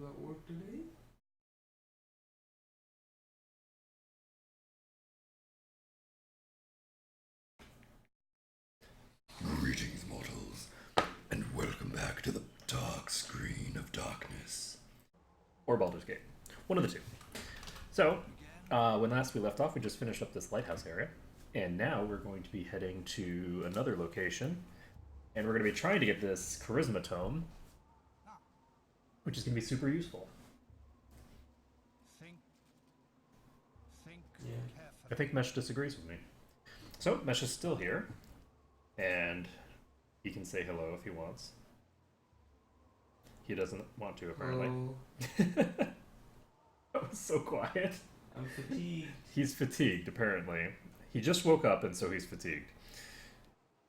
at work today? Greetings, mortals, and welcome back to the dark screen of darkness. Or Baldur's Gate. One of the two. So, when last we left off, we just finished up this lighthouse area. And now we're going to be heading to another location. And we're going to be trying to get this Charisma Tome, which is going to be super useful. Yeah. I think Mesh disagrees with me. So, Mesh is still here. And he can say hello if he wants. He doesn't want to, apparently. Hello. That was so quiet. I'm fatigued. He's fatigued, apparently. He just woke up, and so he's fatigued.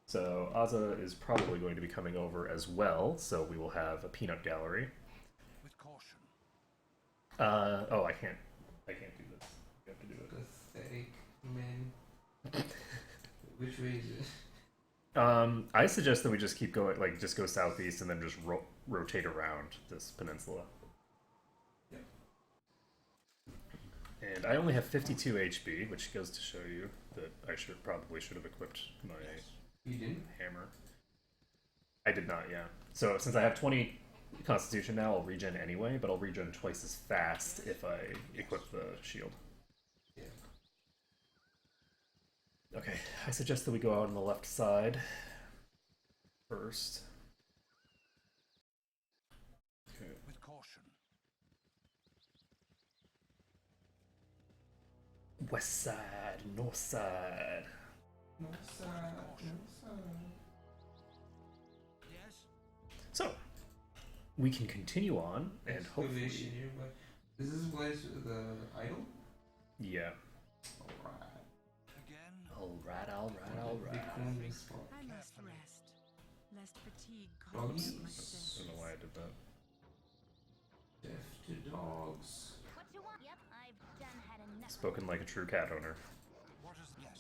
So Azza is probably going to be coming over as well, so we will have a peanut gallery. With caution. Oh, I can't do this. You have to do it. Pathetic man. Which way is it? I suggest that we just keep going, like, just go southeast and then just rotate around this peninsula. Yep. And I only have 52 HP, which goes to show you that I probably should have equipped my You didn't? hammer. I did not, yeah. So since I have 20 Constitution now, I'll regen anyway, but I'll regen twice as fast if I equip the shield. Yeah. Okay, I suggest that we go out on the left side first. Okay. With caution. West side, north side. No side. No side. Yes. So, we can continue on and hopefully. Excavation nearby. Is this place the idol? Yeah. Alright. Again. Alright. Big corner spot. I must rest, lest fatigue Doggies. cause my I senses. don't know why I did that. Death to dogs. What you want? Yep, I've done had enough. Spoken like a true cat owner. What is yes?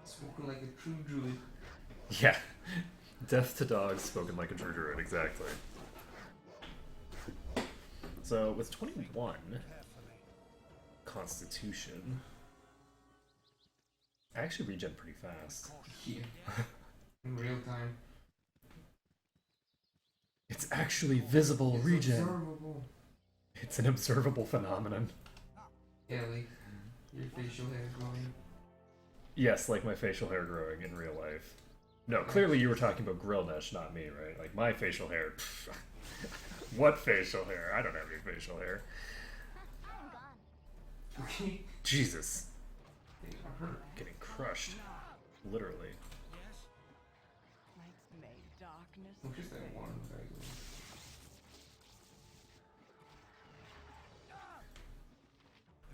Spoken like a true druid. Yeah. Death to dogs, spoken like a true druid, exactly. So, with 21 Carefully. Constitution, I actually regen pretty fast. Yeah. In real time. It's actually visible It's regen. observable. It's an observable phenomenon. Yeah, like your facial hair growing. Yes, like my facial hair growing in real life. No, clearly you were talking about Grillnesh, not me, right? Like my facial hair. Pff, what facial hair? I don't have any facial hair. I'm gone. Okay. Jesus. They got hurt. Getting crushed. Literally. Yes. Lights made darkness. Look at that one guy going.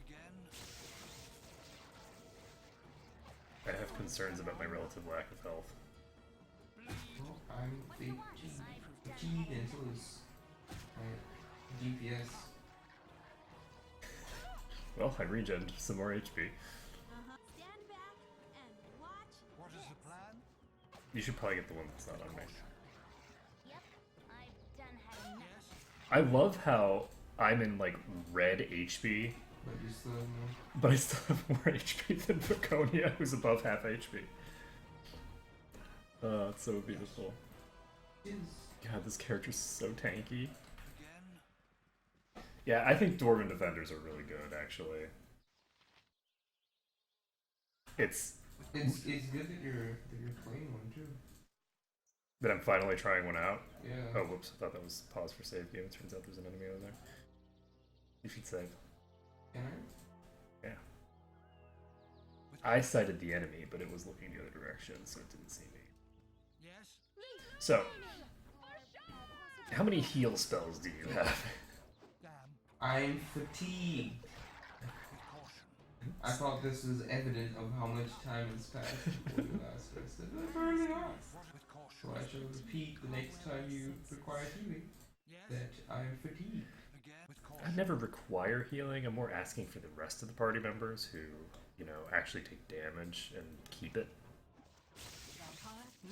Again. I have concerns about my relative lack of health. Well, I'm fatigued, and so is my DPS. Well, I regened some more HP. Stand back and watch. What is the plan? You should probably get the one that's not on me. Yep, I've done had enough. Yes. I love how I'm in like red HP, But you still know. but I still have more HP than Draconia, who's above half HP. It's so beautiful. Is God, this character's so tanky. Again. Yeah, I think Dwarven Defenders are really good, actually. It's it's good that you're playing one too. that I'm finally trying one out. Yeah. Oh, whoops, I thought that was pause for save game. It turns out there's an enemy over there. You should save. Can I? Yeah. With I sighted the enemy, but it was looking the other direction, so it didn't see me. Yes. So, how many heal spells do you have? Damn. I'm fatigued. With caution. I thought this was evident of how much time has passed before you last rested. But apparently not. What with So caution? I shall repeat the next time you require healing Yes. that I'm fatigued. Again. With I caution. never require healing. I'm more asking for the rest of the party members who, you know, actually take damage and keep it.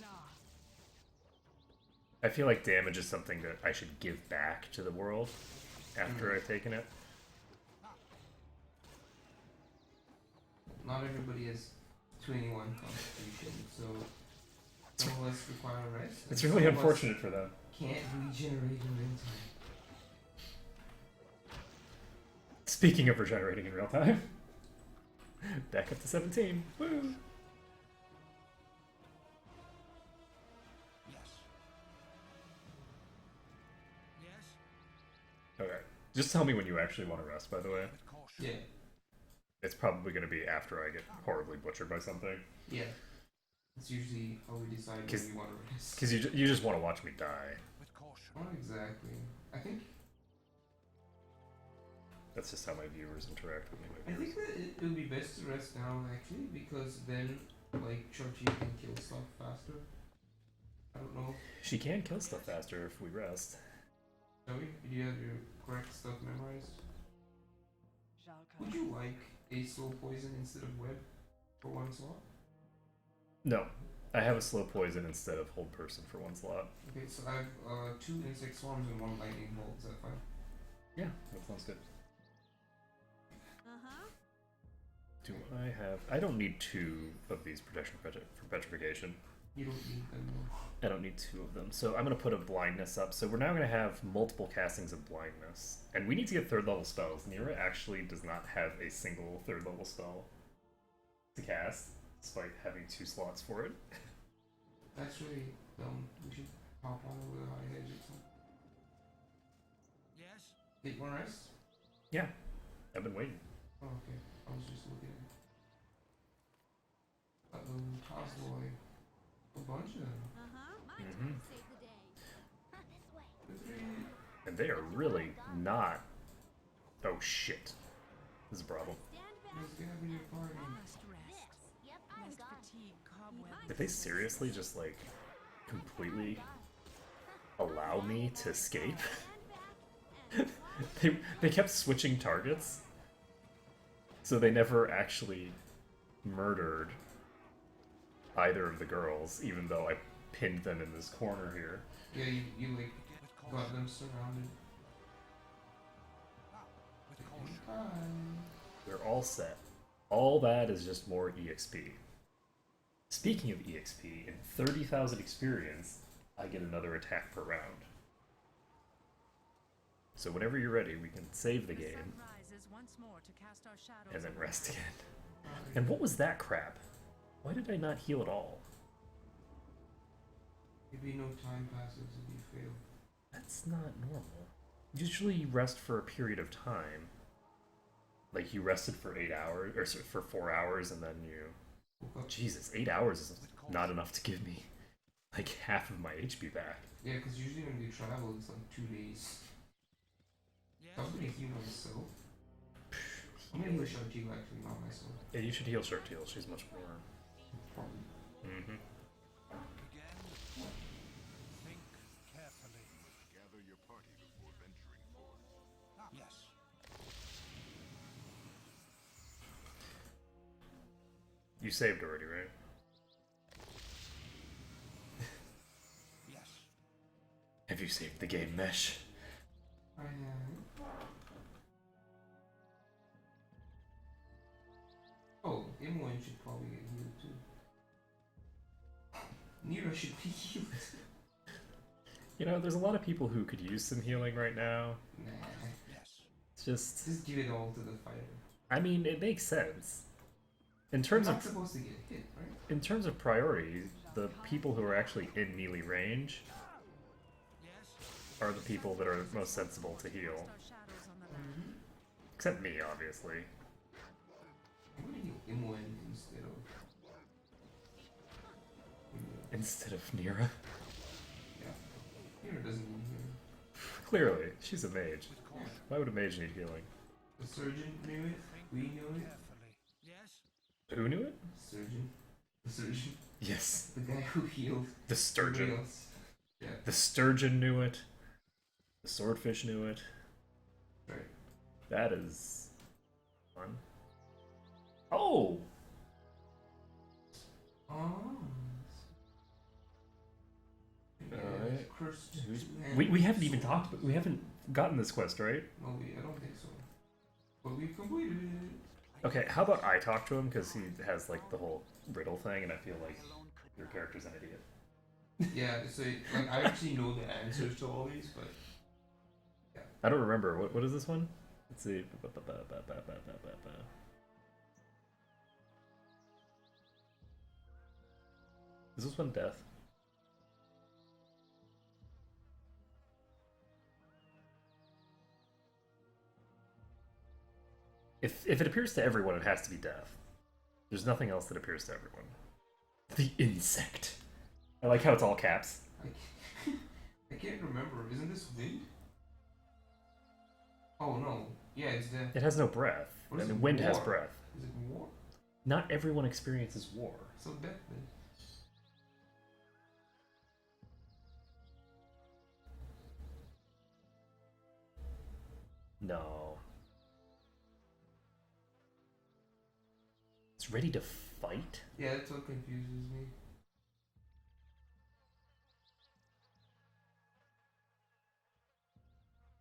Nah. I feel like damage is something that I should give back to the world after I've taken it. Not everybody has 21 constitution, so some of us require rest. It's and really some of us unfortunate for them. Can't regenerate in real time. Speaking of regenerating in real time, back up to 17. Woo! Yes. Yes. Okay. Just tell me when you actually want to rest, by the way. With caution. Yeah, It's probably going to be after I get horribly butchered by something. yeah. It's usually how we decide 'Cause- when we want to rest. Because you just want to watch me die. With caution. Not exactly. I think That's just how my viewers interact with me. I think that it would be best to rest now actually, because then like Churchy can kill stuff faster. I don't know. She can kill stuff faster if we rest. Shall we? Do you have your correct stuff memorized? Jalka. Would you like a slow poison instead of web for one slot? No. I have a slow poison instead of hold person for one slot. Okay, so I have 2 insect swarms and 1 lightning bolt. Is that fine? Yeah, that sounds good. Uh-huh. Do I have... I don't need 2 of these protection for petrification. You don't need them. No. I don't need 2 of them. So I'm going to put a blindness up. So we're now going to have multiple castings of blindness. And we need to get 3rd level spells. Nira actually does not have a single 3rd level spell to cast, despite having 2 slots for it. That's really dumb. We should pop on it with a high hedge or something. Yes. Get one rest? Yeah, I've been waiting. Oh, okay. I was just looking at it. Toss boy. A bunch of them. Uh-huh. My Mhm. turn to save the day. This way. The 3. And they are really not... Oh shit. This is a problem. Stand There's back. gonna be a party. Must rest. This. Yep, I'm Lest gone. fatigue cobweb. Did they seriously just like completely allow me to escape? Stand back and they kept switching targets, so they never actually murdered either of the girls, even though I pinned them in this corner here. Yeah, you like With caution. got them surrounded. With caution. Time. They're all set. All that is just more EXP. Speaking of EXP, in 30,000 experience, I get another attack per round. So whenever you're ready, we can save the The game sun rises once more to cast our shadows and then over rest us. again. And what was that crap? Why did I not heal at all? Maybe no time passes if you fail. That's not normal. Usually you rest for a period of time. Like you rested for 8 hours, or for 4 hours, and then you... Woke up. Jesus, 8 hours is not enough to give me like half of my HP back. Yeah, because usually when we travel, it's like 2 days. Yes. I'm gonna heal myself. I'm gonna heal Shartigo actually, not myself. Yeah, you should heal Sharktail. She's much more... Probably. Mm-hmm. Again. Think carefully. Gather your party before venturing forth. Yes. You saved already, right? Yes. Have you saved the game, Mesh? I have. Oh, Imoen should probably get healed too. Nero should be healed. You know, there's a lot of people who could use some healing right now. Nah. Yes. It's just... Just give it all to the fighter. I mean, it makes sense. In You're terms not of... supposed to get hit, right? In terms of priority, the people who are actually in melee range Yes. are the people that are most sensible to heal. Cast our shadows on the land. Except me, obviously. I'm gonna heal Imoen instead of. Instead of Nira. Yeah. Nero doesn't need healing. Clearly, she's a mage. With caution. Why would a mage need healing? The surgeon knew it. We knew it. Carefully. Yes. Who knew it? Surgeon. The surgeon. Yes. The guy who healed The everybody sturgeon. else. Yeah. The sturgeon knew it. The swordfish knew it. Right. That is fun. Oh! Oh. Yeah, Alright. curse We haven't even talked about, we haven't gotten this quest, right? No, I don't think so. But we've completed it. Okay, how about I talk to him, because he has like the whole riddle thing, and I feel like your character's an idiot. Yeah, so like I actually know the answers to all these, but I don't remember. What is this one? Let's see. Is this one death? If it appears to everyone, it has to be death. There's nothing else that appears to everyone. The insect. I like how it's all caps. I can't remember. Isn't this wind? Oh no. Yeah, it's death. It has no breath. What is And it, wind has war? breath. Is it war? Not everyone experiences war. So death then. No. It's ready to fight? Yeah, that's what confuses me.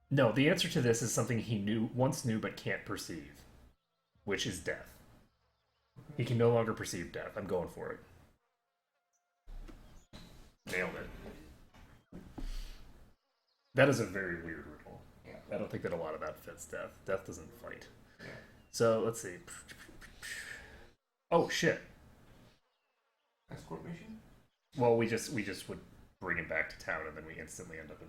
No, the answer to this is something he once knew but can't perceive, which is death. He can no longer perceive death. I'm going for it. Nailed it. That is a very weird riddle. Yeah. I don't think that a lot of that fits death. Death doesn't fight. Yeah. So let's see. Oh shit. Escort mission? Well, we just would bring him back to town, and then we instantly end up in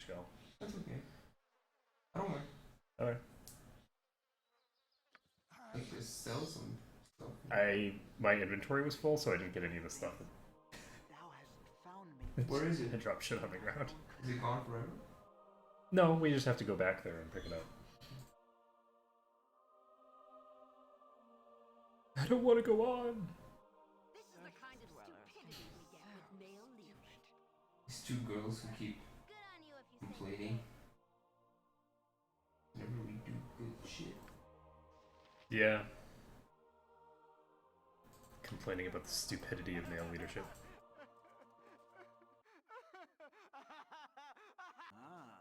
shell. That's okay. I don't mind. All right. Like just sell some stuff. My inventory was full, so I didn't get any of the stuff. Thou hast found me. Where is it? I dropped shit on the ground. Is it gone forever? No, we just have to go back there and pick it up. I don't want to go on. This is the kind of stupidity we get with male leadership. These two girls who keep Good on you if you say complaining. Whenever we do good shit. Yeah. Complaining about the stupidity of male leadership. Ah,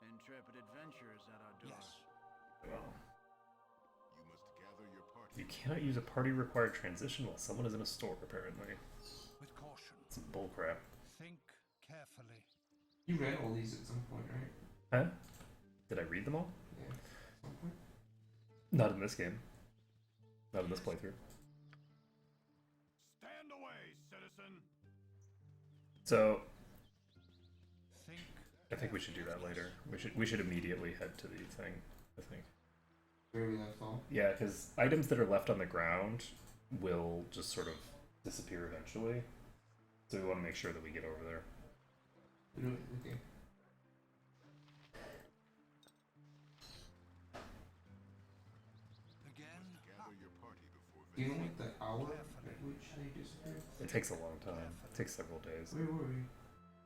intrepid adventurers at our door. Yes. Well, You must gather your party. you cannot use a party-required transition while someone is in a store, apparently. With caution. Some bullcrap. Think carefully. You read all these at some point, right? Huh? Did I read them all? Yeah. At some point. Not in this game. Not in this playthrough. Stand away, citizen! So, Think. I think we should do that later. We should immediately head to the thing, I think. Where we left off. Yeah, because items that are left on the ground will just sort of disappear eventually. So we want to make sure that we get over there. Okay. Again. Gather your party before Do you know venturing. what the hour at which they disappeared? It takes a long time. It takes several days. Where were we?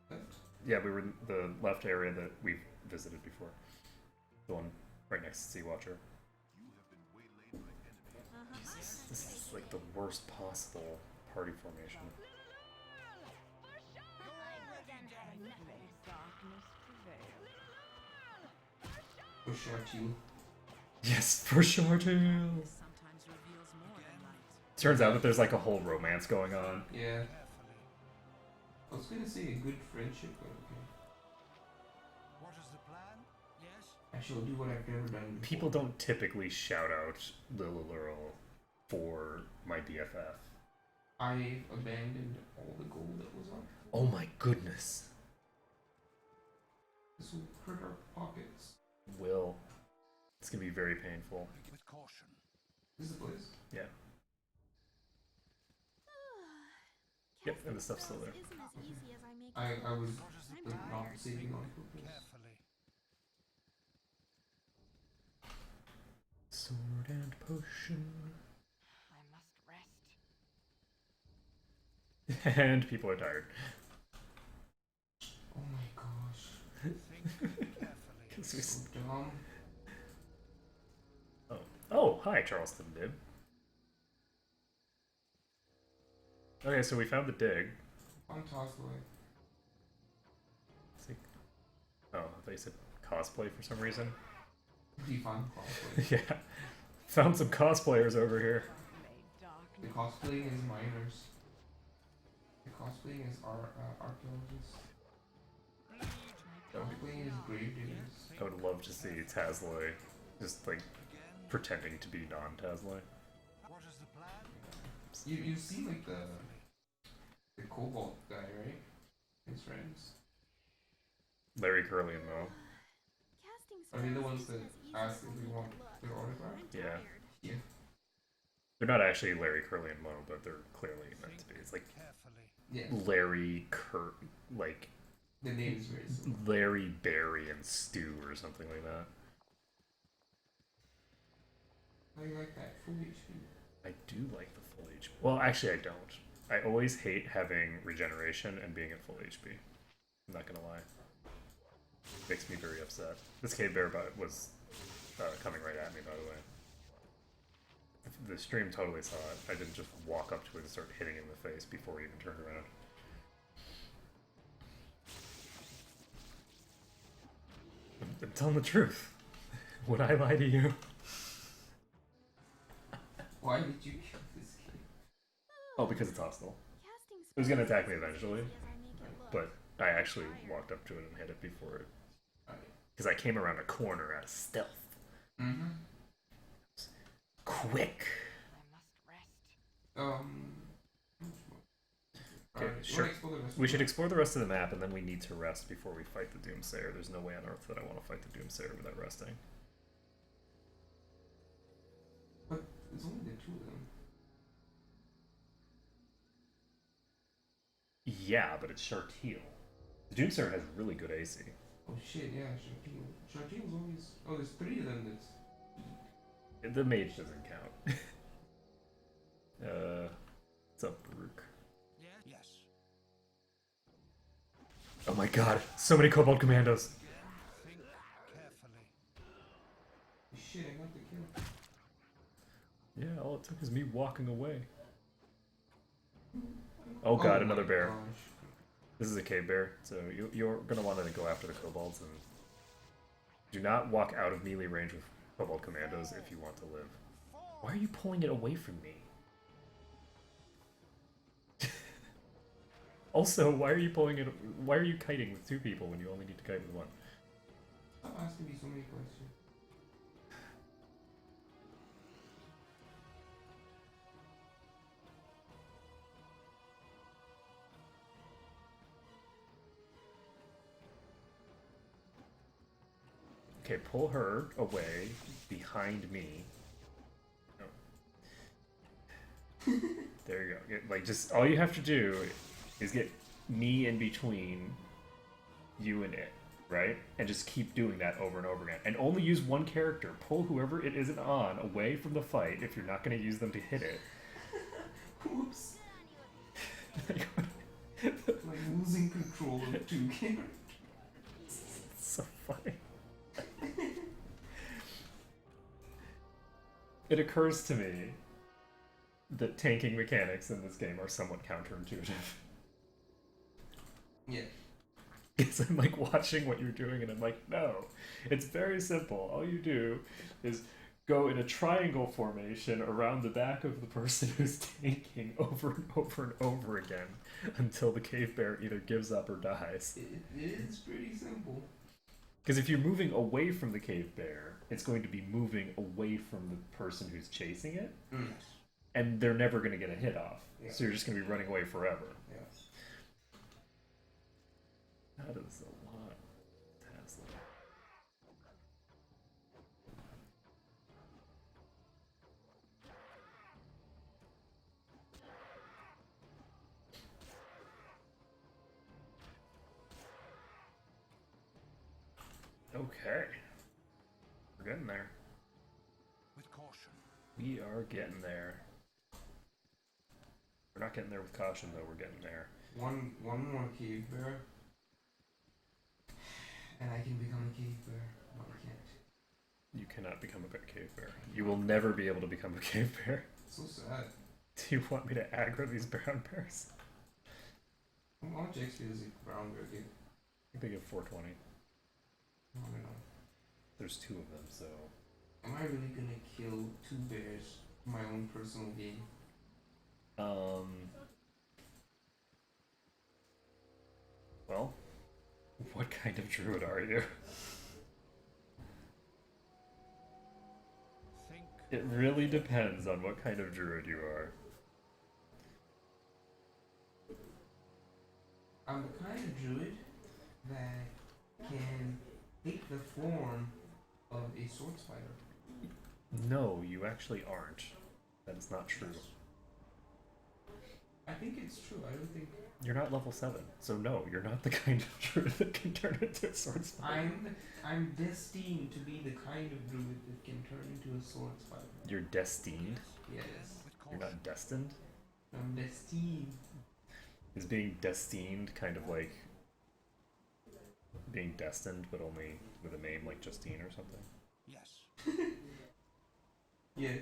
Left? Yeah, we were in the left area that we've visited before. The one right next to Sea Watcher. You have been waylaid by enemies. This is like the worst possible party formation. I've done had enough of this. Darkness prevail. Or Shartil? Yes, for sure too. Sometimes reveals more than light. Turns out that there's like a whole romance going on. Yeah. Carefully. I was gonna say a good friendship, but okay. What is the plan? Yes. I shall do what I've never done before. People don't typically shout out Lililurl for my BFF. I abandoned all the gold that was on. Oh my goodness. This will hurt our pockets. Will. It's gonna be very painful. With caution. This is the place. Yeah. Yep, and the stuff's still there. Isn't as easy as I make I was What is the like, plan? not saving on purpose. Carefully. Sword and potion. I must rest. And people are tired. Oh my gosh. Think carefully. 'Cause we So dumb. Oh, hi, Charleston Dib. Okay, so we found the dig. I'm tossed away. Oh, I thought you said cosplay for some reason. Defund cosplay. Yeah. Found some cosplayers over here. The cosplaying is miners. The cosplaying is archaeologists. Cosplaying is gravediggers. I would love to see Tazloy just like pretending to be non-Tazloy. What is the plan? You see like the Cobalt guy, right? His friends. Larry, Curly, and Mo. Are they the ones that ask if we want their autograph? Yeah. Yeah. They're not actually Larry, Curly, and Mo, but they're clearly meant to be. It's like Yeah. Larry, like The name is very similar. Larry, Barry, and Stu or something like that. How do you like that? Full HP. I do like the full HP. Well, actually, I don't. I always hate having regeneration and being at full HP. I'm not gonna lie. It makes me very upset. This cave bear was coming right at me, by the way. The stream totally saw it. I didn't just walk up to it and start hitting it in the face before he even turned around. I'm telling the truth. Would I lie to you? Why did you kill this kid? Oh, because it's hostile. It was gonna attack me eventually, but I actually walked up to it and hit it before it. Because I came around a corner out of stealth. Mm-hmm. Quick! Okay, sure. We should explore the rest of the map, and then we need to rest before we fight the Doomsayer. There's no way on Earth that I want to fight the Doomsayer without resting. But it's only the two of them. Yeah, but it's Shartil. The Doomsayer has really good AC. Oh shit, yeah, Shartil. Shartil's always... Oh, there's three of them that's... The mage doesn't count. What's up, Baruch? Yes. Oh my god, so many Kobold Commandos! Think carefully. Shit, I got the kill. Yeah, all it took is me walking away. Oh god, another my bear. gosh. This is a cave bear, so you're gonna want to go after the kobolds, and do not walk out of melee range with kobold commandos if you want to live. Why are you pulling it away from me? Also, why are you why are you kiting with two people when you only need to kite with one? Stop asking me so many questions. Okay, pull her away behind me. Oh. There you go. Like, just all you have to do is get me in between you and it, right? And just keep doing that over and over again. And only use one character. Pull whoever it isn't on away from the fight if you're not going to use them to hit it. Oops. Like losing control of two characters. It's so funny. It occurs to me that tanking mechanics in this game are somewhat counterintuitive. Yeah. Because I'm like watching what you're doing and I'm like, no, it's very simple. All you do is go in a triangle formation around the back of the person who's tanking over and over and over again until the cave bear either gives up or dies. It is pretty simple. Because if you're moving away from the cave bear, it's going to be moving away from the person who's chasing it, and they're never going to get a hit off. Yeah. So you're just going to be running away forever. Yeah. That is a lot. Tesla. Okay. We're getting there. With caution. We are getting there. We're not getting there with caution, though. We're getting there. One more cave bear, and I can become a cave bear. No, I can't. You cannot become a cave bear. You will never be able to become a cave bear. So sad. Do you want me to aggro these brown bears? How much XP does a brown bear get? I think they get 420. I don't know. There's 2 of them, so Am I really gonna kill 2 bears for my own personal gain? well, what kind of druid are you? Think It really depends on what kind of druid you are. I'm the kind of druid that can take the form of a sword spider. No, you actually aren't. That is not true. I think it's true. I don't think You're not level 7, so no, you're not the kind of druid that can turn into a sword spider. I'm destined to be the kind of druid that can turn into a sword spider. You're destined. Yes, with You're caution. not destined. I'm destined. Is being destined kind of like being destined, but only with a name like Justine or something? Yes. Yes,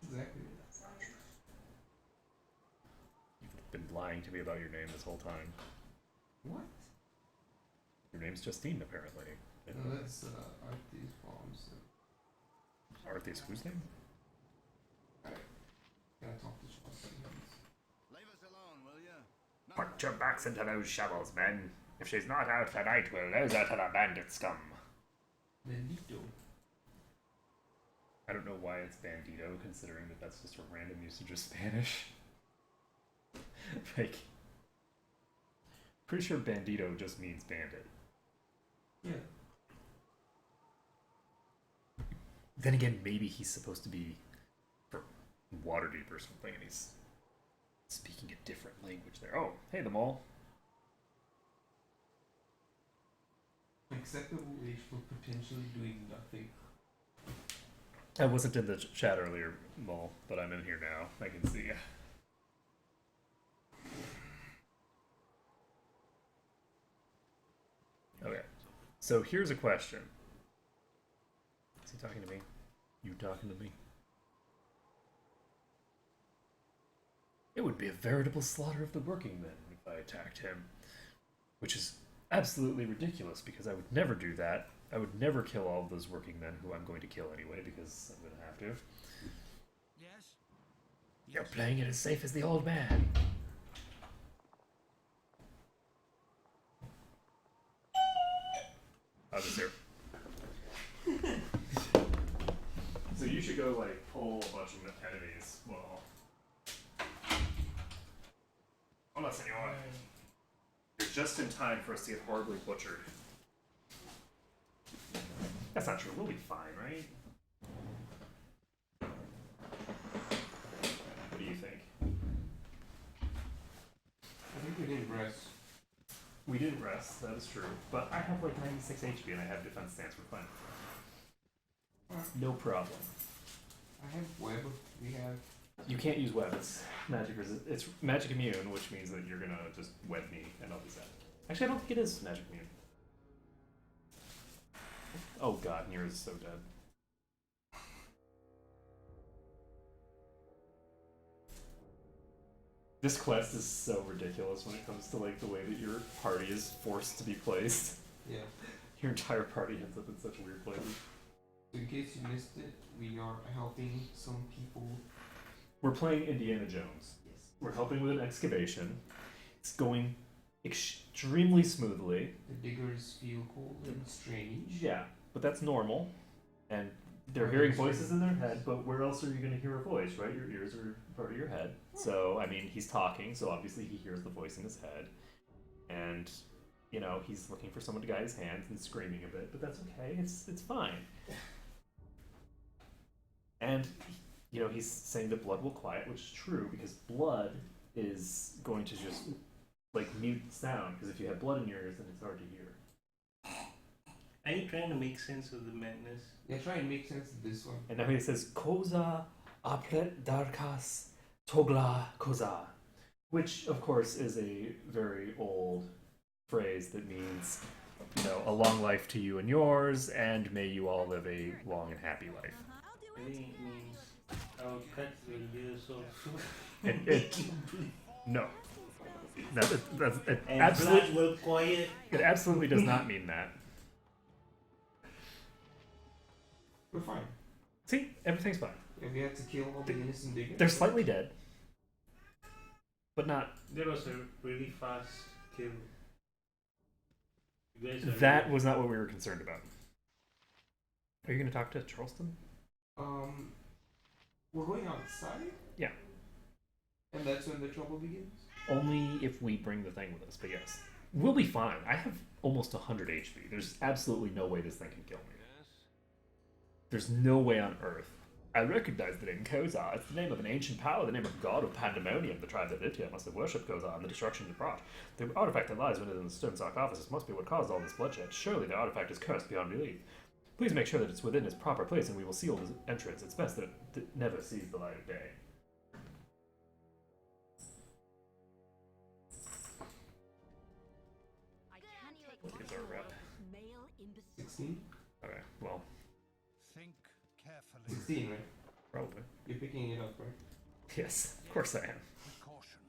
exactly. You've been lying to me about your name this whole time. What? Your name's Justine, apparently. No, that's Arthur's bombs. Arthas, whose name? Gotta talk to Chelsea. Leave us alone, will ya? Put your backs into those shovels, men. If she's not out tonight, we'll lose her to the bandit scum. Bendito. I don't know why it's bandito, considering that that's just a random usage of Spanish. Like, pretty sure bandito just means bandit. Yeah. Then again, maybe he's supposed to be from Waterdeep or something, and he's speaking a different language there. Oh, hey, the mole. Acceptable age for potentially doing nothing. I wasn't in the chat earlier, mole, but I'm in here now. I can see ya. Okay, so here's a question. Is he talking to me? You talking to me? It would be a veritable slaughter of the working men if I attacked him. Which is absolutely ridiculous, because I would never do that. I would never kill all of those working men who I'm going to kill anyway, because I'm going to have to. Yes? You're playing it as safe as the old man. I'll just here. So you should go, like, pull a bunch of enemies. Well. Hola, senor. You're just in time for us to get horribly butchered. That's not true. We'll be fine, right? What do you think? I think we didn't rest. We didn't rest, that is true. But I have like 96 HP and I have defense stance, we're fine. No problem. I have web. We have. You can't use web, it's it's magic immune, which means that you're gonna just web me and I'll be sad. Actually, I don't think it is magic immune. Oh god, Nira is so dead. This quest is so ridiculous when it comes to like the way that your party is forced to be placed. Yeah. Your entire party ends up in such weird places. So in case you missed it, we are helping some people. We're playing Indiana Jones. Yes. We're helping with an excavation. It's going extremely smoothly. The diggers feel cold and strange. Yeah, but that's normal. And they're hearing voices in their head, but where else are you going to hear a voice, right? Your ears are part of your head. So, I mean, he's talking, so obviously he hears the voice in his head. And, you know, he's looking for someone to guide his hands and screaming a bit, but that's okay. It's fine. And, you know, he's saying that blood will quiet, which is true, because blood is going to just, like, mute sound, because if you have blood in your ears, then it's hard to hear. Are you trying to make sense of the madness? Yeah, try and make sense of this one. And now he says, Koza apret darkas togla koza, which, of course, is a very old phrase that means, you know, a long life to you and yours, and may you all live a long and happy life. I think it means I'll cut your ears off. No. It And absolutely, blood will quiet. it absolutely does not mean that. We're fine. See, everything's fine. If we had to kill all the innocent diggers. They're slightly dead, but not. There was a really fast kill. You guys are That really- was not what we were concerned about. Are you going to talk to Charleston? We're going outside? Yeah. And that's when the trouble begins? Only if we bring the thing with us, but yes. We'll be fine. I have almost 100 HP. There's absolutely no way this thing can kill me. There's no way on Earth. I recognize the name Kozar. It's the name of an ancient power, the name of god of pandemonium. The tribe that lived here must have worshipped Kozar and the destruction it brought. The artifact that lies within the stone sarcophagus must be what caused all this bloodshed. Surely the artifact is cursed beyond belief. Please make sure that it's within its proper place and we will seal the entrance. It's best that it never sees the light of day. I can't take What is our rep? male imbecile. 16? Okay, well, Think carefully. 16, right? probably. You're picking it up, right? Yes, of course I am. With caution.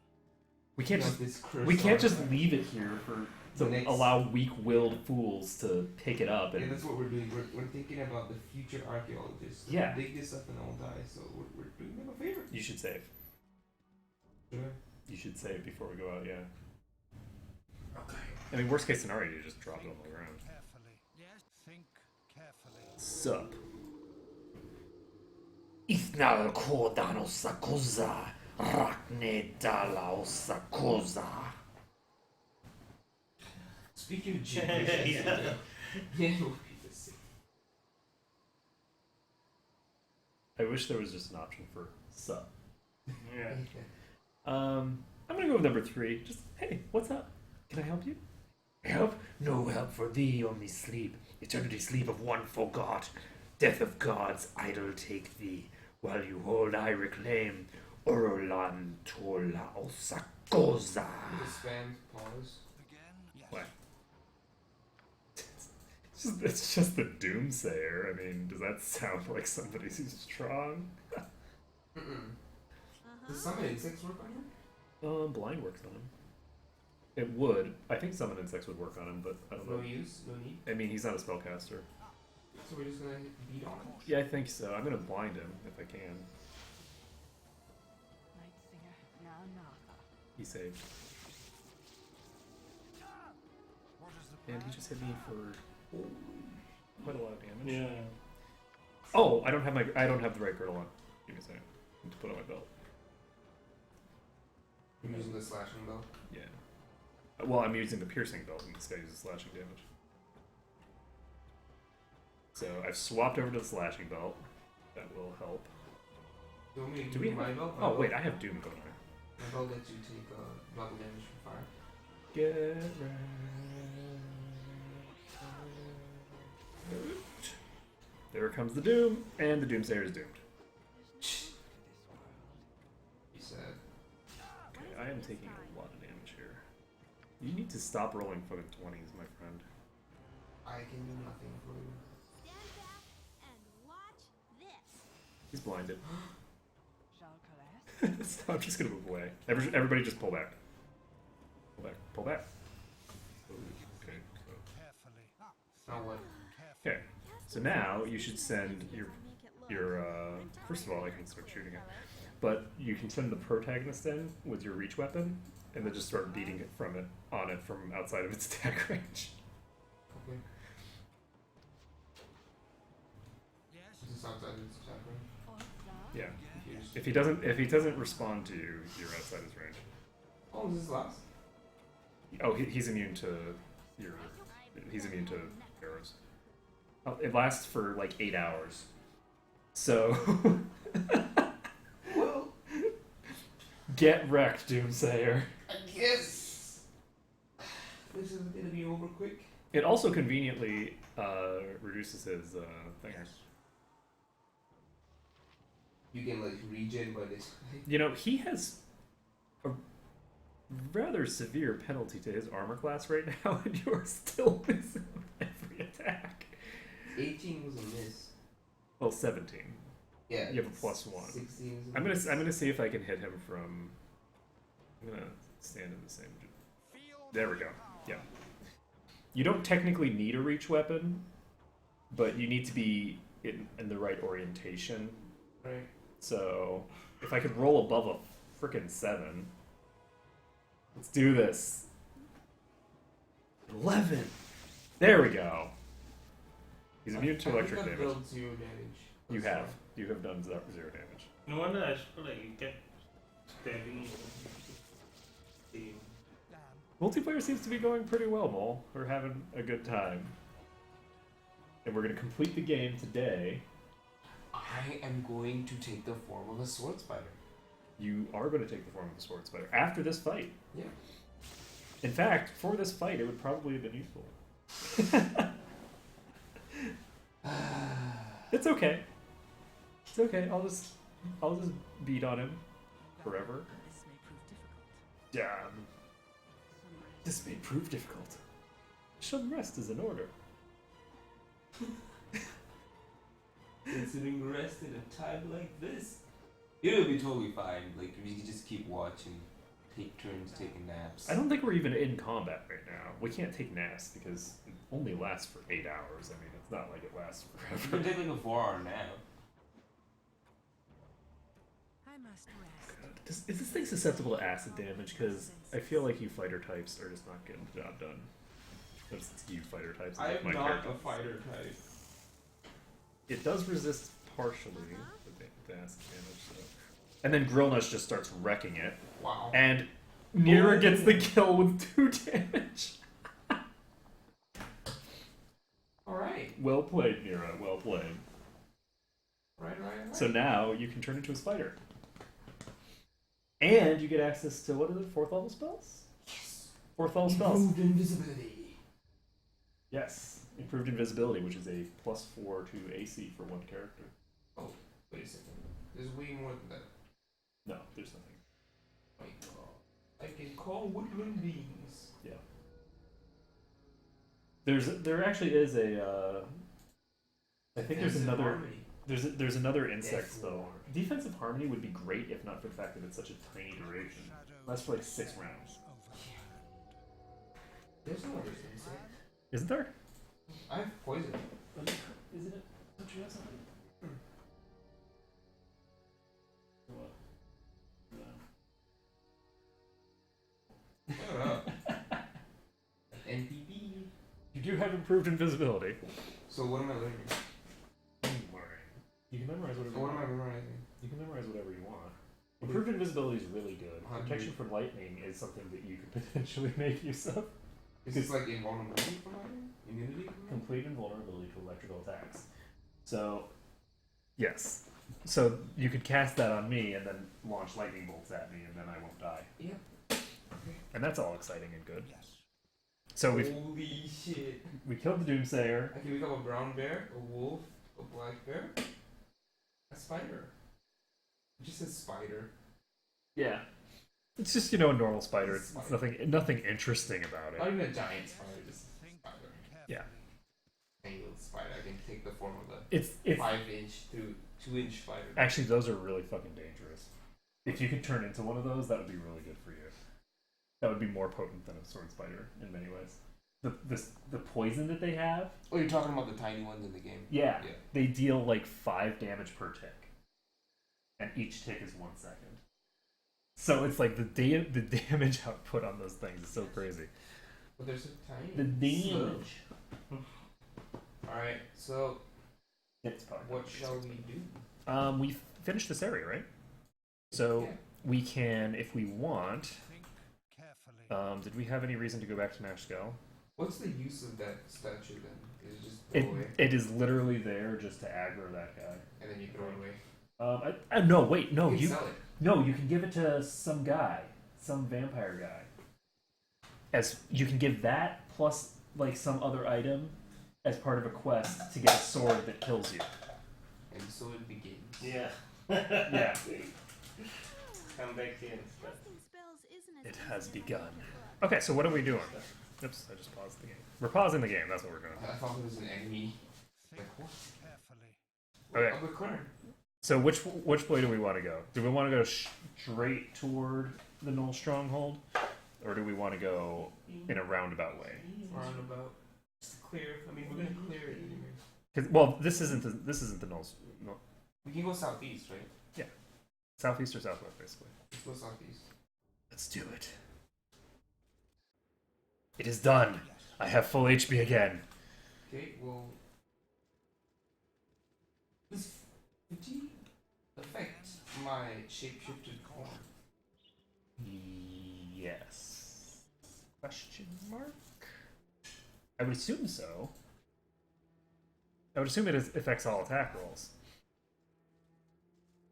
We can't Not just this cursed we can't just artifact. leave it here for The to next- allow weak-willed fools to pick it up Yeah, and that's what we're doing. We're thinking about the future archaeologists. Yeah. Dig this up and all die, so we're doing them a favor. you should save. Sure. You should save before we go out, yeah. Okay. I mean, worst case scenario, you just drop it on the ground. Carefully. Yes. Think carefully. Sup? Ithnal kodano sakoza, rakne dala sakoza. Speaking of gibberish, yeah, it would be the same. I wish there was just an option for sup. Yeah. I'm gonna go with number 3. Just, hey, what's up? Can I help you? Help? No help for thee, only sleep. Eternity sleep of one forgot. Death of gods, idol take thee. While you hold, I reclaim. Orolan tola osakoza. Expand, pause. Again? What? It's just the Doomsayer. I mean, does that sound like somebody who's strong? Mm-mm. Does summon insects work on him? Blind works on him. It would. I think summon insects would work on him, but I don't No know. use, no need. I mean, he's not a spellcaster. So we're just gonna beat on him. Yeah, I think so. I'm gonna blind him if I can. Night singer, now Natha. He saved. What is the And he just hit me for quite a lot of damage. Yeah. Oh, I don't have the right girdle on. Give me a second. I need to put on my belt. I'm using the slashing belt. Yeah. Well, I'm using the piercing belt, and this guy uses slashing damage. So I've swapped over to the slashing belt. That will help. Do you want me to Do give we you have? my belt? Oh wait, I have Doom going on. My belt lets you take double damage from fire. Get right. There comes the Doom, and the Doomsayer is doomed. He said. Okay, I am taking a lot of damage here. You need to stop rolling fucking 20s, my friend. I can do nothing for you. Stand back and watch this. He's blinded. Shall caress? So I'm just gonna move away. Everybody just pull back. Pull back. Pull back. Okay. carefully? Now what? Okay. So now you should send your first of all I can start shooting it. But you can send the protagonist in with your reach weapon and then just start beating it from outside of its attack range. Okay. Yes. This is outside of his attack range. Yeah. Confused. If he doesn't respond to you, you're outside his range. Oh, is this last? Oh, he's immune to he's immune to arrows. Oh, it lasts for like 8 hours. So Well, get wrecked, Doomsayer. I guess this is gonna be over quick. It also conveniently reduces his thingers. You can like regen by this. You know, he has a rather severe penalty to his armor class right now, and you are still missing every attack. 18 was a miss. Well, 17. Yeah. You have a +1. 16 is a I'm miss. gonna see if I can hit him from. I'm gonna stand in the same. There we go. Yeah. You don't technically need a reach weapon, but you need to be in the right orientation. Right. So if I could roll above a frickin' 7, let's do this. 11. There we go. He's immune to electric I think I've damage. dealt 0 damage. You That's have. fine. You have done 0 damage. No wonder I feel like you kept stabbing the Multiplayer seems to be going pretty well, Mole. We're having a good time. And we're going to complete the game today. I am going to take the form of a sword spider. You are going to take the form of the sword spider after this fight. Yeah. In fact, for this fight, it would probably have been useful. It's okay. It's okay. I'll just beat on him forever. This may prove difficult. Damn. This may prove difficult. Some rest is in order. Considering rest in a time like this, it'll be totally fine. Like we can just keep watching, take turns taking naps. I don't think we're even in combat right now. We can't take naps because it only lasts for 8 hours. I mean, it's not like it lasts We forever. can take like a 4-hour nap. I must rest. Is this thing susceptible to acid damage? Because I feel like you fighter types are just not getting the job done. It's you fighter types. I like am my not character. a fighter type. It does resist partially the acid damage. So. And then Grillnush just starts wrecking it. Wow. And Nira Ooh. gets the kill with 2 damage. Alright. Well played, Nira. Well played. Right. So now you can turn into a spider. And you get access to, what are the 4th level spells? Yes. 4th level spells. Improved invisibility. Yes. Improved invisibility, which is a +4 to AC for 1 character. Oh, wait a second. There's way more than that. No, there's nothing. My god. I can call woodland beings. Yeah. There actually is a. I think there's Defensive another. harmony. There's another insect Death though. Ward. Defensive harmony would be great if not for the fact that it's such a tiny duration. Lasts for like 6 rounds. There's no other insect. Isn't there? I have poison. Isn't it? Don't you have something? What? Shut up. NPP. You do have improved invisibility. So what am I learning? You can memorize whatever. So what am I memorizing? You can memorize whatever you want. Improved invisibility is really good. How do Protection you- from lightning is something that you could potentially make use of. Is this like invulnerability for mine? Immunity for mine? Complete invulnerability to electrical attacks. So, yes. So you could cast that on me and then launch lightning bolts at me, and then I won't die. Yeah. And that's all exciting and good. So Holy shit. we killed the Doomsayer. I can become a brown bear, a wolf, a black bear, a spider. It just says spider. Yeah. It's just, a normal spider. It's Spider. nothing interesting about Not it. even a giant spider, just a spider. Yeah. Tiny little spider. I can take the form of a It's 5-inch to 2-inch spider. actually, those are really fucking dangerous. If you could turn into one of those, that would be really good for you. That would be more potent than a sword spider in many ways. The poison that they have, Oh, you're talking about the tiny ones in the game? yeah, Yeah. they deal like 5 damage per tick, and each tick is 1 second. So it's like the damage output on those things is so crazy. But they're so tiny. The damage. Alright, so It's probably what not shall we do? We finished this area, right? So Yeah. we can, if we want. Did we have any reason to go back to Nashkel? What's the use of that statue then? Is it just throw It away? it is literally there just to aggro that guy. And then you throw it away? No, wait, no, you you can sell it. no, you can give it to some guy, some vampire guy. As you can give that plus like some other item as part of a quest to get a sword that kills you. And so it begins. Yeah. Yeah. Come back in. Casting spells isn't as It easy has as I begun. thought it was. Okay, so what are we doing? Oops, I just paused the game. We're pausing the game. That's what we're doing. I thought it was an enemy. Like, what? Okay. Up the corner. So which way do we want to go? Do we want to go straight toward the Knoll Stronghold, or do we want to go in a roundabout way? Roundabout. Just clear. I mean, we're gonna clear it anyway. 'Cause- well, this isn't the null. No, We can go southeast, right? southeast or southwest, basically. Let's go southeast. Let's do it. It is done. I have full HP again. Okay, well. Does fatigue affect my shapeshifted form? Yes. Question mark? I would assume so. I would assume it affects all attack rolls.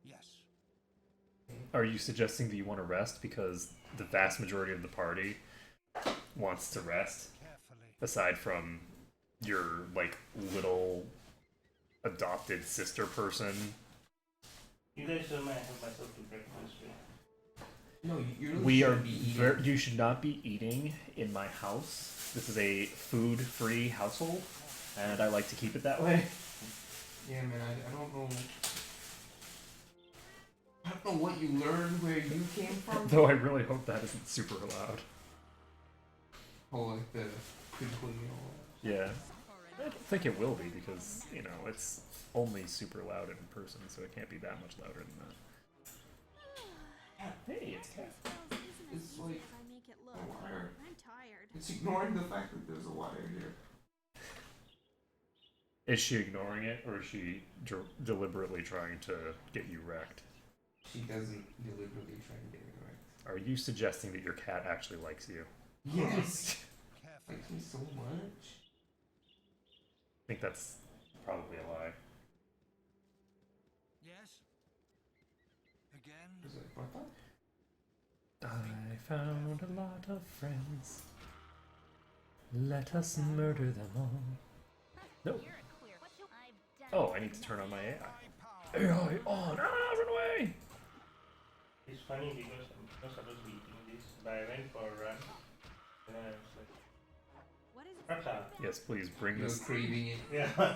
Yes. Are you suggesting that you want to rest because the vast majority of the party wants to rest, Carefully. aside from your like little adopted sister person? You guys don't mind help myself to breakfast, right? No, you really We are. shouldn't be eating. You should not be eating in my house. This is a food-free household, and I like to keep it that way. Yeah, man, I don't know. I don't know what you learned where you came from. Though I really hope that isn't super loud. Oh, like the critical, Yeah. I don't think it will be because, it's only super loud in person, so it can't be that much louder than that. Hey, it's Cat. It's like I make it look. a wire. I'm tired. It's ignoring the fact that there's a wire here. Is she ignoring it, or is she deliberately trying to get you wrecked? She doesn't deliberately try to get me right. Are you suggesting that your cat actually likes you? Yes! Carefully. Likes me so much. I think that's probably a lie. Yes. Again. Is it Martha? I found a lot of friends. Let us murder them all. No. You're a clear. What you I've done. Oh, I need to turn on my AI. Power. AI on! Ah, run away! It's funny because I'm not supposed to be eating this, but I went for a run. And then I was like, What is it? Prata. Yes, please bring You're this. craving it. Yeah.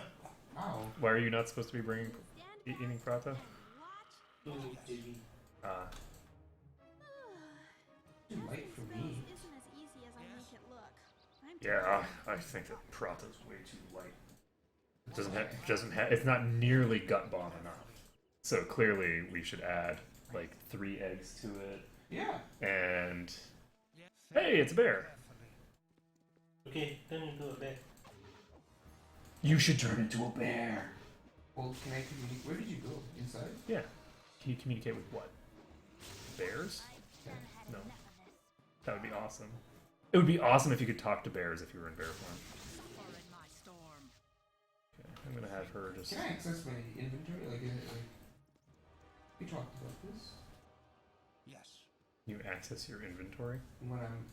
Ow. Why are you not supposed to be bringing eating prata? Too heavy. Too light for me. Isn't as easy as I make it look. I'm Yeah, I think that prata's way too light. It doesn't have. It's not nearly gut bomb enough. So clearly, we should add like 3 eggs to it. Yeah. And Yes. hey, it's a bear. Carefully. Okay, turn into a bear. You should turn into a bear. Well, can I communicate? Where did you go? Inside? Yeah. Can you communicate with what? Bears? Yeah. No. That would be awesome. It would be awesome if you could talk to bears if you were in bear form. Okay, I'm gonna have her just. Can I access my inventory? Like, is it like. We talked about this. Yes. You access your inventory. When I'm.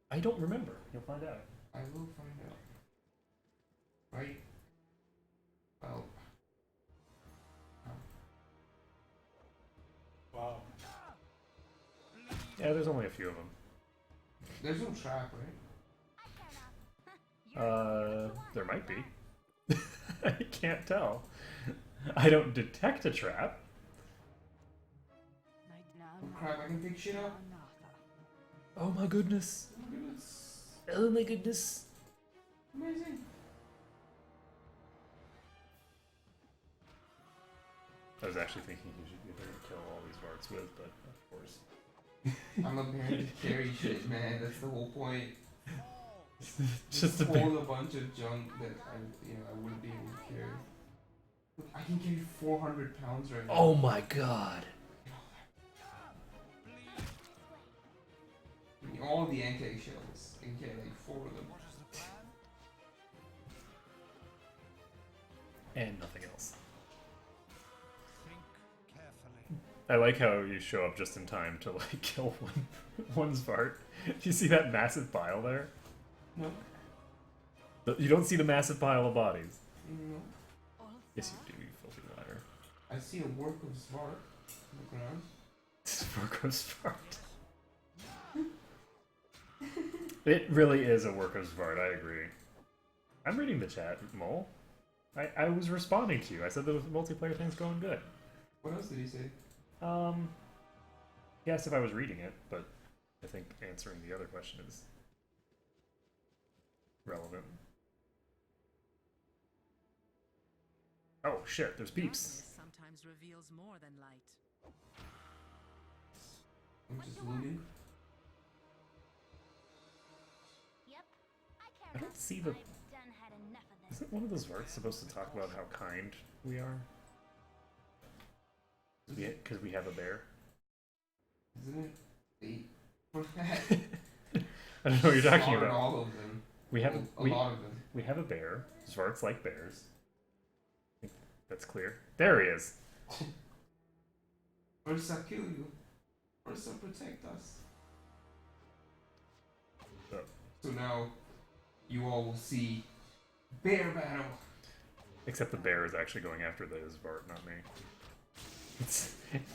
I don't remember. You'll find out. I will find out. Right? Well. Wow. Yeah, there's only a few of them. There's no trap, right? There might be. I can't tell. I don't detect a trap. Oh crap, I can pick shit up. Oh my goodness. Oh my goodness. Oh my goodness. Amazing. I was actually thinking you should be able to kill all these Varts with, but of course. I'm a bear to carry shit, man. That's the whole point. Just a hold bear. a bunch of junk that I wouldn't be able to carry. Look, I can carry 400 pounds right now. Oh my god. All the anti shells. I can carry like 4 of them. What is the plan? And nothing else. Think carefully. I like how you show up just in time to like kill one's Vart. Do you see that massive pile there? No. You don't see the massive pile of bodies. No. Yes, you do, you filthy liar. I see a work of Svart on the ground. Virgo's Vart. It really is a work of Svart, I agree. I'm reading the chat, Mole. I was responding to you. I said the multiplayer thing's going good. What else did he say? He asked if I was reading it, but I think answering the other question is relevant. Oh shit, there's peeps. Darkness sometimes reveals more than light. I'm just looting. Yep. I don't see the... I've done had enough of this. Isn't one of those arts supposed to talk about how kind we are? Because we have a bear. Isn't it? They for that. I don't know what you're talking slaughtered about. all of them. We have a lot of them. We have a bear. Svarts like bears. I think that's clear. There he is. Ursa kill you. Ursa protect us. Oh. So now you all will see bear battle. Except the bear is actually going after the Svart, not me.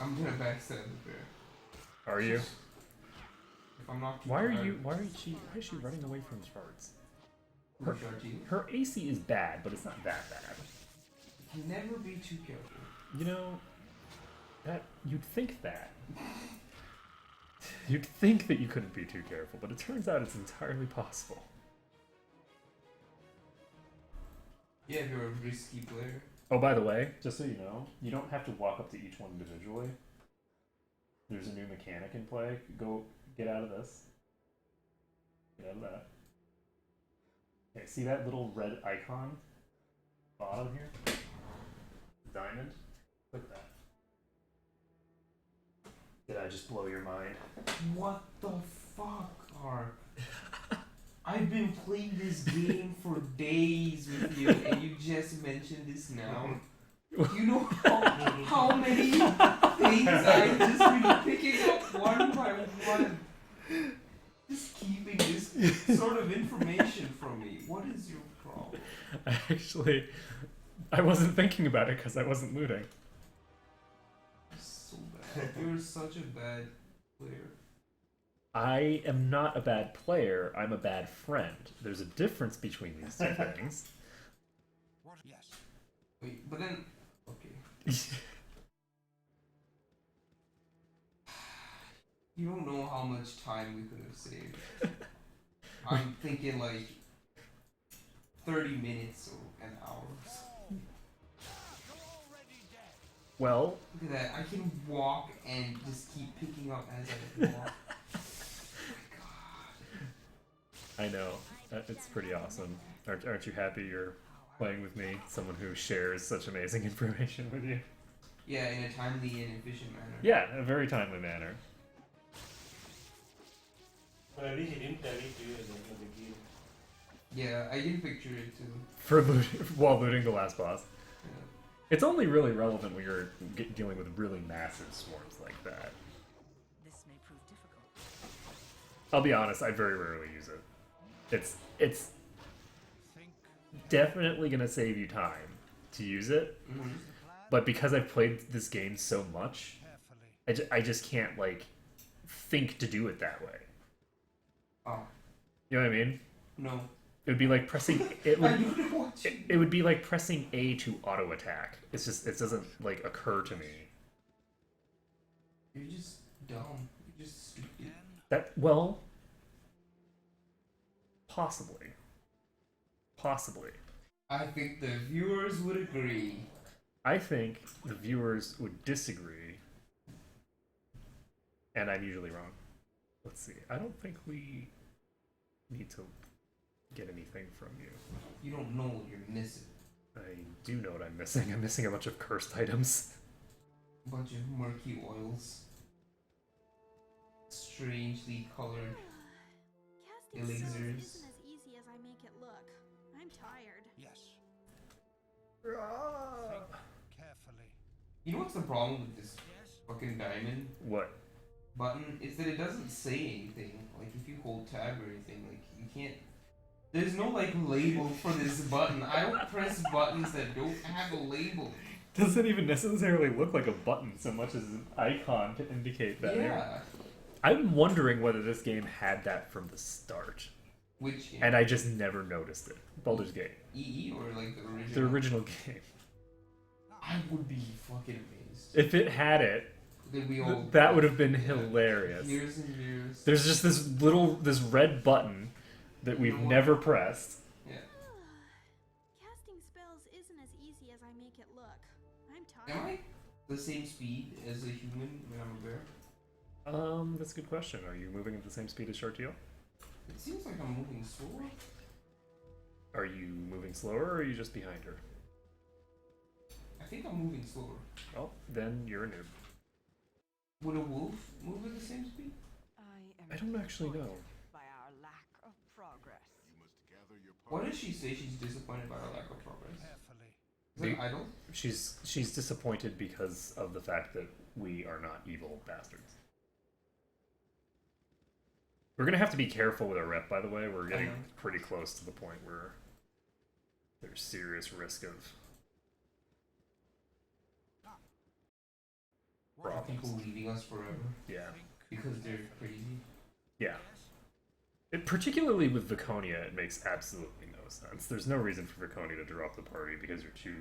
I'm gonna backstab the bear. Are you? If I'm not too Why tired. why is she running away from Svarts? Who's Georgie? Her AC is bad, but it's not that bad. You can never be too careful. You know, that you'd think that. You'd think that you couldn't be too careful, but it turns out it's entirely possible. Yeah, if you're a risky player. Oh, by the way, just so you know, you don't have to walk up to each one individually. There's a new mechanic in play. Go get out of this. Get out of that. Okay, see that little red icon? Bottom here? Diamond? Click that. Did I just blow your mind? What the fuck, Ark? I've been playing this game for days with you, and you just mentioned this now. You know how many things I've just been picking up one by one. Just keeping this sort of information from me. What is your problem? I wasn't thinking about it because I wasn't looting. So bad. You're such a bad player. I am not a bad player, I'm a bad friend. There's a difference between these two things. What? Yes. Wait, but then... Okay. You don't know how much time we could have saved. I'm thinking like 30 minutes or an hour. Well, Look at that. I can walk and just keep picking up as I walk. I know. It's pretty awesome. Aren't you happy you're playing with me? Someone who shares such amazing information with you. Yeah, in a timely and efficient manner. Yeah, a very timely manner. But at least he didn't tell it to you at the end of the game. Yeah, I can picture it too. For while looting the last boss. Yeah. It's only really relevant when you're dealing with really massive swarms like that. This may prove difficult. I'll be honest, I very rarely use it. It's definitely gonna save you time to use it, but because I've played this game so much, I just can't like think to do it that way. Oh. You know what I mean? No. It would be like pressing I don't know what you it would be like pressing A to auto attack. It's just it doesn't like occur to me. You're just dumb. You're just stupid. That well, possibly. I think the viewers would agree. I think the viewers would disagree, and I'm usually wrong. Let's see. I don't think we need to get anything from you. You don't know what you're missing. I do know what I'm missing. I'm missing a bunch of cursed items. A bunch of murky oils. Strangely colored. Casting spells Elixirs. isn't as easy as I make it look. I'm tired. Yes. Ah. Carefully. You know what's the problem with this fucking diamond What? button? Is that it doesn't say anything. Like if you hold tab or anything, like you can't. There's no like label for this button. I don't press buttons that don't have a label. Doesn't even necessarily look like a button so much as an icon to indicate that. Yeah. I'm wondering whether this game had that from the start, Which and I just never noticed it. Baldur's Gate, EE or like the original? the original game. I would be fucking amazed. If it had it, That we all that would have been hilarious. Years and years. There's just this red button that we've never pressed. Yeah. Casting spells isn't as easy as I make it look. Am I the same speed as a human when I'm a bear? That's a good question. Are you moving at the same speed as Shartiel? It seems like I'm moving slower. Are you moving slower, or are you just behind her? I think I'm moving slower. Oh, then you're a noob. Would a wolf move at the same speed? I don't actually know. By our lack of progress. You must gather your Why party. does she say she's disappointed by our lack of progress? Carefully. Is that idle? She's disappointed because of the fact that we are not evil bastards. We're gonna have to be careful with our rep, by the way. We're getting pretty close to the point where there's serious risk of problems. People leaving us forever Yeah. because they're crazy. Yeah. Particularly with Viconia, it makes absolutely no sense. There's no reason for Viconia to drop the party because you're too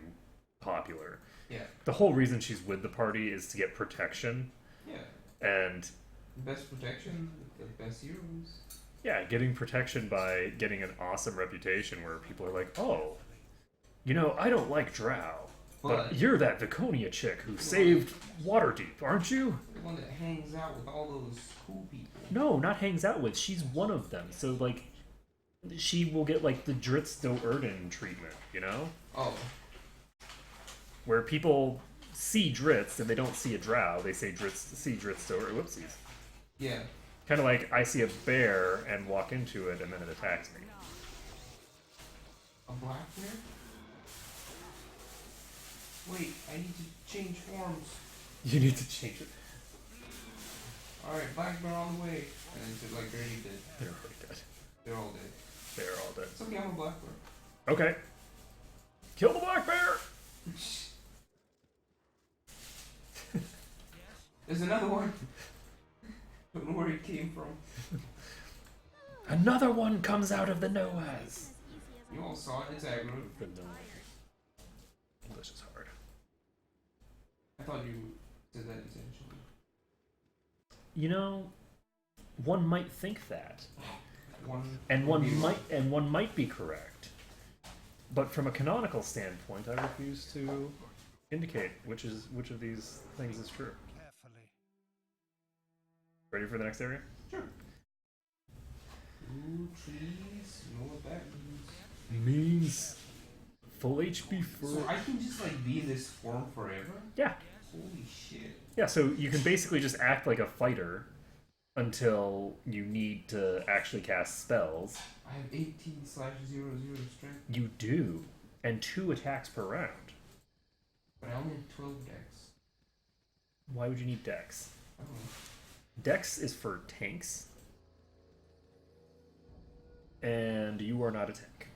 popular. Yeah. The whole reason she's with the party is to get protection. Yeah. And Best protection, the best heroes. yeah, getting protection by getting an awesome reputation where people are like, oh, you know, I don't like Drow, but you're that Viconia chick who saved Waterdeep, aren't you? The one that hangs out with all those cool people. No, not hangs out with. She's one of them. So, like, she will get, like, the Dritz do Erden treatment, you know? Oh. Where people see Dritz and they don't see a Drow. They say see Dritz do Erden. Whoopsies. Yeah. Kind of like I see a bear and walk into it and then it attacks me. A black bear? Wait, I need to change forms. You need to change it. Alright, black bear on the way. And then it's like, they're already dead. They're already dead. They're all dead. They're all dead. It's okay, I'm a black bear. Okay. Kill the black bear! There's another one. Don't know where it came from. Another one comes out of the Noahs. You all saw it, it's aggro. The Noahs. This is hard. I thought you did that intentionally. You know, one might think that. One might be correct. But from a canonical standpoint, I refuse to indicate which of these things is true. Carefully. Ready for the next area? Sure. Ooh, trees. You know what that means. Means full HP for. So I can just like be in this form forever? Yeah. Holy shit. Yeah, so you can basically just act like a fighter until you need to actually cast spells. I have 18/00 strength, You do. And 2 attacks per round. but I only have 12 decks. Why would you need Dex? I don't know. Dex is for tanks. And you are not a tank.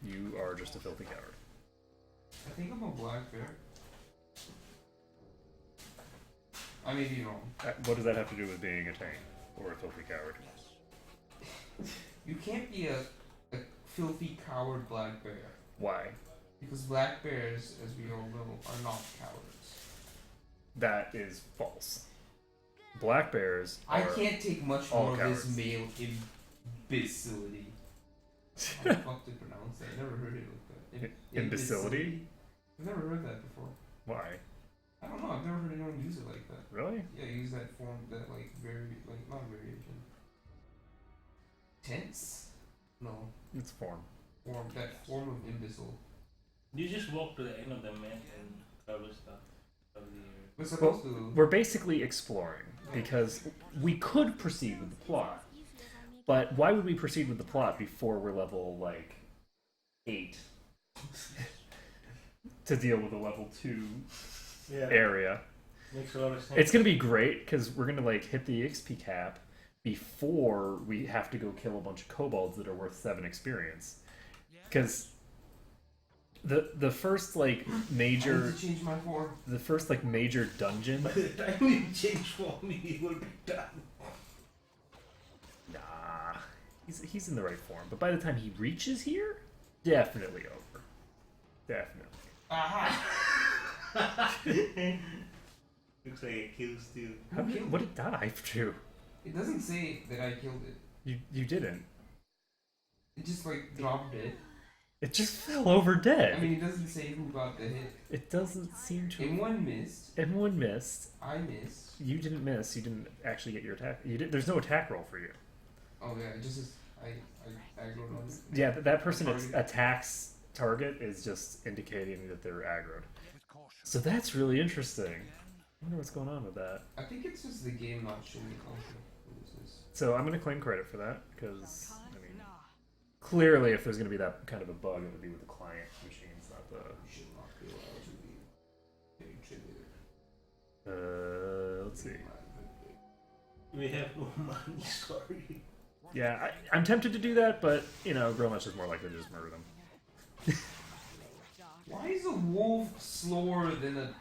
You are just a filthy coward. I think I'm a black bear. I may be wrong. What does that have to do with being a tank? Or a filthy coward? You can't be a filthy coward black bear. Why? Because black bears, as we all know, are not cowards. That is false. Black bears are I can't take much all more of cowards. this male imbecility. How the fuck to pronounce that? I never heard it like that. Imbecility? I've never heard that before. Why? I don't know. I've never heard anyone use it like that. Really? Yeah, use that form, that like not variation. Tense? No, It's form. form. That form of imbecile. You just walk to the end of the map and cover stuff. Cover the area. We're supposed to. We're basically exploring because we could proceed with the plot. But why would we proceed with the plot before we're level, like, 8? To deal with a level 2 area. Makes a lot of sense. It's going to be great because we're going to, like, hit the XP cap before we have to go kill a bunch of kobolds that are worth 7 experience. Because the first, like, I major... need to change my form. The first, like, major dungeon... By the time you change form, he will be done. Nah, he's in the right form. But by the time he reaches here, definitely over. Definitely. Aha! Looks like it kills too. What did that I do? It doesn't say that I killed it. You didn't. It just like dropped it. It just fell over dead. I mean, it doesn't say who got the hit. It doesn't seem to. Everyone missed. Everyone missed. I missed. You didn't miss. You didn't actually get your attack. You did. There's no attack roll for you. Oh yeah, it just is, I aggroed on it. Yeah, that person Target. attacks target is just indicating that they're aggroed. With caution. So that's really interesting. I wonder what's going on with that. I think it's just the game not showing the conflict. What is this? So I'm gonna claim credit for that because I mean, clearly, if there's gonna be that kind of a bug, it would be with the client machines, not the. You should not be allowed to be getting triggered. Let's see. We have no money, sorry. Yeah, I'm tempted to do that, but you know, Grillmesh is more likely to just murder them. Why is a wolf slower than a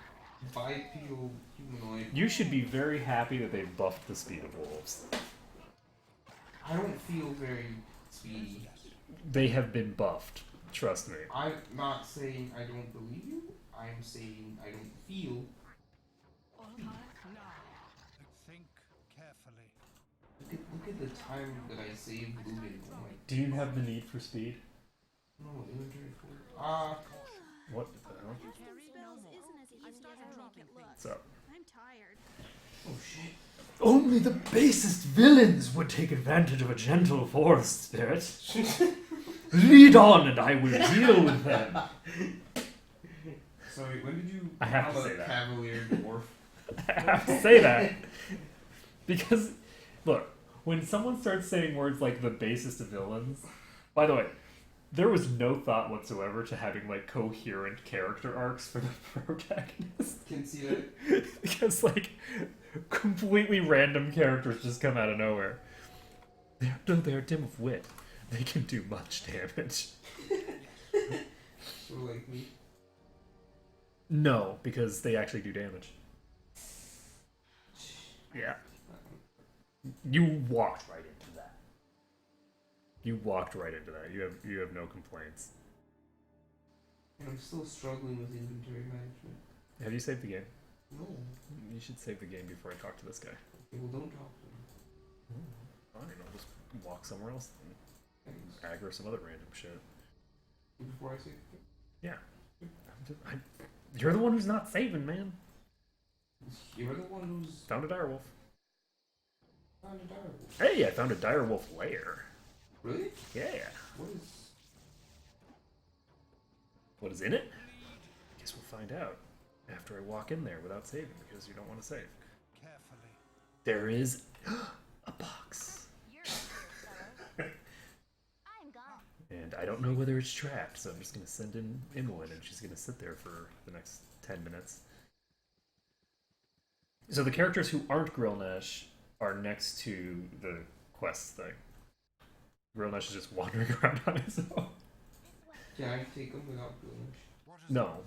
bipedal humanoid? You should be very happy that they buffed the speed of wolves. I don't feel very speedy. They have been buffed. Trust me. I'm not saying I don't believe you. I'm saying I don't feel. Think carefully. Look at the time that I saved looting. Oh my. Do you have the need for speed? No, inventory full. What the hell? Casting spells isn't as easy as I make it look. What's up? I'm tired. Oh shit. Only the basest villains would take advantage of a gentle forest spirit. Lead on, and I will deal with them. Sorry, when did you I have to become say a that. Cavalier dwarf? I have to say that because look, when someone starts saying words like the basest of villains, by the way, there was no thought whatsoever to having like coherent character arcs for the protagonist. Can see that. Because like completely random characters just come out of nowhere. They're dim of wit. They can do much damage. So like me. No, because they actually do damage. Yeah. You walked right into that. You walked right into that. You have no complaints. And I'm still struggling with inventory management. Have you saved the game? No. You should save the game before I talk to this guy. Okay, well don't talk to me. I don't know, just walk somewhere else and Thanks. aggro some other random shit. Before I say Yeah. You're the one who's not saving, man. you're the one who's Found a direwolf. found a direwolf. Hey, I found a direwolf lair. Really? Yeah. What is What is in it? Guess we'll find out after I walk in there without saving because you don't want to save. Carefully. There is a box. You're I'm gone. And I don't know whether it's trapped, so I'm just going to send in Imoen and she's going to sit there for the next 10 minutes. So the characters who aren't Grillnesh are next to the quest thing. Grillnesh is just wandering around on his own. can I take them without doing What is No,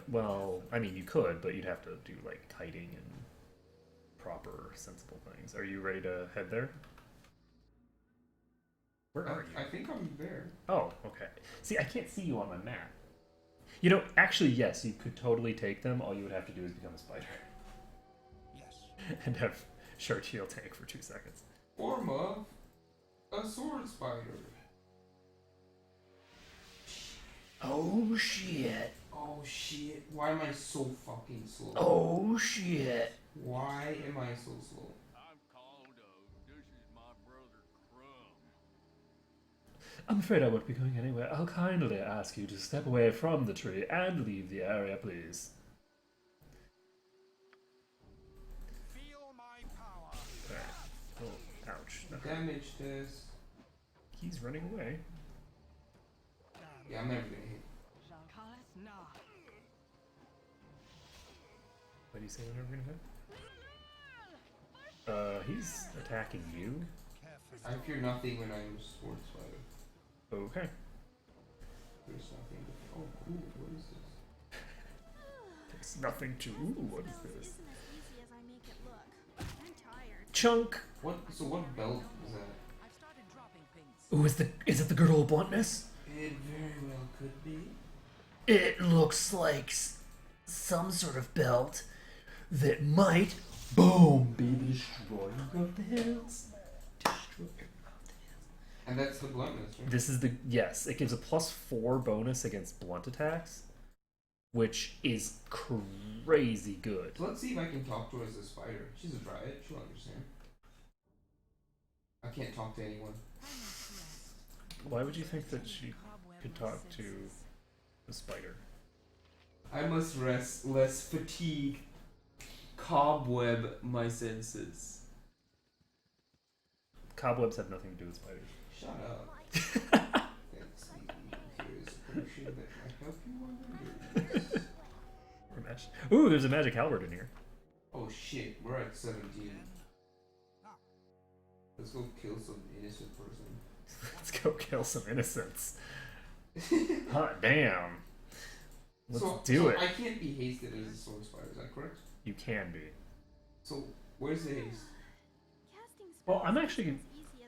well, I mean you could, but you'd have to do like kiting and proper, sensible things. Are you ready to head there? Where are you? I think I'm there. Oh, okay. See, I can't see you on my map. You know, actually, yes, you could totally take them. All you would have to do is become a spider yes? and have short shield tank for 2 seconds. Form of a sword spider. Oh shit. Oh shit. Why am I so fucking slow? Oh shit. Why am I so slow? I'm Caldo. This is my brother Crumb. I'm afraid I won't be going anywhere. I'll kindly ask you to step away from the tree and leave the area, please. Feel my power. Alright. Oh, ouch. No. Damage test. He's running away. Yeah, I'm never gonna hit. What do you say we're never gonna hit? He's attacking you. Carefully. I fear nothing when I'm a sword spider. Okay. There's nothing. Oh, cool. What is this? There's nothing to. Ooh, what is Spells this? isn't as easy as I make it look. I'm tired. Chunk. What? So what belt is that? Ooh, is it the good old bluntness? It very well could be. It looks like some sort of belt that might, boom, be the destroyer of the hills. Destroyer of the hills. And that's the bluntness, right? This is the yes. It gives a +4 bonus against blunt attacks, which is crazy good. So let's see if I can talk to her as a spider. She's a dryad. She'll understand. I can't talk to anyone. Why would you think that she could talk to the spider? I must rest lest fatigue cobweb my senses. Cobwebs have nothing to do with spiders. Shut up. Thanks, here is a potion that might help you on your journeys. Ooh, there's a magic halberd in here. Oh shit, we're at 17. Let's go kill some innocent person. Let's go kill some innocents. Hot damn. Let's do it. I can't be hasted as a sword spider, is that correct? You can be. So, where's the haste? Well, I'm actually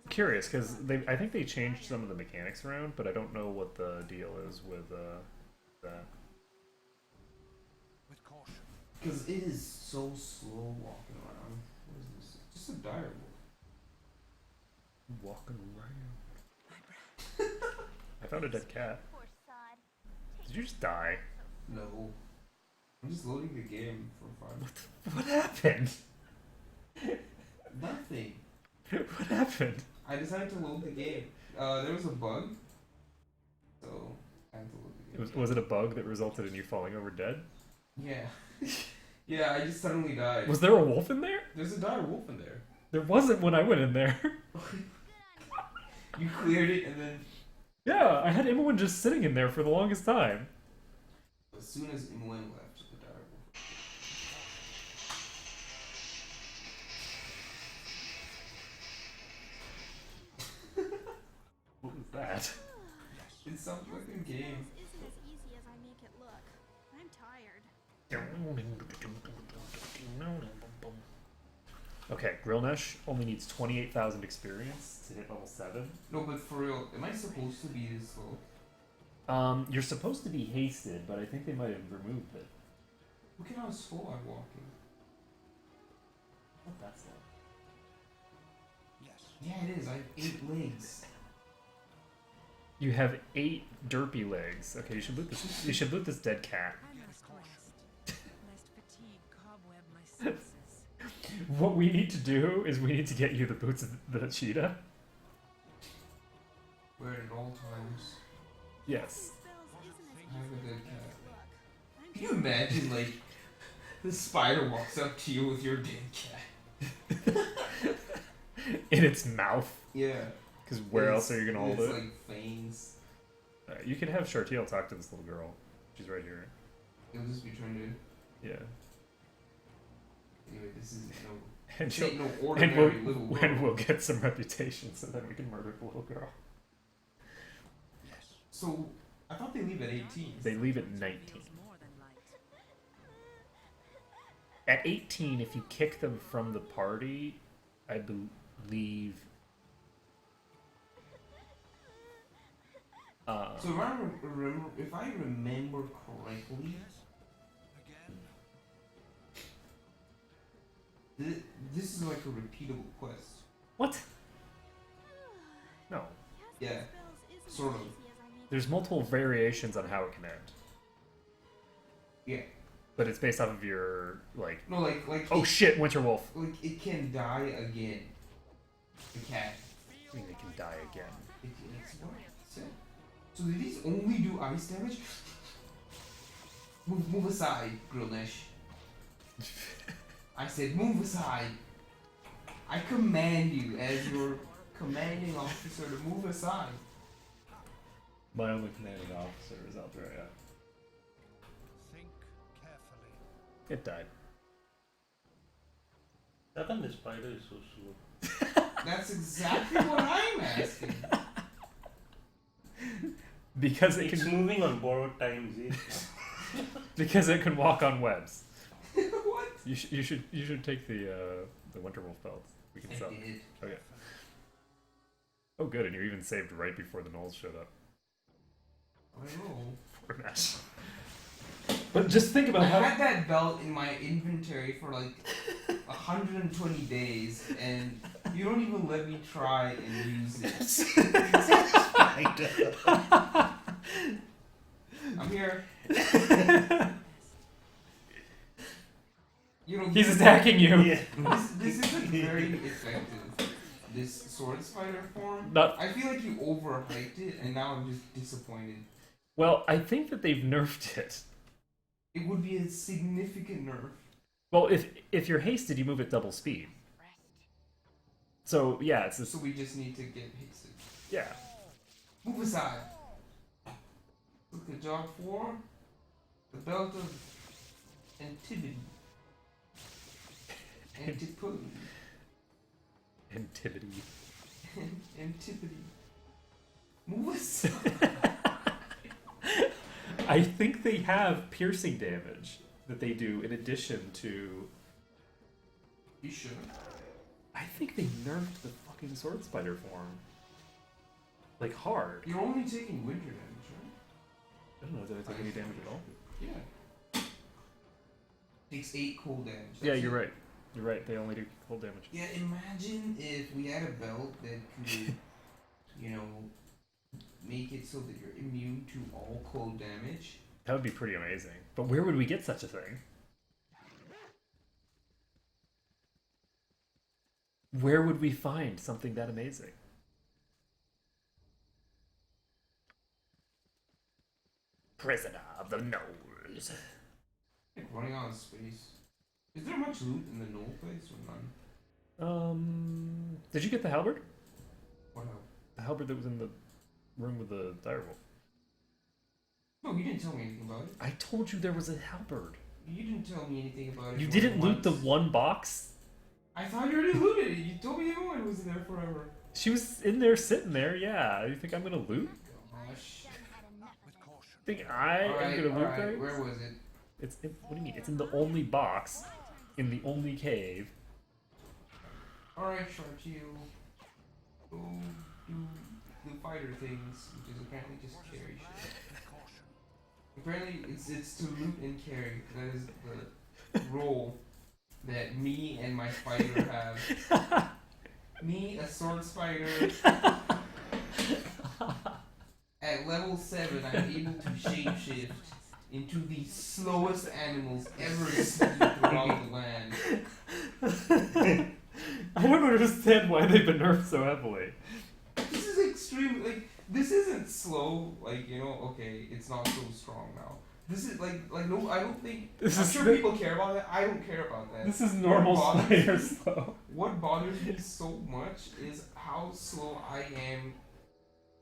curious because I think they changed some of the mechanics around, but I don't know what the deal is with that. With caution. Because it is so slow walking around. What is this? Just a dire wolf. Walking around. I found a dead cat. Did you just die? No. I'm just loading the game for fun. What happened? Nothing. What happened? I decided to load the game. There was a bug. So, I had to load the game. Was it a bug that resulted in you falling over dead? Yeah. Yeah, I just suddenly died. Was there a wolf in there? There's a dire wolf in there. There wasn't when I went in there. You cleared it and then... Yeah, I had Imoen just sitting in there for the longest time. As soon as Imoen left, the dire wolf... What was that? It's some fucking game. Isn't as easy as I make it look. I'm tired. Okay, Grillnesh only needs 28,000 experience to hit level 7. No, but for real, am I supposed to be this slow? You're supposed to be hasted, but I think they might have removed it. Look at how slow I'm walking. Not that slow. Yes. Yeah, it is. I have 8 legs. You have 8 derpy legs. Okay, you should loot this. You should loot this dead cat. What we need to do is we need to get you the boots of the cheetah. Wear it at all times. Yes. I have a dead cat. Can you imagine, like, the spider walks up to you with your dead cat? In its mouth. Yeah. Because where else are you gonna hold it's it? like fangs. You can have Chartiel talk to this little girl. She's right here. It'll just be turned in. Yeah. Anyway, this is no. And, This ain't no and ordinary little girl. we'll get some reputation, so then we can murder the little girl. So, I thought they leave at 18. They leave at 19. At 18, if you kick them from the party, I believe. So if I remember correctly, this is like a repeatable quest. What? No. Yeah, sort of. There's multiple variations on how it can end. Yeah. But it's based off of your, like... No, like... Oh shit, Winterwolf! Like, it can die again. The cat. I mean, they can die again. It's what it said. So did these only do ice damage? Move aside, Grillnesh. I said move aside. I command you as your commanding officer to move aside. My only commanding officer is Aldrea. Think carefully. It died. How come the spider is so slow? That's exactly what I'm asking. Because it It's can moving on borrowed time, see? because it can walk on webs. What? You should take the Winterwolf belt. We can I sell. did. Okay. Oh good, and you even saved right before the gnolls showed up. I know. Poor Nash. But just think about I how had that belt in my inventory for like 120 days, and you don't even let me try and use it. I'm here. You don't. He's attacking you. Yeah. This isn't very effective. This sword spider form. Not I feel like you overhyped it, and now I'm just disappointed. well. I think that they've nerfed it. It would be a significant nerf. Well, if you're hasted, you move at double speed. So yeah, it's this. So we just need to get hasted. Yeah. Move aside. Look at job 4. The belt of Antipodes. Antipodes. Antipodes. Antipodes. Move aside. I think they have piercing damage that they do in addition to. You should. I think they nerfed the fucking sword spider form. Like hard. You're only taking winter damage, right? I don't know, did I take any damage at all? Yeah. Takes 8 cold damage. Yeah, That's you're it. right. You're right, they only do cold damage. Yeah, imagine if we had a belt that could, you know, make it so that you're immune to all cold damage. That would be pretty amazing. But where would we get such a thing? Where would we find something that amazing? Prisoner of the Knolls. Like running out of space. Is there much loot in the Knoll place or none? Did you get the halberd? What else? The halberd that was in the room with the direwolf. No, you didn't tell me anything about it. I told you there was a halberd. You didn't tell me anything about it. You more didn't than loot the once. one box? I thought you already looted it. You told me everyone was there forever. She was in there sitting there, yeah. You think I'm gonna loot? Gosh. With caution. Think I am gonna loot alright. things? Where was it? It's in, what do you mean? It's in the only box, in the only cave. Alright, Sharky. Go do the fighter things, which is apparently just carry shit. With caution. Apparently, it's to loot and carry. That is the role that me and my fighter have. Me, a sword spider. At level 7, I'm able to shapeshift into the slowest animals ever seen throughout the land. I don't understand why they've been nerfed so heavily. This is extreme. Like, this isn't slow. Like, you know, okay, it's not so strong now. This is like no. I don't think. I'm sure people care about that. I don't care about that. This is normal What bothers spider me- slow. What bothers me so much is how slow I am,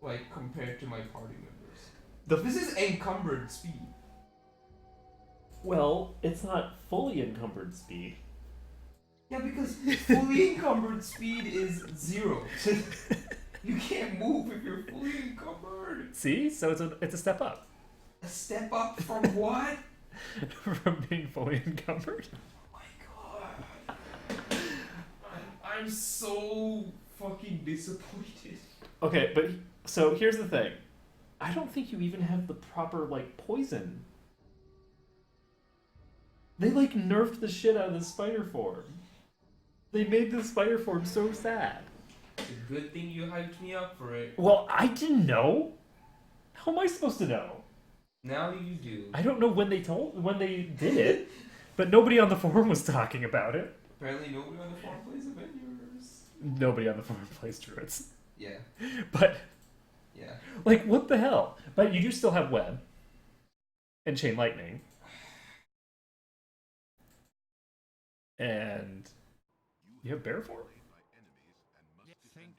like compared to my party members. This is encumbered speed. Well, it's not fully encumbered speed. Yeah, because fully encumbered speed is 0. You can't move if you're fully encumbered. See? So it's a step up A step up from what? from being fully encumbered. Oh my god. I'm so fucking disappointed. Okay, but so here's the thing. I don't think you even have the proper like poison. They like nerfed the shit out of the spider form. They made the spider form so sad. It's a good thing you hyped me up for it. Well, I didn't know. How am I supposed to know? Now you do. I don't know when they did it, but nobody on the forum was talking about it. Apparently nobody on the forum plays Avengers. Nobody on the forum plays druids. Yeah. But Yeah. like, what the hell? But you do still have web and chain lightning, and you have bear form. Think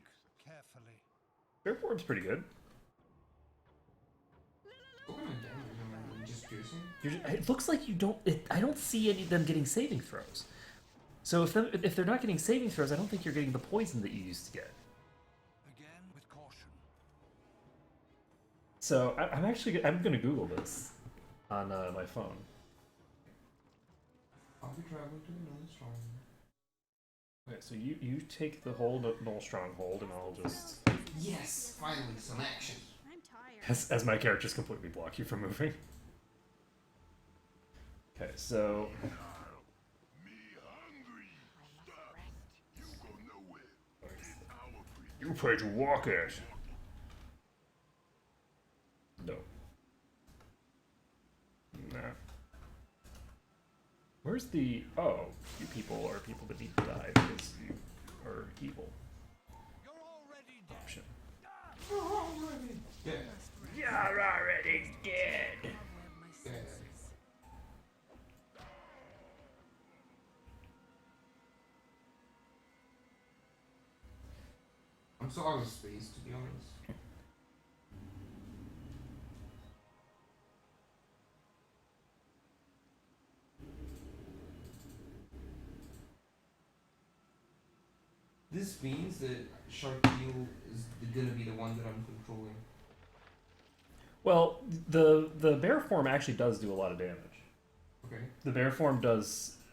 carefully. Bear form's pretty good. What kind of damage am I doing? Just piercing? It looks like you don't. I don't see any of them getting saving throws. So if they're not getting saving throws, I don't think you're getting the poison that you used to get. Again with caution. So I'm gonna Google this on my phone. I'll be traveling to the North Strong. Okay, so you take the whole Null Stronghold, and I'll just Yes! Finally, some action. I'm tired. as my characters completely block you from moving. Okay, so Me hungry. You pay to walk it. No. Nah. Where's the... Oh, you people are people that need to die because you are evil. Option. You're already dead. You're already dead. Dead. I'm so out of space, to be honest. This means that Sharkeel is gonna be the one that I'm controlling. Well, the bear form actually does do a lot of damage. Okay. The bear form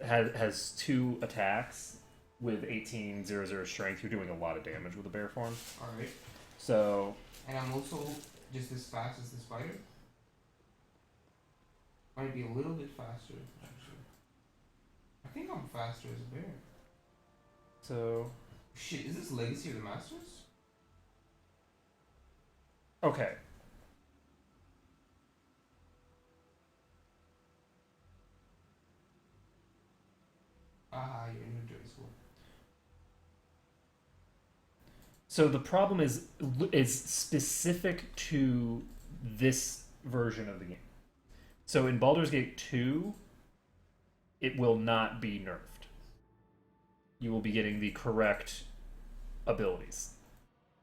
has 2 attacks with 1800 strength. You're doing a lot of damage with the bear form. Alright. So... And I'm also just as fast as the spider. Might be a little bit faster, actually. I think I'm faster as a bear. So... Shit, is this Legacy of the Masters? Okay. Ah, your inventory is full. So the problem is specific to this version of the game. So in Baldur's Gate 2, it will not be nerfed. You will be getting the correct abilities.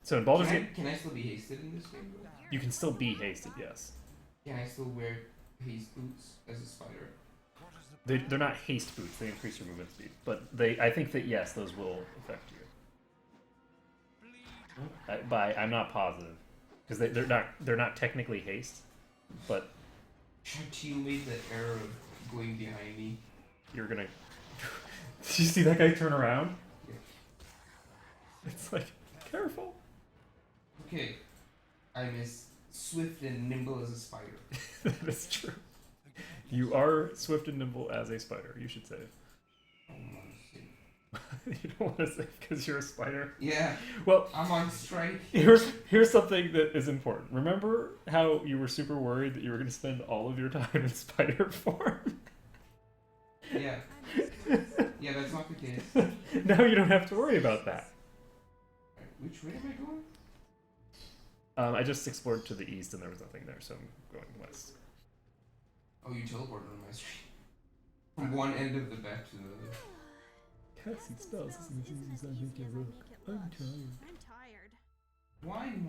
So in Baldur's Gate, Can I still be hasted in this game, though? you can still be hasted, yes. Can I still wear haste boots as a spider? They're not haste boots, they increase your movement speed. But I think that, yes, those will affect you. I'm not positive. Because they're not technically haste, but... Sharkeel made the error of going behind me. You're gonna... Did you see that guy turn around? Yeah. It's like, careful. Okay. I'm as swift and nimble as a spider. That is true. You are swift and nimble as a spider, you should save. I don't want to say. You don't want to save because you're a spider? Yeah. Well, I'm on strike. here's something that is important. Remember how you were super worried that you were going to spend all of your time in spider form? Yeah. Yeah, that's not the case. Now you don't have to worry about that. Which way am I going? I just explored to the east and there was nothing there, so I'm going west. Oh, you teleported on my screen. From one end of the back to the other. Casting spells Spells isn't as easy as I make it look. I'm tired. Whine.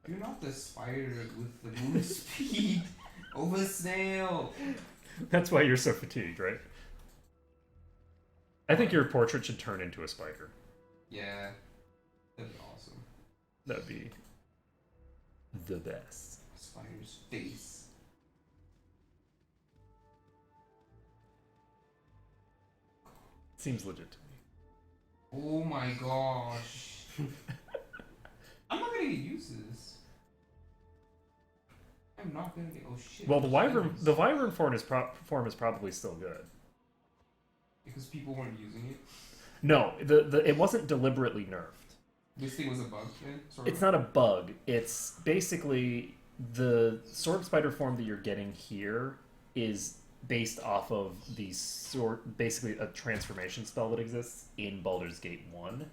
You're not the spider with the move speed of a snail. That's why you're so fatigued, right? I think your portrait should turn into a spider. Yeah. That'd be awesome. That'd be the best. Spider's face. Seems legit to me. Oh my gosh. I'm not gonna get used to this. I'm not gonna get. Oh shit. Well, the wyvern form is probably still good. Because people weren't using it. No, it wasn't deliberately nerfed. This thing was a bug then? Sort It's of? not a bug. It's basically the sword spider form that you're getting here is based off of basically a transformation spell that exists in Baldur's Gate 1,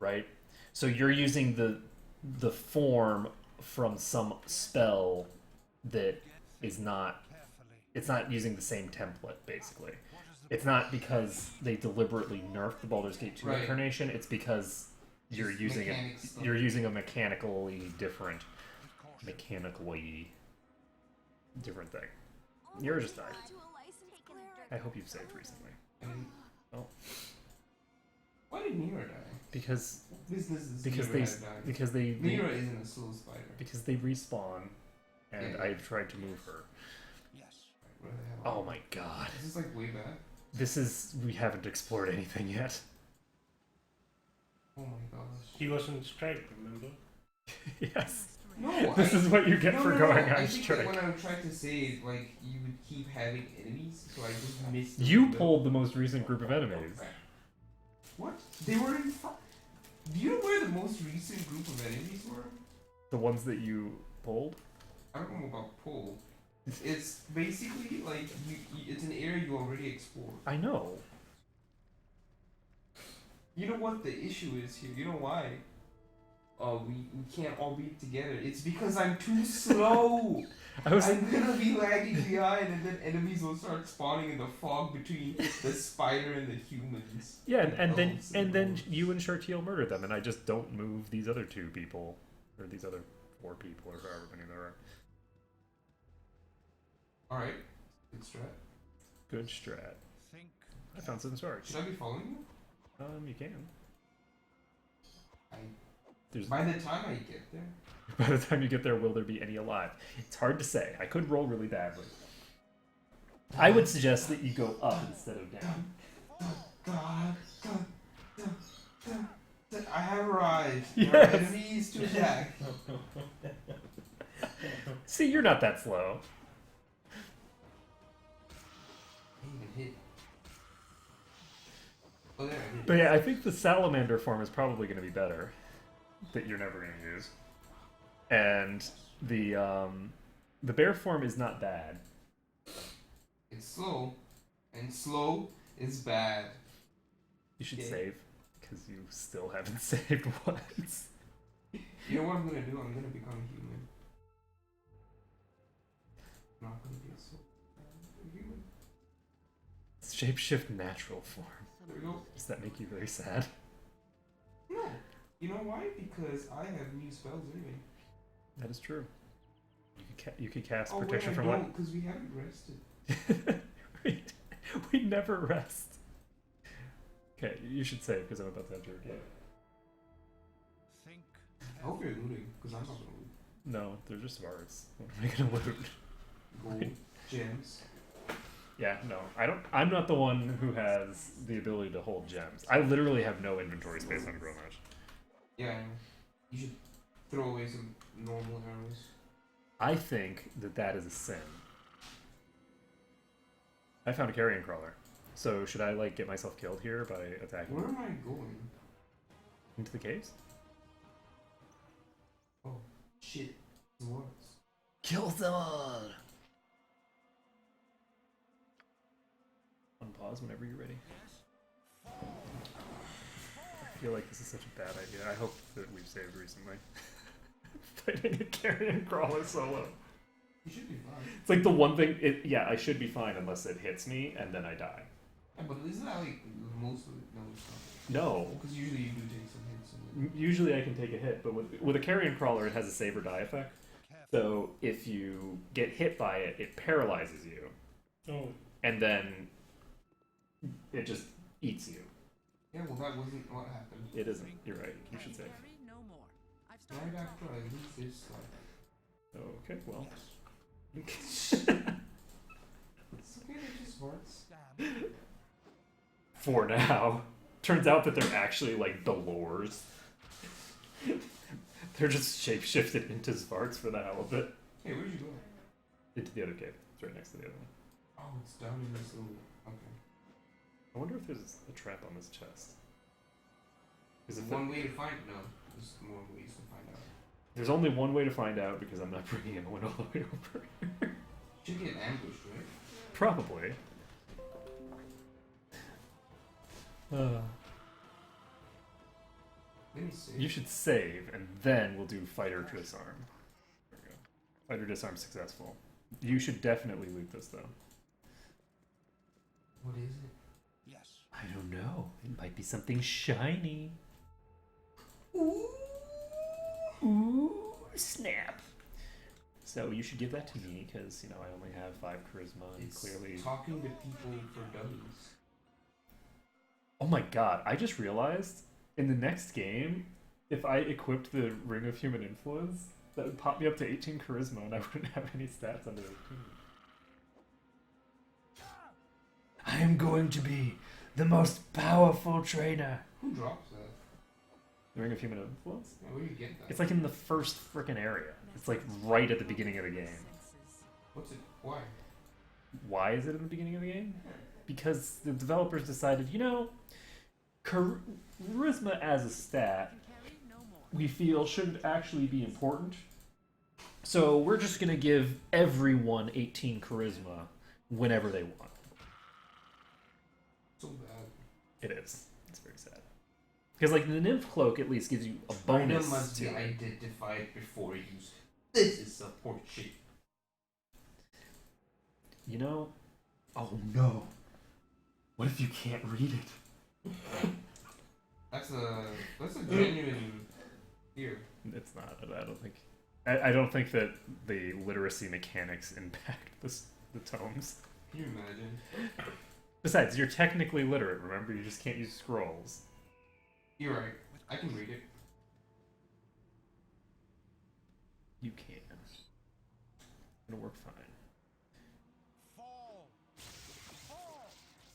right? So you're using the form from some spell that is not... It's not using the same template, basically. It's not because they deliberately nerfed the Baldur's Gate 2 Right. incarnation, it's because you're Just using mechanics stuff. you're using a mechanically different thing. Yours just died. I hope you've saved recently. And Oh, why did Mira die? because Business is because Mira they had died. because they Mira isn't a soul spider. because they respawn, and Yeah. I've tried to move her. Where the hell? Oh my god, Is this like way back? we haven't explored anything yet. Oh my gosh. He was on strike, remember? Yes. No, This is what you get for going on I think that strike. when I tried to save, like, you would keep having enemies, so I just missed. You the- pulled the most recent group of enemies. What? They were in front. Do you know where the most recent group of enemies were? The ones that you pulled? I don't know about pull. It's basically like it's an area you already explored. I know. You know what the issue is here? You know why? We can't all be together. It's because I'm too slow. I'm gonna be lagging behind, and then enemies will start spawning in the fog between the spider and the humans. Yeah, and then you and Shartiel murder them, and I just don't move these other 2 people, or these other 4 people, or however many there are. Alright, good strat. Good strat. Think I found some swords. Should I be following you? You can. By the time I get there. By the time you get there, will there be any alive? It's hard to say. I could roll really badly. I would suggest that you go up instead of down. God. I have arrived. Yes. There are enemies to attack. See, you're not that slow. I even hit. Oh, there, I hit. But yeah, I think the salamander form is probably going to be better. That you're never going to use. And the bear form is not bad. It's slow. And slow is bad. You should save. Because you still haven't saved once. You know what I'm going to do? I'm going to become a human. I'm not going to be a soul. I'm a human. Shapeshift natural form. There we go. Does that make you very sad? No. You know why? Because I have new spells anyway. That is true. You could cast Oh, protection wait, from don't, because we haven't rested. we never rest. Okay, you should save because I'm about to enter a game. think I hope you're looting, because I'm not going to loot. No, they're just Vards. What am I gonna loot? Gold, gems. Yeah, no, I don't. I'm not the one who has the ability to hold gems. I literally have no inventory space on Gromash. Yeah, I know. You should throw away some normal arrows. I think that is a sin. I found a carrion crawler. So should I like get myself killed here by attacking? Where am I going? Into the caves? Oh, shit. Dwarves. Kill them all! Unpause whenever you're ready. I feel like this is such a bad idea. I hope that we've saved recently. Fighting a carrion crawler solo. You should be fine. It's like the one thing. Yeah, I should be fine unless it hits me and then I die. Yeah, but isn't that like most of it? No, it's not. No. Because usually you do take some hits. And Usually I can take a hit, but with a carrion crawler, it has a save or die effect. So if you get hit by it, it paralyzes you. Oh. And then it just eats you. yeah, well, that wasn't what happened. It isn't. You're right. You should save. no more. I've Right after I lose this stuff. Okay, well. It's okay, they're just hearts. For now. Turns out that they're actually like Dolores. They're just shapeshifted into Svarts for the hell of it. Hey, where'd you go? Into the other cave. It's right next to the other one. Oh, it's down in this little. Okay. I wonder if there's a trap on this chest. Is it One way to find no. There's more ways to find out. There's only one way to find out because I'm not bringing anyone all the way over. Should get ambushed, right? Probably. Let me see. You should save, and then we'll do fighter disarm. There we go. Fighter disarm successful. You should definitely loot this, though. What is it? Yes. I don't know. It might be something shiny. Ooh, snap. So you should give that to me, because, you know, I only have 5 charisma, and It's clearly... talking to people for dummies. Oh my god, I just realized, in the next game, if I equipped the Ring of Human Influence, that would pop me up to 18 charisma, and I wouldn't have any stats under 18. I am going to be the most powerful trainer. Who drops that? The Ring of Human Influence? Yeah, where do you get that? It's like in the first frickin' area. It's like right at the beginning of the game. What's it? Why? Why is it in the beginning of the game? Because the developers decided, you know, charisma as a stat we feel shouldn't actually be important. So we're just going to give everyone 18 charisma whenever they want. So bad. It is. It's very sad. Because, like, the nymph cloak at least gives you a bonus must to be it. identified before use. This is a portrait. You know? Oh no. What if you can't read it? That's a genuine fear. It's not. I don't think. I don't think that the literacy mechanics impact the tomes. Can you imagine? Besides, you're technically literate. Remember, you just can't use scrolls. You're right. I can read it. You can. It'll work fine.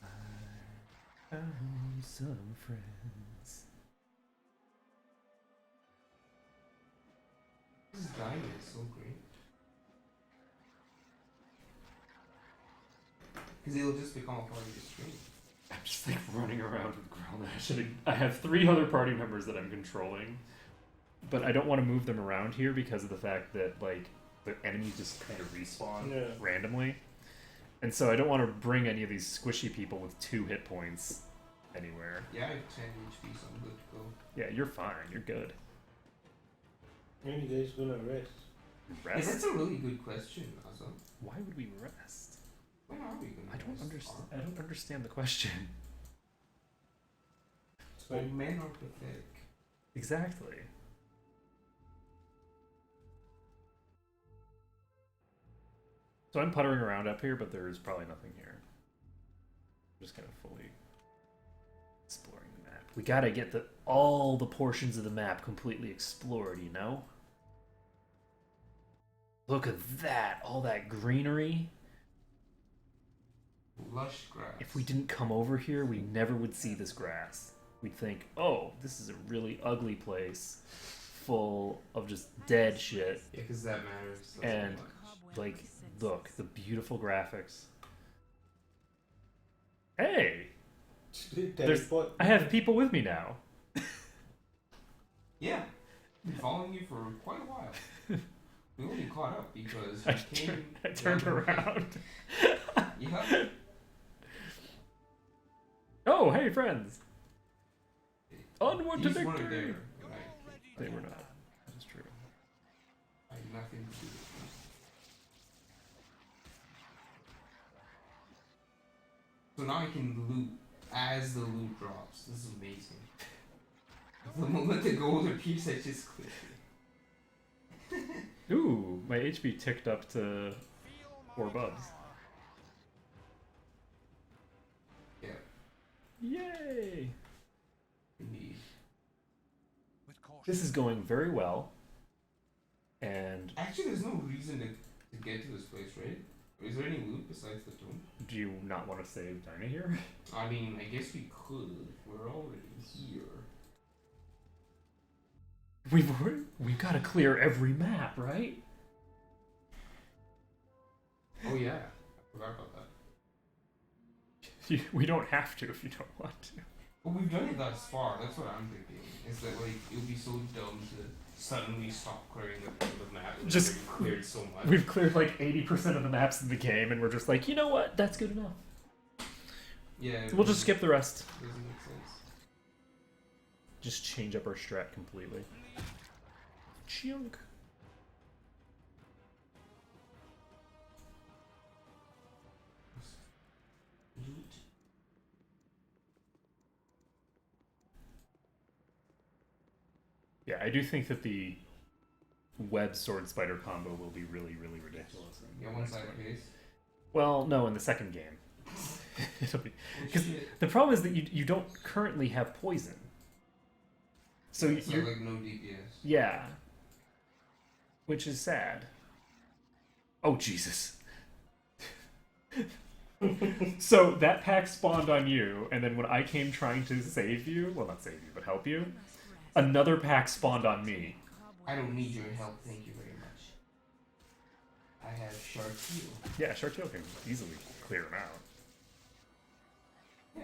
I found some friends. This diamond is so great. Because it'll just become a part of your stream. I'm just like running around with Growlithe. I have 3 other party members that I'm controlling, but I don't want to move them around here because of the fact that like the enemies just kind of respawn randomly, and so I don't want to bring any of these squishy people with 2 hit points anywhere. Yeah, I have 10 HP, so I'm good to go. Yeah, you're fine. You're good. When you guys gonna rest? Yeah, Rest? that's a really good question, also. Why would we rest? When are we gonna I don't rest? understand. I don't understand the question. Oh, men are pathetic. Exactly. So I'm puttering around up here, but there's probably nothing here. I'm just kind of fully exploring the map. We gotta get all the portions of the map completely explored, you know? Look at that! All that greenery. Lush grass. If we didn't come over here, we never would see this grass. We'd think, oh, this is a really ugly place full of just dead shit. Yeah, because that matters. So And, much. like, look, the beautiful graphics. Hey! I have people with me now. Yeah. Been following you for quite a while. We only caught up because I turned around. Yeah. Oh, hey, friends! Onward to These weren't victory! there when I They were not. That is true. I had nothing to do with it. So now I can loot as the loot drops. This is amazing. The moment the gold appears, I just click it. Ooh, my HP ticked up to 4 bubs. Yeah, Yay! indeed. This is going very well. And Actually, there's no reason to get to this place, right? Is there any loot besides the tomb? do you not want to save Dinah here? I mean, I guess we could. We're already here. We've got to clear every map, right? Oh yeah, I forgot about that. We don't have to if you don't want to. But we've done it thus far. That's what I'm thinking. Is that like it would be so dumb to suddenly stop clearing the map? when Just- we've cleared so much. We've cleared like 80% of the maps in the game, and we're just like, you know what? That's good enough. Yeah. We'll just skip the rest. Doesn't make sense. Just change up our strat completely. Chunk. Loot. Yeah, I do think that the web sword spider combo will be really, really ridiculous. in Yeah, the once next that one. case. Well, no, in the second game. It'll be Oh, because shit. the problem is that you don't currently have poison. So So you're like no DPS. yeah, which is sad. Oh Jesus! So that pack spawned on you, and then when I came trying to save you, well, not save you, but help you, another pack spawned on me. I don't need your help, thank you very much. I have Shark Heal. Yeah, Sharktail can easily clear him out. Yeah.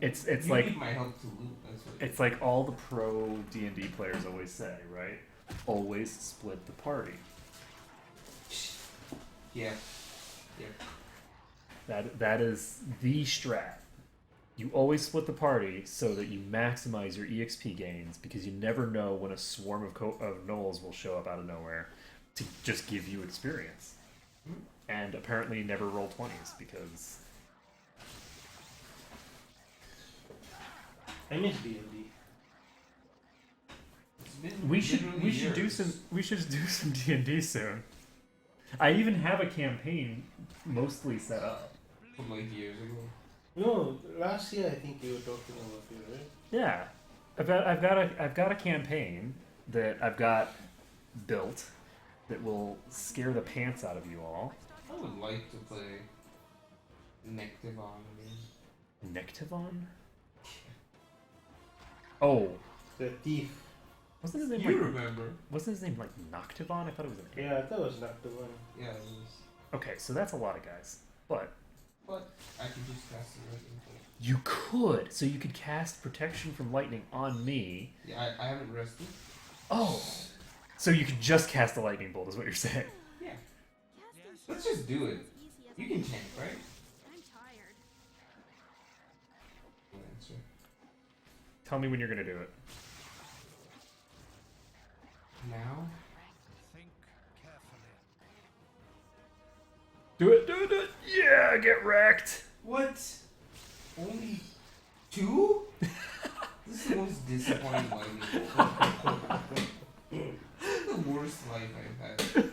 It's you like need my help to loot. That's what. it's like all the pro D&D players always say, right? Always split the party. Yeah. That is the strat. You always split the party so that you maximize your EXP gains because you never know when a swarm of gnolls will show up out of nowhere to just give you experience. And apparently never roll 20s because I miss D&D. It's been we should literally do years. some D&D soon. I even have a campaign mostly set up. From like years ago. No, last year I think you were talking about it, right? Yeah, I've got a campaign that I've got built that will scare the pants out of you all. I would like to play Nectivon again. Nectivon? Oh, The thief. wasn't his name You like remember? wasn't his name like Noctivon? I thought it was an A. Yeah, I thought it was not the one. Yeah, it was. Okay, so that's a lot of guys. But But I could just cast the lightning bolt. you could, so you could cast protection from lightning on me. Yeah, I haven't rested. Oh, so you could just cast a lightning bolt, is what you're saying? Yeah. Casting Let's just do it. as easy as You I can think. tank, right? I'm tired. No answer. Tell me when you're gonna do it. Now? Think carefully. Do it! Yeah, get wrecked. What? Only 2? This is the most disappointing life. This is the worst life I've had.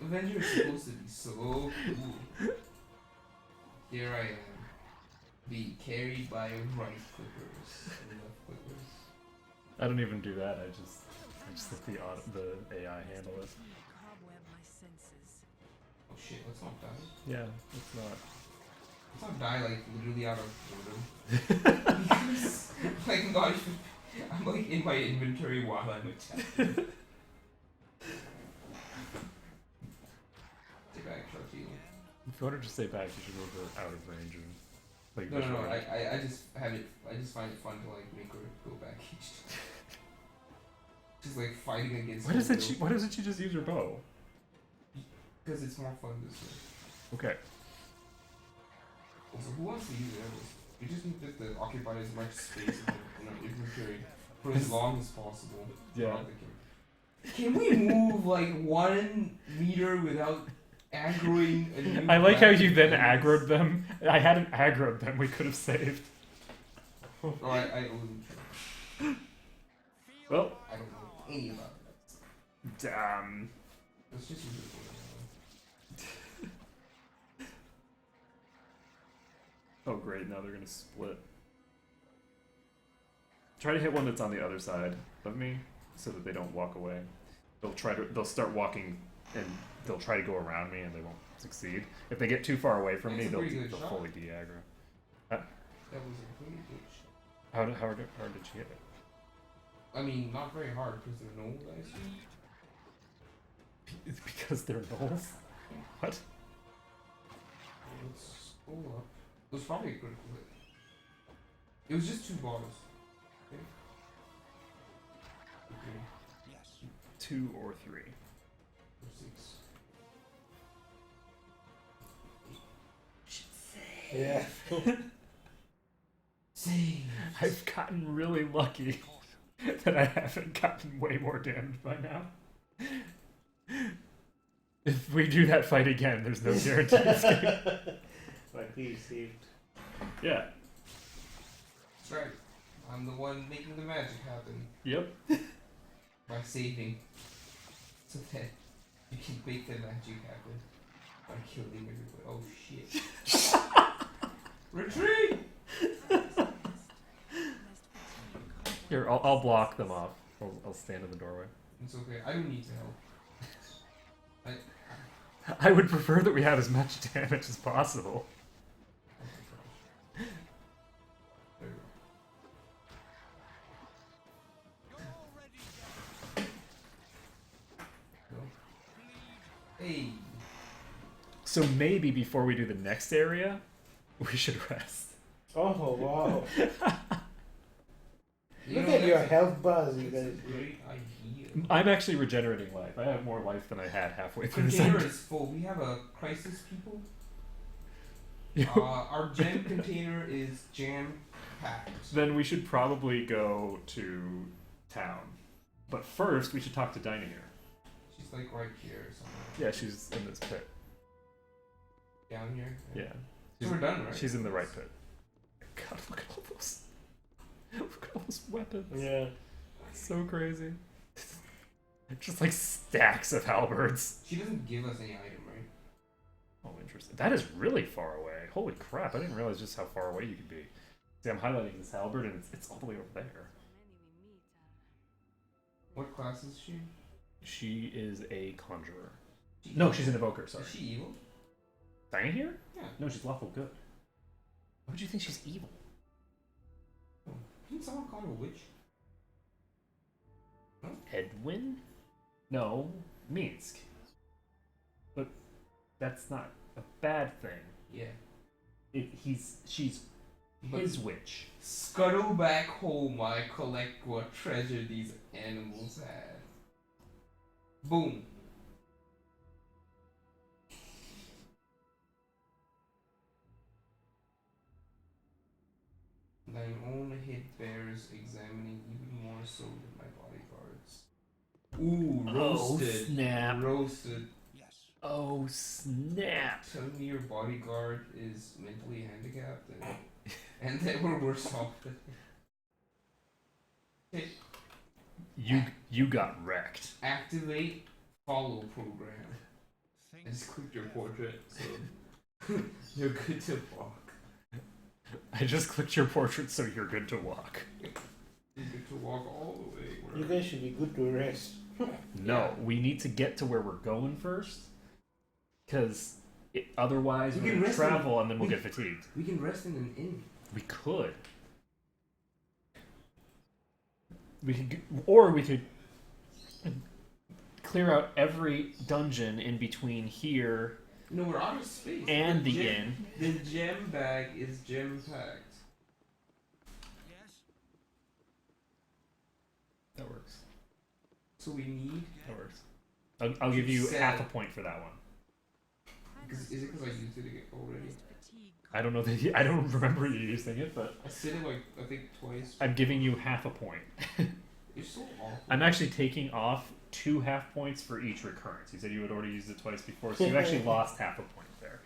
Avenger is supposed to be so cool. Here I am, being carried by right clickers and left clickers. I don't even do that. I just let the AI handle it. Oh shit, let's not die. Yeah, it's not. Let's not die like literally out of boredom. Because, like, God, I'm like in my inventory while I'm attacking. Stay back, Sharky. If you want to just stay back, you should move it out of range and like. No, visual range. I just have it. I just find it fun to like make her go back each time. Just like fighting against. Why doesn't she just use her bow? Because it's more fun this way. Okay. Also, who wants to use it? We just need to occupy as much space in our inventory for as long as possible. Yeah. Can we move like 1 meter without aggroing a new I like how class you of then enemies? aggroed them. I hadn't aggroed them. We could have saved. Oh, I wasn't sure. Well, I don't know any about that. damn. Let's just use it for Oh great! Now they're gonna split. Try to hit one that's on the other side of me, so that they don't walk away. They'll start walking, and they'll try to go around me, and they won't succeed. If they get too far away from me, That's a they'll pretty good shot. fully de-aggro. That was a pretty good shot. How hard did she hit it? I mean, not very hard because they're no guys. It's because they're gnolls. What? Let's scroll up. It was probably a critical hit. It was just 2 bars. Okay. Okay. 2 or 3. Or 6. Yeah. Save. I've gotten really lucky that I haven't gotten way more damage by now. If we do that fight again, there's no guarantee escape. Luckily you saved. Yeah. That's right. I'm the one making the magic happen Yep. by saving. So that you can make the magic happen by killing everybody. Oh shit. Retreat! Here, I'll block them off. I'll stand in the doorway. It's okay. I don't need to help. I would prefer that we have as much damage as possible. Oh my gosh. There we go. No. Hey. So maybe before we do the next area, we should rest. Oh wow! You Look know, at your that's health bars, you That's guys. a great idea. I'm actually regenerating life. I have more life than I had halfway through the Container session. is full. We have a crisis, people. Our gem container is jam packed. Then we should probably go to town. But first, we should talk to Dinah here. She's like right here or something. Yeah, she's in this pit. Down here. Yeah. So we're done, right? She's in the right pit. God, look at all those. Look at all those weapons. Yeah. So crazy. Just like stacks of halberds. She doesn't give us any item, right? Oh, interesting. That is really far away. Holy crap, I didn't realize just how far away you could be. See, I'm highlighting this halberd and it's all the way over there. What class is she? She is a conjurer. No, she's an evoker, sorry. Is she evil? Dinah here? Yeah. No, she's lawful good. Why would you think she's evil? Oh. Didn't someone call her a witch? No? Edwin? No, Minsk. But that's not a bad thing. Yeah. She's his witch. Scuttle back home while I collect what treasure these animals had. Boom. Thine own head bears examining even more so than my bodyguards. Ooh, roasted. Oh, snap. Roasted. Oh, snap. Telling me your bodyguard is mentally handicapped and that we're worse off than him. You got wrecked. Activate follow program. I just clicked your portrait, so you're good to walk. I just clicked your portrait so you're good to walk. You're good to walk all the way. You guys should be good to rest. No, we need to get to where we're going first. Because otherwise We we're can going to rest travel and then we'll we- get fatigued. We can rest in an inn. We could. Or we could clear out every dungeon in between here No, we're out of space. and the gem, inn. The gem bag is gem packed. That works. So we need. That works. I'll give you Sad. half a point for that one. Is it because I used it already? I don't know that I don't remember you using it, but I said it like I think twice. I'm giving you half a point. You're so awful. I'm actually taking off 2 half points for each recurrence. You said you had already used it twice before, so you actually lost half a point there.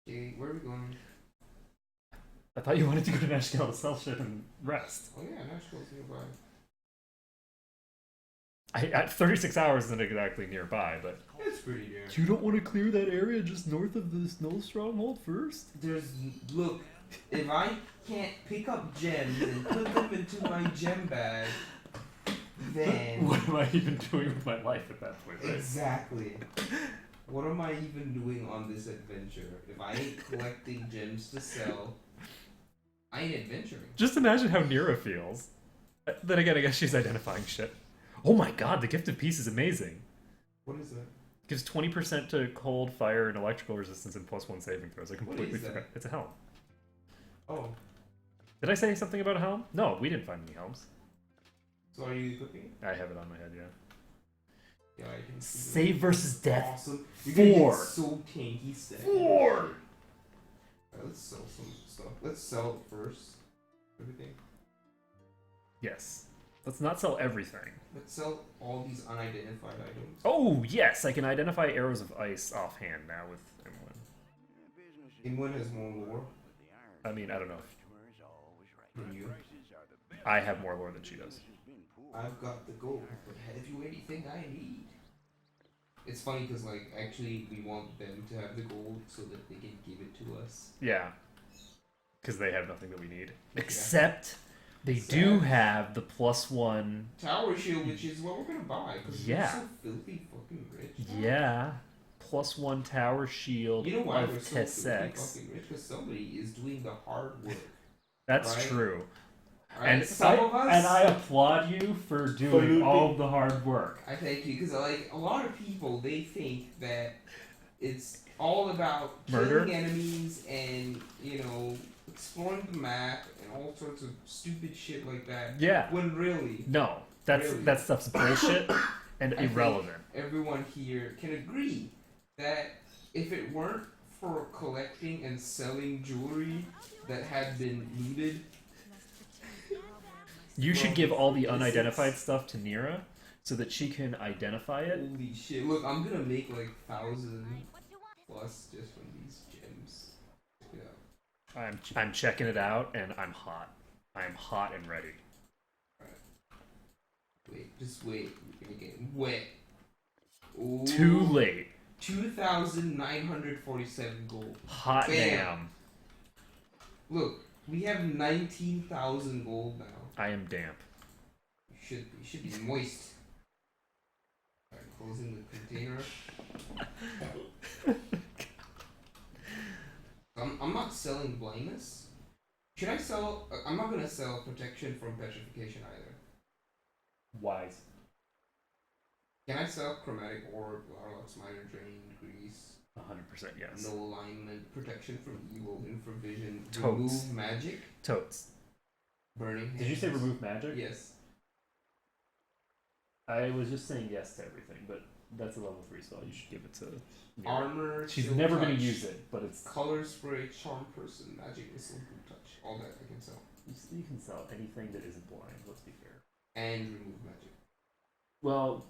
Okay, where are we going? I thought you wanted to go to Nashville to sell shit and rest. Oh yeah, Nashville's nearby. At 36 hours isn't exactly nearby, but It's pretty near. you don't want to clear that area just north of the Snow Stronghold first? Look, if I can't pick up gems and put them into my gem bag, then What am I even doing with my life at that point, right? exactly. What am I even doing on this adventure if I ain't collecting gems to sell? I ain't adventuring. Just imagine how Nira feels. Then again, I guess she's identifying shit. Oh my god, the Gift of Peace is amazing. What is that? Gives 20% to cold, fire, and electrical resistance and +1 saving throws. I completely is that? forgot. It's a helm. Oh, Did I say something about a helm? No, we didn't find any helms. so are you equipping it? I have it on my head, yeah. Yeah, I can see that. Save versus death. Awesome. You're gonna get 4. so tanky set. 4! Alright, let's sell some stuff. Let's sell it first. Everything. Yes. Let's not sell everything. Let's sell all these unidentified items. Oh, yes, I can identify arrows of ice offhand now with M1. Inwin has more lore I mean, I don't know. than you. I have more lore than she does. I've got the gold, but have you anything I need? It's funny because, like, actually, we want them to have the gold so that they can give it to us. Yeah. Because they have nothing that we need. Except they do have the +1. Tower shield, which is what we're gonna buy because Yeah. we're so filthy fucking rich. now. Yeah. +1 tower shield You know why of we're so filthy Tessex. fucking rich? Because somebody is doing the hard work. That's Right? true. Right? And Some of us. I applaud you for doing all the hard work. I thank you because like a lot of people they think that it's all about Murder? killing enemies and exploring the map and all sorts of stupid shit like that. Yeah. When really, No, that stuff's bullshit and I think irrelevant. everyone here can agree that if it weren't for collecting and selling jewelry that had been looted, You should give all the unidentified stuff to Nira so that she can identify it. holy shit! Look, I'm gonna make like 1,000 plus just from these gems. Yeah. I'm checking it out and I'm hot. I'm hot and ready. Wait, just wait. We're gonna get wet. Ooh. Too late. 2,947 gold. Hot Bam. damn. Look, we have 19,000 gold now. I am damp. You should be moist. Alright, closing the container. I'm not selling blindness. Should I sell? I'm not gonna sell protection from petrification either. Wise. Can I sell chromatic orb, Larlock's minor drain, grease, 100% yes. no alignment, protection from evil, infravision, Totes. remove magic, Totes. burning hands? Did you say remove magic? Yes. I was just saying yes to everything, but that's a level 3 spell. You should give it to Nira. Armor. She's chill never touch, going to use it, but it's... Color spray, charm person, magic missile, boot touch. All that I can sell. You can sell anything that isn't blind, let's be fair. And remove magic. Well,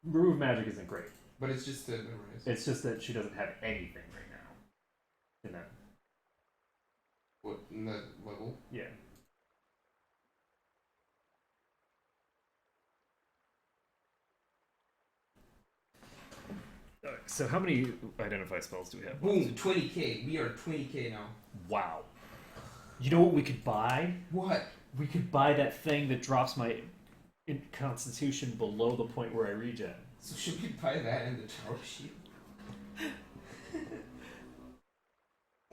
remove magic isn't great. But it's just to memorize. It's just that she doesn't have anything right now. In that. What, in that level? Yeah. So how many identify spells do we have? Boom, 20k. We are 20k now. Wow. You know what we could buy? What? We could buy that thing that drops my constitution below the point where I regen. So should we buy that and the tower shield?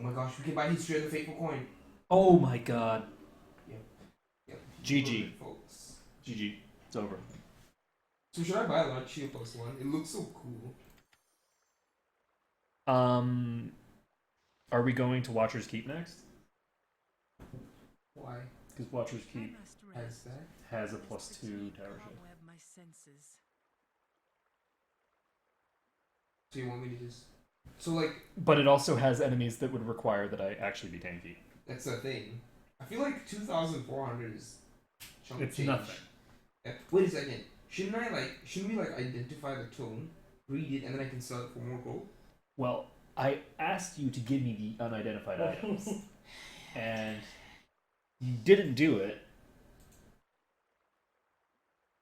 Oh my gosh, we can buy history of the fateful coin. Oh my god. Yep. GG. Folks. GG. It's over. So should I buy a large shield plus one? It looks so cool. Are we going to Watcher's Keep next? Why? Because Watcher's Keep Has that? has a +2 tower shield. So you want me to just... So like... But it also has enemies that would require that I actually be tanky. That's the thing. I feel like 2,400 is chunk It's change. nothing. Yeah. Wait a second. Shouldn't we like identify the tone, read it, and then I can sell it for more gold? Well, I asked you to give me the unidentified items, and you didn't do it.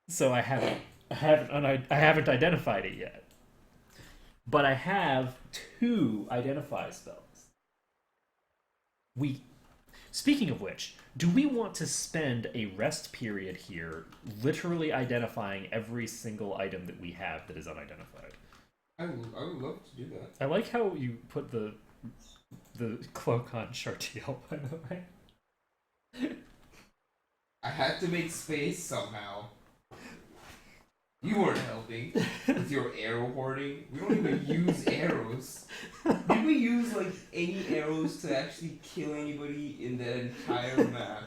So I haven't identified it yet. But I have 2 identify spells. Speaking of which, do we want to spend a rest period here literally identifying every single item that we have that is unidentified? I would love to do that. I like how you put the cloak on Chartiel, by the way. I had to make space somehow. You weren't helping with your arrow hoarding. We don't even use arrows. Did we use like any arrows to actually kill anybody in that entire map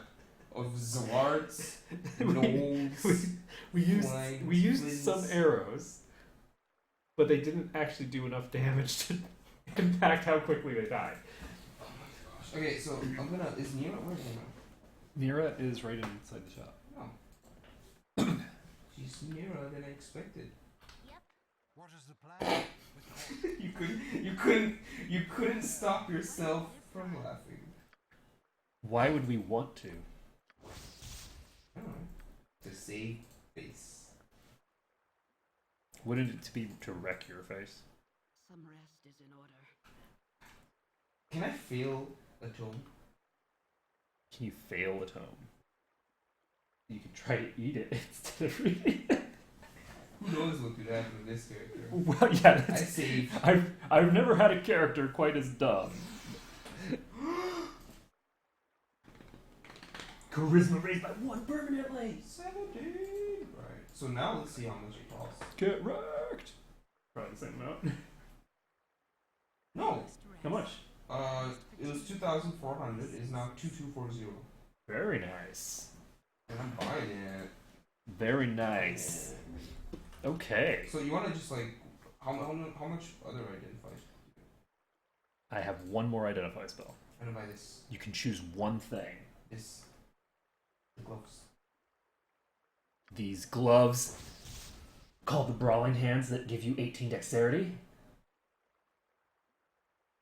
of Zwarts, gnolls? We used some arrows, but they didn't actually do enough damage to impact how quickly they died. Oh my gosh. Okay, so I'm gonna... Is Nira... Where's Nira? Mira is right inside the shop. Oh. She's nearer than I expected. What is the plan? You couldn't stop yourself from laughing. Why would we want to? I don't know. To save face. Wouldn't it be to wreck your face? Some rest is in order. Can I fail a tome? Can you fail a tome? You can try to eat it instead of reading it. Who knows what could happen to this character? Well, yeah, I saved. I've never had a character quite as dumb. Charisma raised by 1 permanently. 17. Right. So now let's see how much it costs. Get wrecked. Probably the same amount. No. How much? It was 2,400. It's now 2,240. Very nice. And I'm buying it. Very nice. Okay. So you want to just like how much other identify? I have one more identify spell. I'm gonna buy this. You can choose one thing. This. The gloves. These gloves, called the Brawling Hands, that give you 18 dexterity.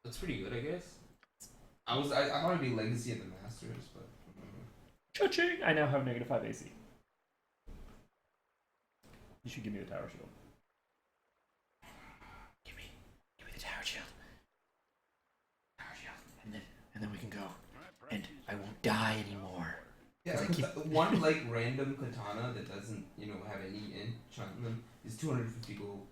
That's pretty good, I guess. I thought it'd be Legacy of the Masters, but. Cha-ching! I now have -5 AC. You should give me the tower shield. Give me the tower shield. Tower shield, and then we can go, and I won't die anymore. Yeah, because one like random katana that doesn't, have any enchantment is 250 gold.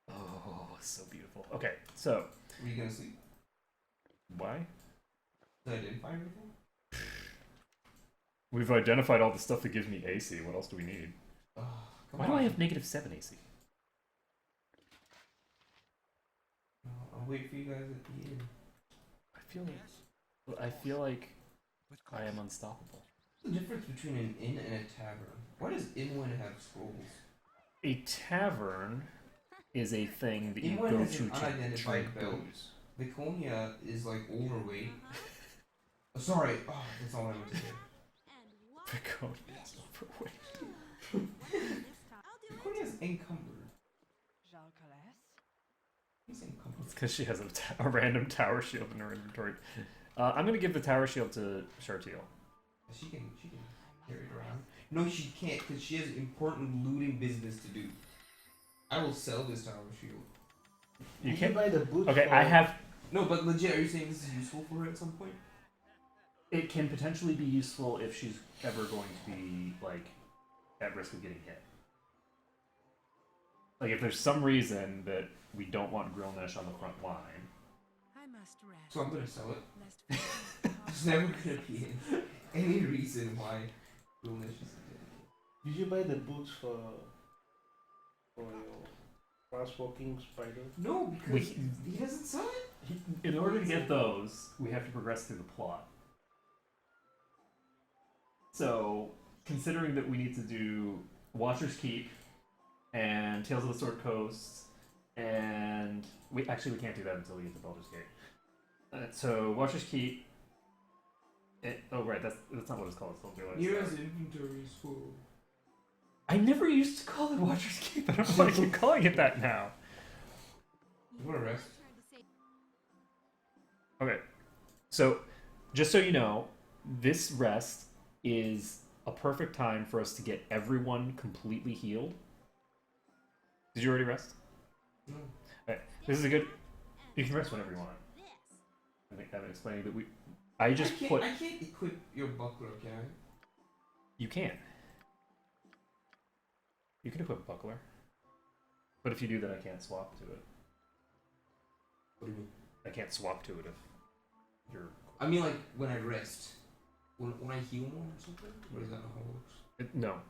Oh, so beautiful. Okay, so Are you gonna sleep? why? Did I identify everything? We've identified all the stuff that gives me AC. What else do we need? Oh, come Why on. do I have -7 AC? No, I'll wait for you guys at the end. I feel like I am unstoppable. What's the difference between an inn and a tavern? Why does Inwin have scrolls? A tavern is a thing that you Inwin go has to an unidentified drink belt. booze. Viconia is like overweight. Sorry, that's all I meant to say. And what? Begonia is overweight. This time. I'll do it. Viconia is encumbered. Jean Calais? He's encumbered. It's because she has a random tower shield in her inventory. I'm gonna give the tower shield to Chartiel. She can carry it around. No, she can't because she has important looting business to do. I will sell this tower shield. You Did can't. you buy the boots? Okay, for... I have. No, but legit, are you saying this is useful for her at some point? It can potentially be useful if she's ever going to be like at risk of getting hit. Like if there's some reason that we don't want Grillnish on the front line. I must rest. So I'm gonna sell it. Lest There's never gonna be any reason why Grillnish is dead. Did you buy the boots for your fast-walking spider? No, because he doesn't sell it. In order to get those, we have to progress through the plot. So, considering that we need to do Watcher's Keep and Tales of the Sword Coast, and we can't do that until we get to Baldur's Gate. So, Watcher's Keep. Oh right, that's not what it's called. It's called Mira's inventory is full. I never used to call it Watcher's Keep. I don't know why I keep calling it that now. You wanna rest? Okay, so just so you know, this rest is a perfect time for us to get everyone completely healed. Did you already rest? No. Okay, this is a good. You can rest whenever you want. I think I'm explaining that I can't equip your buckler, can I? You can. You can equip a buckler. But if you do that, I can't swap to it. What do you mean? I can't swap to it if you're. I mean, like when I rest, when I heal more or something. Or is that not how it works? No,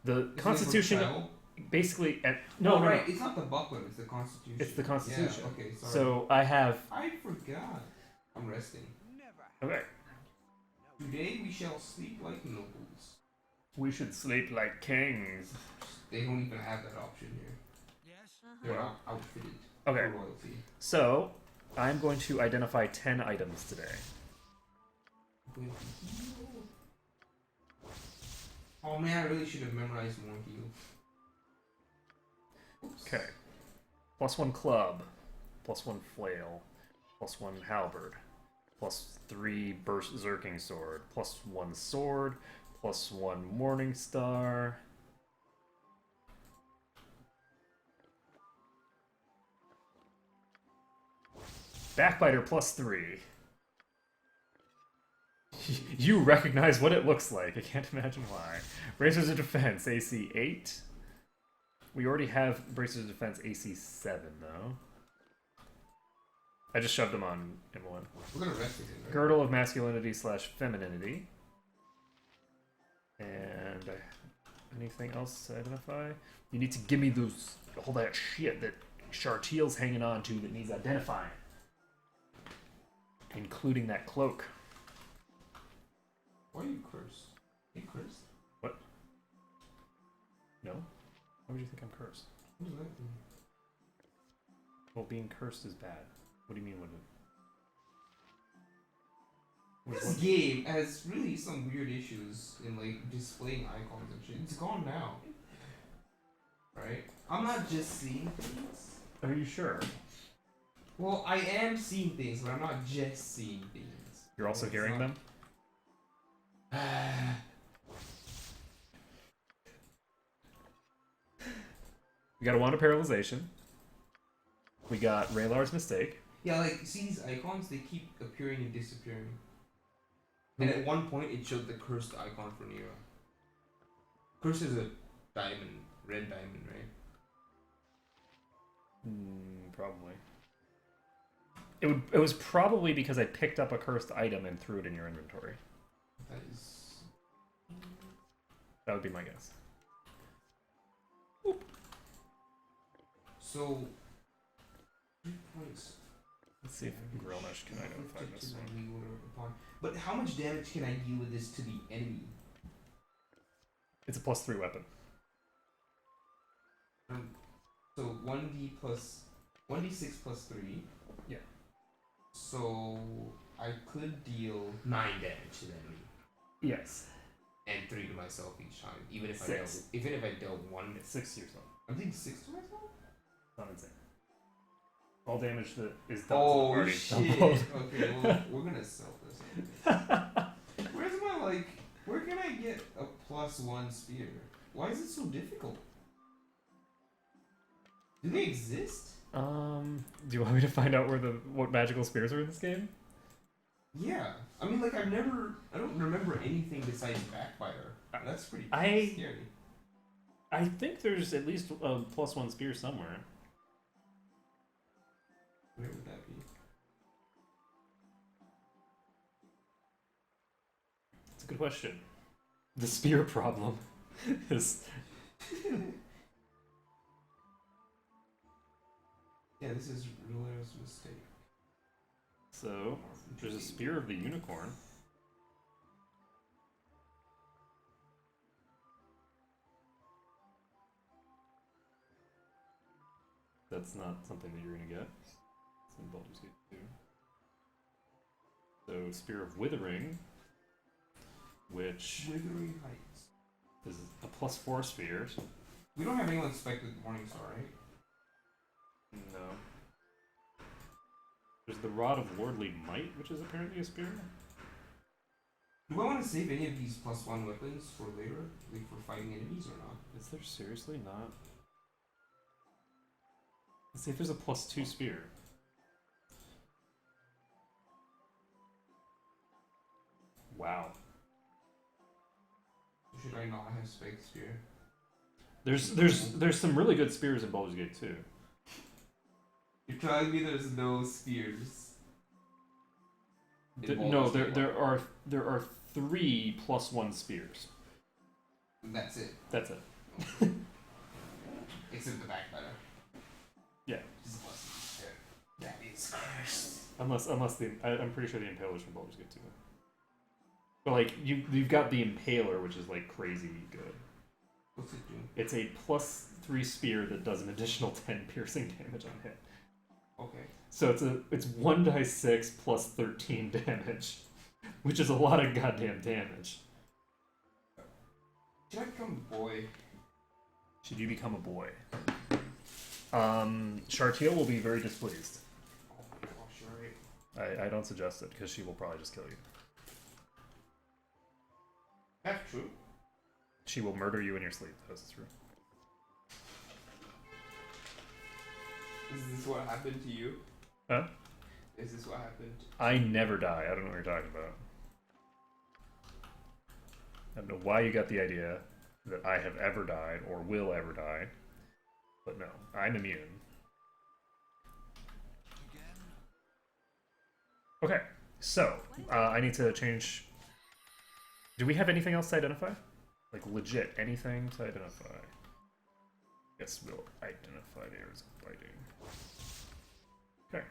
the Isn't it for Constitution. travel? Basically, No, right. It's not the buckler. It's the Constitution. It's the Constitution. Yeah, okay, sorry. So I have. I forgot. I'm resting. Okay. Today we shall sleep like nobles. We should sleep like kings. They don't even have that option here. Yes? They're outfitted Okay. for royalty. So I'm going to identify 10 items today. Oh man, I really should have memorized more heal. Okay. +1 club, +1 flail, +1 halberd, +3 berserking sword, +1 sword, +1 morning star. Backbiter +3. You recognize what it looks like. I can't imagine why. Bracers of Defense, AC 8. We already have Bracers of Defense AC 7, though. I just shoved them on M1. We're gonna rest again, right? Girdle of Masculinity / Femininity. And anything else to identify? You need to give me all that shit that Chartiel's hanging on to that needs identifying. Including that cloak. Why are you cursed? Are you cursed? What? No? Why would you think I'm cursed? What does that mean? Well, being cursed is bad. What do you mean what This game has really some weird issues in like displaying icons and shit. It's gone now. Right? I'm not just seeing things. Are you sure? Well, I am seeing things, but I'm not just seeing things. You're also It's hearing not- them? We got a wand of paralyzation. We got Raylar's mistake. Yeah, like, see these icons? They keep appearing and disappearing. And at one point, it showed the cursed icon for Nero. Curse is a diamond, red diamond, right? Probably. It was probably because I picked up a cursed item and threw it in your inventory. That is... That would be my guess. So... 3 points. Let's see if Grelnesh can identify this one. But how much damage can I deal with this to the enemy? It's a +3 weapon. So 1d plus 1d6 plus 3. Yeah. So I could deal 9 damage to the enemy Yes. and 3 to myself each time, even if Six. I dealt 1. It's 6 to yourself. I'm thinking 6 to myself. Not insane. All damage that is done Oh to the shit! party. Okay, well we're gonna sell this. Where's my like? Where can I get a +1 spear? Why is it so difficult? Do they exist? Do you want me to find out what magical spears are in this game? Yeah, I mean, like I don't remember anything besides Backbiter. That's pretty scary. I think there's at least a +1 spear somewhere. Where would that be? It's a good question. The spear problem is... Yeah, this is Ruler's mistake. So, there's a spear of the unicorn. That's not something that you're gonna get. It's in Baldur's Gate 2. So, Spear of Withering, which Withering Heights. is a +4 spear. We don't have anyone expected Morningstar, right? No. There's the Rod of Lordly Might, which is apparently a spear. Do I want to save any of these +1 weapons for later, like for fighting enemies or not? Is there seriously not? Let's see if there's a +2 spear. Wow. Should I not have Spike Spear? There's some really good spears in Baldur's Gate 2. You're telling me there's no spears? No, there are 3 +1 spears. That's it. That's it. Except the Backbiter. Yeah. That is cursed. Unless I'm pretty sure the Impaler's from Baldur's Gate 2. But like you've got the Impaler, which is like crazy good. What's it do? It's a +3 spear that does an additional 10 piercing damage on hit. Okay. So it's 1d6 plus 13 damage, which is a lot of goddamn damage. Should I become a boy? Should you become a boy? Chartiel will be very displeased. Oh my gosh, you're right. I don't suggest it because she will probably just kill you. That's true. She will murder you in your sleep. That's true. Is this what happened to you? Huh? Is this what happened? I never die. I don't know what you're talking about. I don't know why you got the idea that I have ever died or will ever die. But no, I'm immune. Okay, so I need to change. Do we have anything else to identify? Like legit anything to identify? Guess we'll identify the areas of biting. Okay.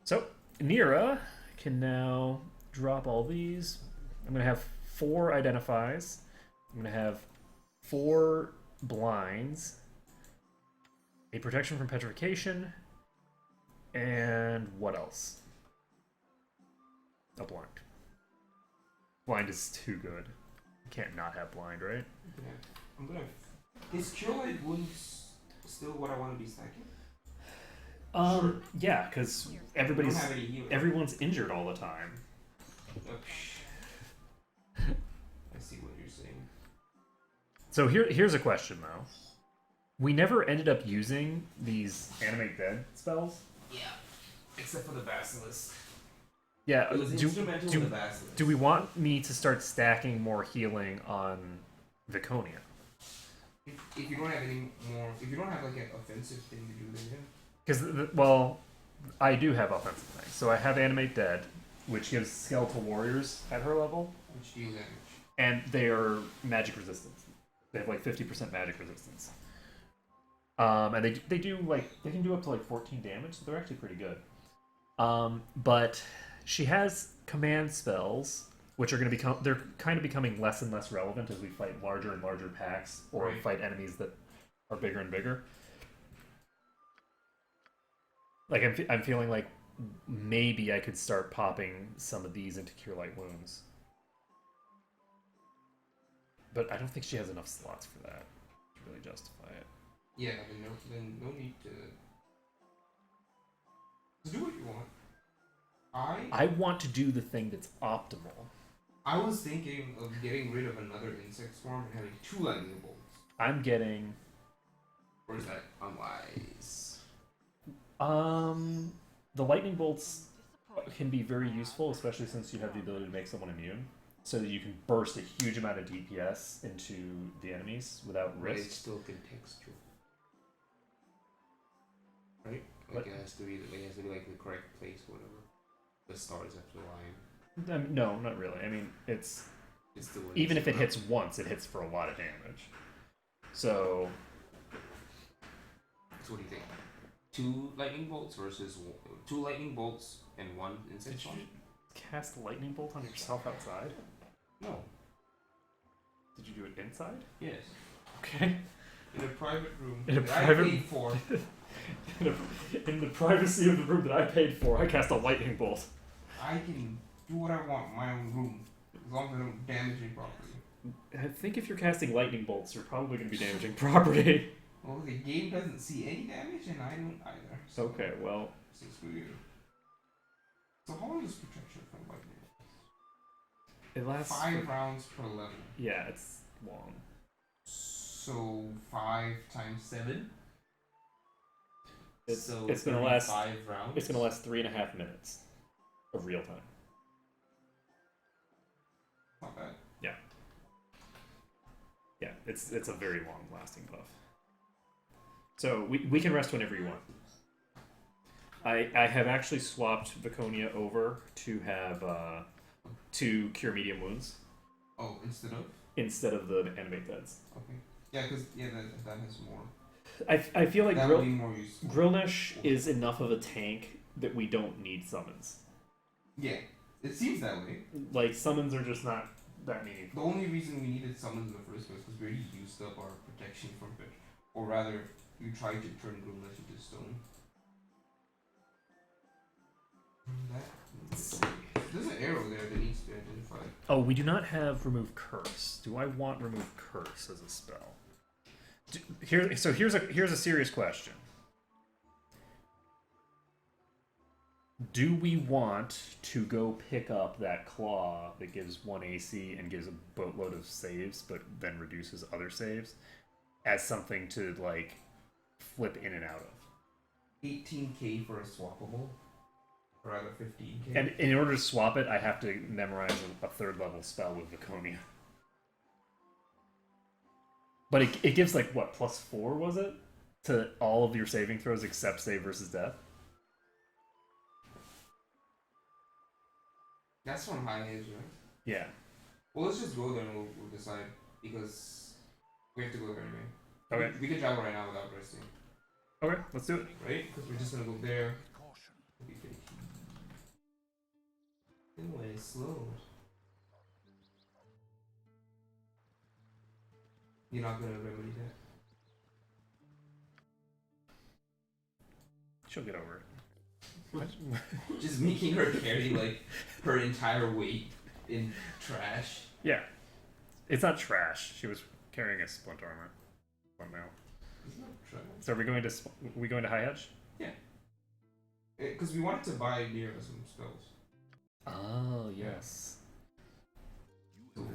So, Nira can now drop all these. I'm going to have 4 identifies. I'm going to have 4 blinds, a protection from petrification, and what else? A blind. Blind is too good. You can't not have blind, right? Yeah. I'm gonna. Is Cure Light Wounds still what I want to be stacking? Sure. Yeah, because I don't everybody's have any healing. everyone's injured all the time. I see what you're saying. So here's a question though. We never ended up using these animate dead spells. Yeah. Except for the Basilisk. Yeah. It was instrumental in the Basilisk. Do we want me to start stacking more healing on Viconia? If you don't have any more, if you don't have like an offensive thing to do, then Because well, I do have offensive things. So I have animate dead, which gives skeletal warriors at her level, which deal damage. and they are magic resistance. They have like 50% magic resistance. And they do like they can do up to like 14 damage, so they're actually pretty good. But she has command spells, which are going to they're kind of becoming less and less relevant as we fight larger and larger packs or Right. fight enemies that are bigger and bigger. Like I'm feeling like maybe I could start popping some of these into Cure Light Wounds. But I don't think she has enough slots for that to really justify it. Yeah, then no need to. Just do what you want. I want to do the thing that's optimal. I was thinking of getting rid of another insect swarm and having 2 lightning bolts. I'm getting Or is that unwise? the lightning bolts can be very useful, especially since you have the ability to make someone immune, so that you can burst a huge amount of DPS into the enemies without But risk. it's still contextual. Right? What? Like it has to be like the correct place, whatever. The stars have to align. No, not really. I mean, it's It's still even if it hits once, it hits for a lot of damage. So So what do you think? 2 lightning bolts versus 2 lightning bolts and 1 insect did you swarm? cast lightning bolt on yourself outside? No. Did you do it inside? Yes. Okay. In a private room In a that private- I paid for. In the privacy of the room that I paid for, I cast a lightning bolt. I can do what I want in my own room as long as I don't damage it properly. I think if you're casting lightning bolts, you're probably going to be damaging property. Well, the game doesn't see any damage, and I don't either. So, Okay, well, so screw you. So how long is protection from lightning? it lasts 5 rounds per level. Yeah, it's long. So 5 times 7. It's So gonna last. 5 rounds. It's gonna last 3.5 minutes of real time. Not bad. Yeah, it's a very long lasting buff. So we can rest whenever you want. I have actually swapped Viconia over to have to cure medium wounds Oh, instead of the animate deads. okay. Yeah, because that has more. I feel like That would be more useful. Grillnesh is enough of a tank that we don't need summons. Yeah, it seems that way. Like summons are just not that meaningful. The only reason we needed summons in the first place was because we already used up our protection from it, or rather, you tried to turn Grillnesh into stone. There's an arrow there that needs to be identified. Oh, we do not have remove curse. Do I want remove curse as a spell? Here's a serious question. Do we want to go pick up that claw that gives 1 AC and gives a boatload of saves, but then reduces other saves, as something to like flip in and out of? 18k for a swappable, or rather 15k. And in order to swap it, I have to memorize a 3rd level spell with Viconia. But it gives like what, +4 was it? To all of your saving throws except save versus death? That's from high edge, right? Yeah. Well, let's just go there and we'll decide, because we have to go there anyway. Okay. We can travel right now without resting, Okay, let's do it. right? Because we're just gonna go there. It'll be pretty cute. Anyway, slow. You're not gonna remedy that. She'll get over it. Just making her carry like her entire weight in trash. Yeah. It's not trash. She was carrying a splint armor. What now? It's not trash. So are we going to High Hedge? Because we wanted to buy near some spells. Oh, yes.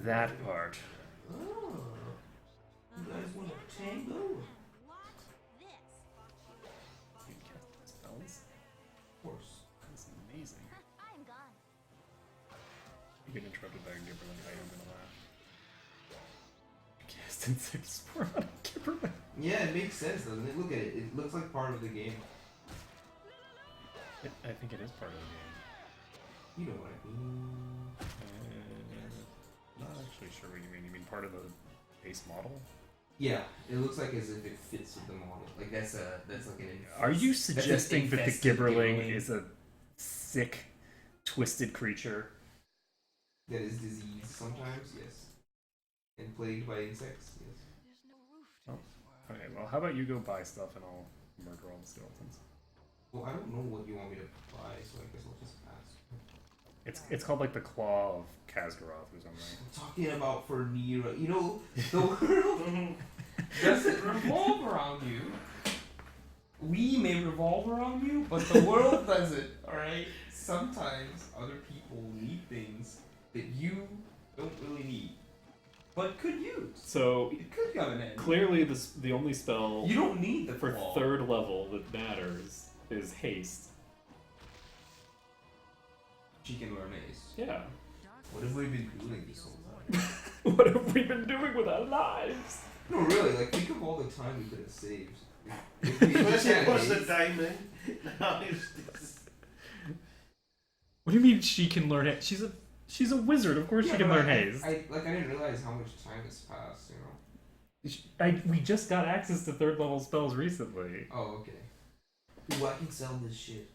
That part. Oh. You guys want to tango? And watch this. You can cast spells? Of course. That's amazing. I'm gone. You get interrupted by a Gibberlin. I am gonna laugh. Cast insect spore on a Gibberlin. Yeah, it makes sense, doesn't it? Look at it. It looks like part of the game. I think it is part of the game. You know what I mean. Not actually sure what you mean. You mean part of the base model? Yeah, it looks like as if it fits with the model. Like that's like an. Are you suggesting that the infested Gibberling Gibberling. is a sick, twisted creature? That is diseased sometimes, yes. And plagued by insects, yes. There's no roof to Oh. this world. Okay, well, how about you go buy stuff and I'll murder all the skeletons. Well, I don't know what you want me to buy, so I guess I'll just ask. It's called like the Claw of Khazgaroth or something. I'm talking about for Nira. You know, the world doesn't revolve around you. We may revolve around you, but the world doesn't, alright? Sometimes other people need things that you don't really need, but could use. So It could come in handy. clearly, the only spell You don't need the for claw. third level that matters is haste. She can learn ace. Yeah. What have we been doing this whole time? What have we been doing with our lives? No, really, like, think of all the time we could have saved. If we just had What's the haste. diamond? Now it's What do you mean she can learn haste? She's a wizard. Of course Yeah, she can but learn haste. I didn't realize how much time has passed, you know? We just got access to third level spells recently. Oh, okay. Ooh, I can sell this shit.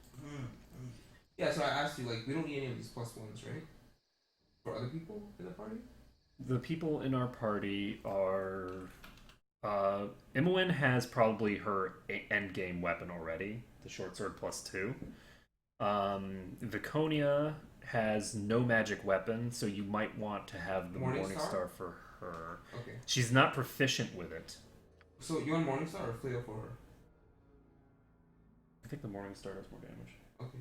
Yeah, so I asked you, like, we don't need any of these plus ones, right? For other people in the party? The people in our party are. Imoen has probably her endgame weapon already, the short sword +2. Viconia has no magic weapon, so you might want to have the Morningstar for her. Okay. She's not proficient with it. So you want Morningstar or Flail for her? I think the Morningstar does more damage. Okay.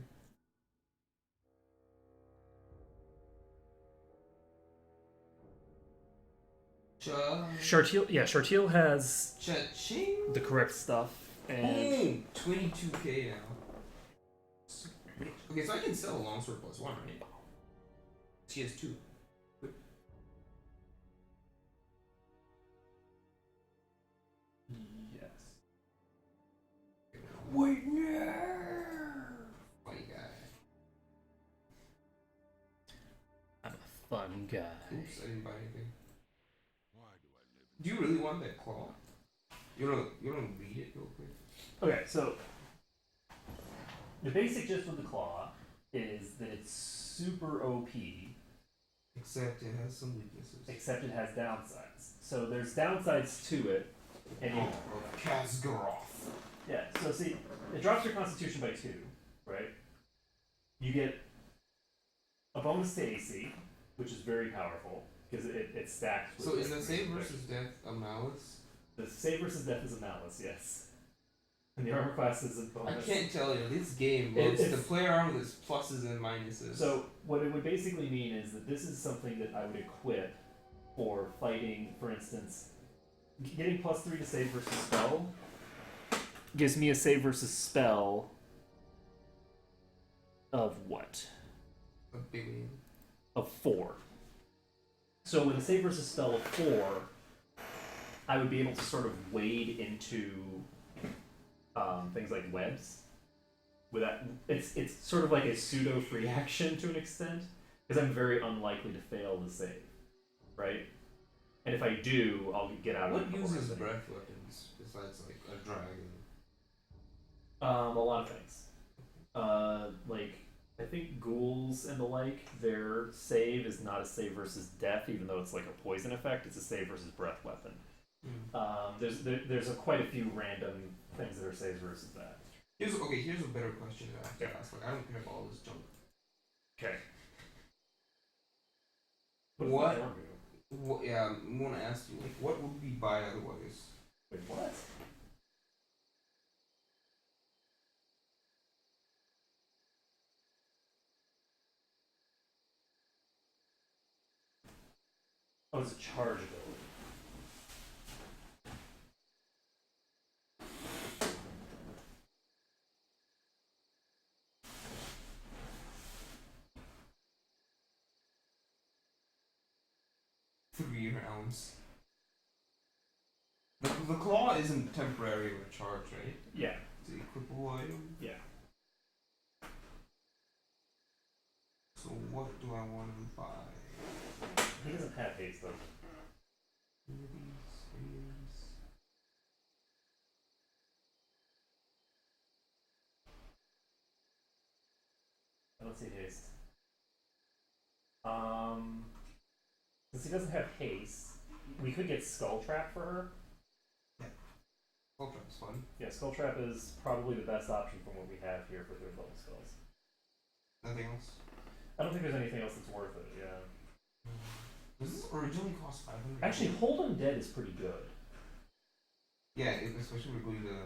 Chartiel has Cha-ching! the correct stuff, and Boom! 22k now. Okay, so I can sell a longsword +1, right? She has 2. yes. Wait, no! Funny guy. I'm a fun guy. Oops, I didn't buy anything. Why do I live Do you really want that claw? You don't read it real quick? Okay, so the basic gist with the claw is that it's super OP, Except it has some weaknesses. except it has downsides. So there's downsides to it, and you, Khazgaroth. yeah. So see, it drops your Constitution by 2, right? You get a bonus to AC, which is very powerful because it stacks. With So is the save different versus death a malice? The save versus death is a malice, yes. And the armor class is a I bonus. can't tell you. This game It- loves to it's- play around with its pluses and minuses. So what it would basically mean is that this is something that I would equip for fighting, for instance, getting +3 to save versus spell gives me a save versus spell of what? a big win. Of 4. So with a save versus spell of 4, I would be able to sort of wade into things like webs. With that, it's sort of like a pseudo free action to an extent, because I'm very unlikely to fail the save, right? And if I do, I'll get out What of the uses forest. breath weapons besides like a dragon? A lot of things. Like I think ghouls and the like, their save is not a save versus death, even though it's like a poison effect. It's a save versus breath weapon. There's quite a few random things that are saves versus that. Here's a better question to ask. Like, I don't care about all this junk. Okay. What? Yeah, I want to ask you, like, what would we buy otherwise? Wait, what? Oh, it's a charge ability. Three rounds. The claw isn't temporary or charge, right? Yeah. It's an equipable item. Yeah. So what do I want to buy? He doesn't have haste though. I don't see haste. Since he doesn't have haste, we could get Skull Trap for her. Skull Trap's fun. Yeah, Skull Trap is probably the best option from what we have here for third level spells. Nothing else? I don't think there's anything else that's worth it, yeah. Does this originally cost 500? Actually, Hold Undead is pretty good. Yeah, especially if we're going to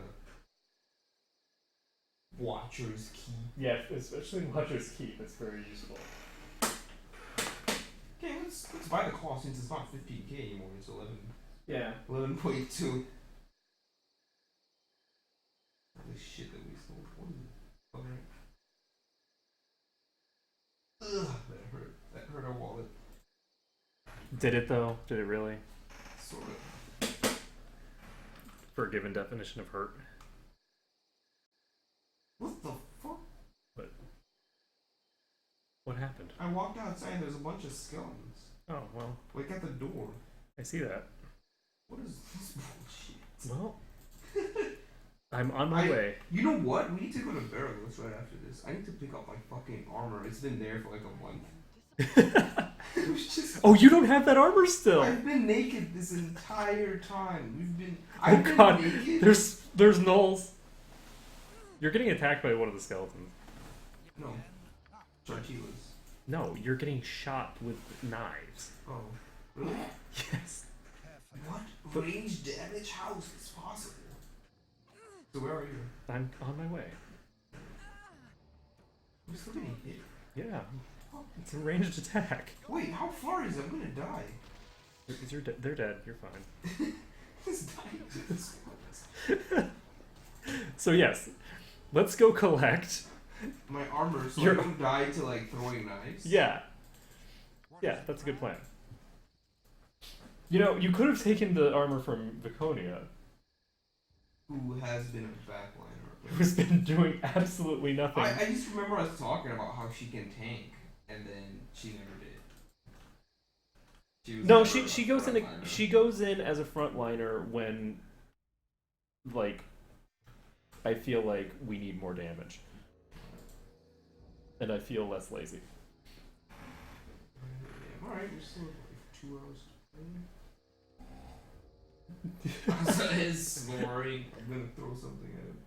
Watcher's Keep. Yeah, especially Watcher's Keep, it's very useful. Okay, let's buy the claw since it's not 15k anymore, it's 11. Yeah. 11.2. Holy shit that we stole. What is it? Alright. Ugh, that hurt. That hurt our wallet. Did it though? Did it really? Sort of. For a given definition of hurt. What the fuck? What happened? I walked outside, there's a bunch of skeletons. Oh, well. Like at the door. I see that. What is this bullshit? Well, I'm on my way. You know what? We need to go to Barrowless right after this. I need to pick up my fucking armor. It's been there for like a month. It was just, Oh, you don't have that armor still! I've been naked this entire time. Oh god, been naked. there's gnolls. You're getting attacked by one of the skeletons. No. Chartilas. No, you're getting shot with knives. Oh. Really? Yes. What? Range damage? How is this possible? So where are you? I'm on my way. I'm still getting hit. Yeah. It's a ranged attack. Wait, how far is it? I'm gonna die. They're dead. You're fine. This dying. So yes, let's go collect My armor, so You're- I don't die to like throwing knives. Yeah. Yeah, that's a good plan. You know, you could have taken the armor from Viconia, Who has been a backliner? who's been doing absolutely nothing. I just remember us talking about how she can tank, and then she never did. She was No, never she a goes in. frontliner. She goes in as a frontliner when, like, I feel like we need more damage, and I feel less lazy. Alright, we're still like 2 hours to play. His snoring. I'm gonna throw something at him.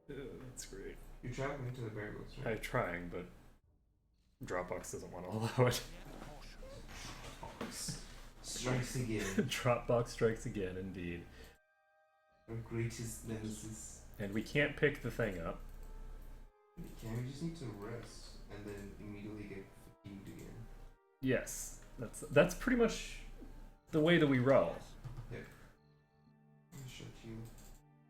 That's great. You're traveling to the Bear Woods, right? I'm trying, but Dropbox doesn't want to allow it. Strikes again. Dropbox strikes again, indeed. Our greatest nemesis. And we can't pick the thing up. We just need to rest and then immediately get fatigued again. Yes, that's pretty much the way that we roll. Yep. I'll shut you.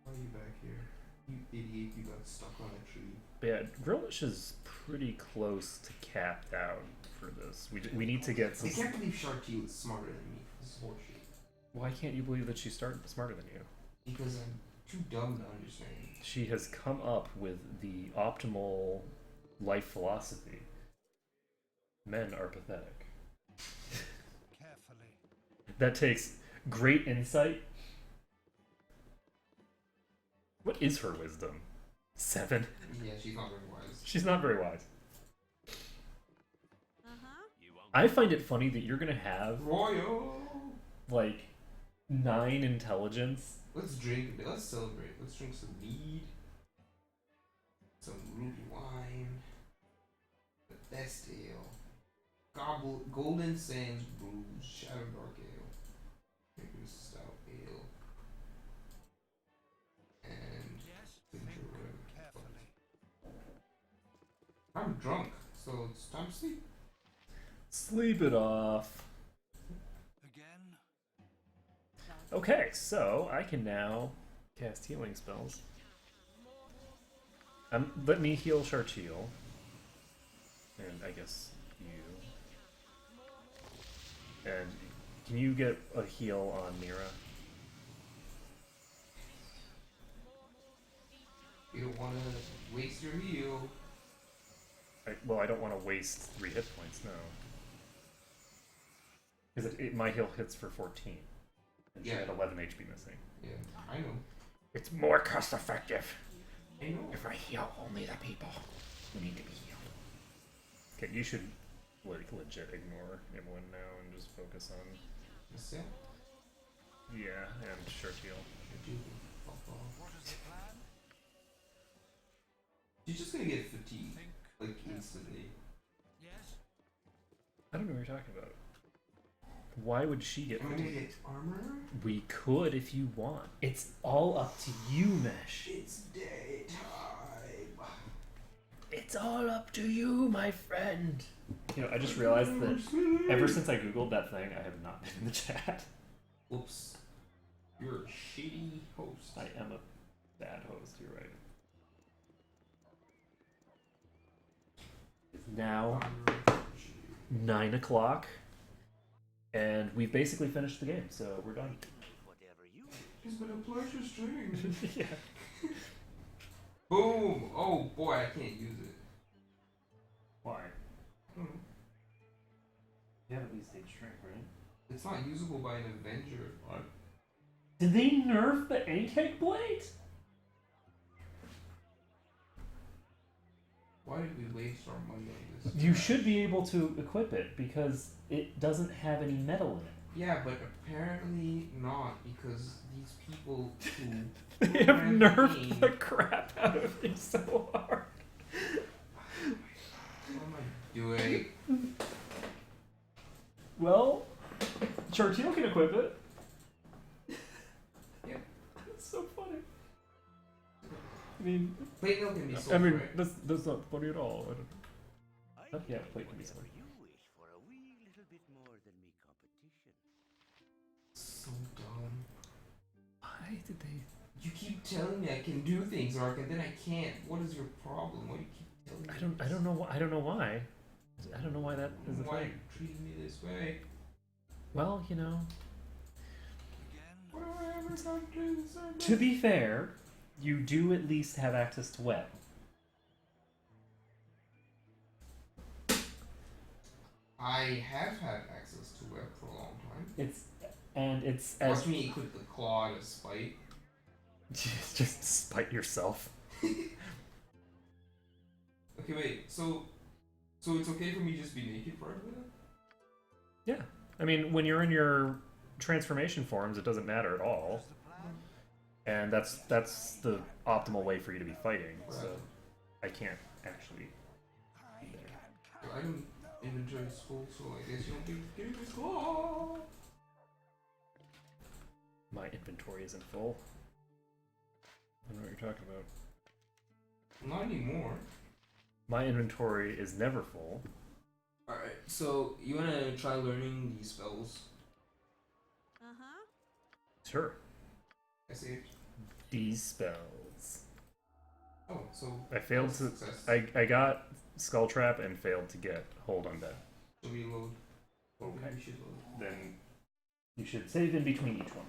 Why are you back here? You idiot, you got stuck on a tree. But yeah, Grillish is pretty close to capped out for this. We need to get some. I can't believe Sharky was smarter than me. This is horseshit. Why can't you believe that she's smarter than you? Because I'm too dumb to understand. She has come up with the optimal life philosophy. Men are pathetic. Carefully. That takes great insight. What is her wisdom? 7? Yeah, she's not very wise. She's not very wise. Uh-huh. I find it funny that you're gonna have Royal! like 9 intelligence. Let's drink a bit. Let's celebrate. Let's drink some mead. Some ruby wine. The best ale. Golden Sands Brews. Shadow Dark Ale. Maple Stout Ale. And ginger ale. Carefully. I'm drunk, so it's time to sleep. Sleep it off. Again. Okay, so I can now cast healing spells. Let me heal Chartiel. And I guess you. And can you get a heal on Mira? You don't want to waste your heal. Well, I don't want to waste 3 hit points, no. Because my heal hits for 14. And she Yeah. had 11 HP missing. Yeah, I know. It's more cost effective I know. if I heal only the people who need to be healed. Okay, you should legit ignore everyone now and just focus on... That's it. Yeah, and Chartiel. Fuck off. What is the plan? She's just gonna get fatigued, like instantly. Yes. I don't know what you're talking about. Why would she get Am I gonna fatigued? get armor? We could if you want. It's all up to you, Mesh. It's daytime. It's all up to you, my friend. You know, I just realized that ever since I googled that thing, I have not been in the chat. Oops. You're a shitty host. I am a bad host, you're right. It's now 9 o'clock, and we've basically finished the game, so we're done. Whatever you It's been a pleasure streaming. Yeah. Boom! Oh boy, I can't use it. Why? Hmm. You have at least 8 strength, right? It's not usable by an Avenger. What? Did they nerf the Ankeg Blade? Why did we waste our money on this? You should be able to equip it because it doesn't have any metal in it. Yeah, but apparently not, because these people who They have program the nerfed game- the crap out of it so hard. What am I doing? Well, Chartiel can equip it. Yeah. That's so funny. I mean, Plate milk can be sold, I mean, right? that's not funny at all. I don't. I Yeah, can plate can be whatever sold. you wish for a wee little bit more than me competition. So dumb. Why did they? You keep telling me I can do things, Ark, and then I can't. What is your problem? Why do you keep telling me? I don't know. I don't know why. I don't know why that is a Why are you thing. treating me this way? Well, you know. Again. What have I ever done to deserve To be fair, you do at least have access to web. I have had access to web for a long time. It's as Watch me equip the claw to spite. just spite yourself. Okay, wait. So it's okay for me to just be naked forever then? Yeah, I mean, when you're in your transformation forms, it doesn't matter at all, What's the plan? and that's the optimal way for you to be fighting. So Right. I can't actually. Your item inventory is full, so I guess you don't be getting this claw. My inventory isn't full. I don't know what you're talking about. Not anymore. My inventory is never full. Alright, so you wanna try learning these spells? Uh-huh. Sure. I saved. These spells. Oh, so I failed to. success. I got Skull Trap and failed to get Hold Undead. So reload. Okay. Maybe we should load. Then you should save in between each one.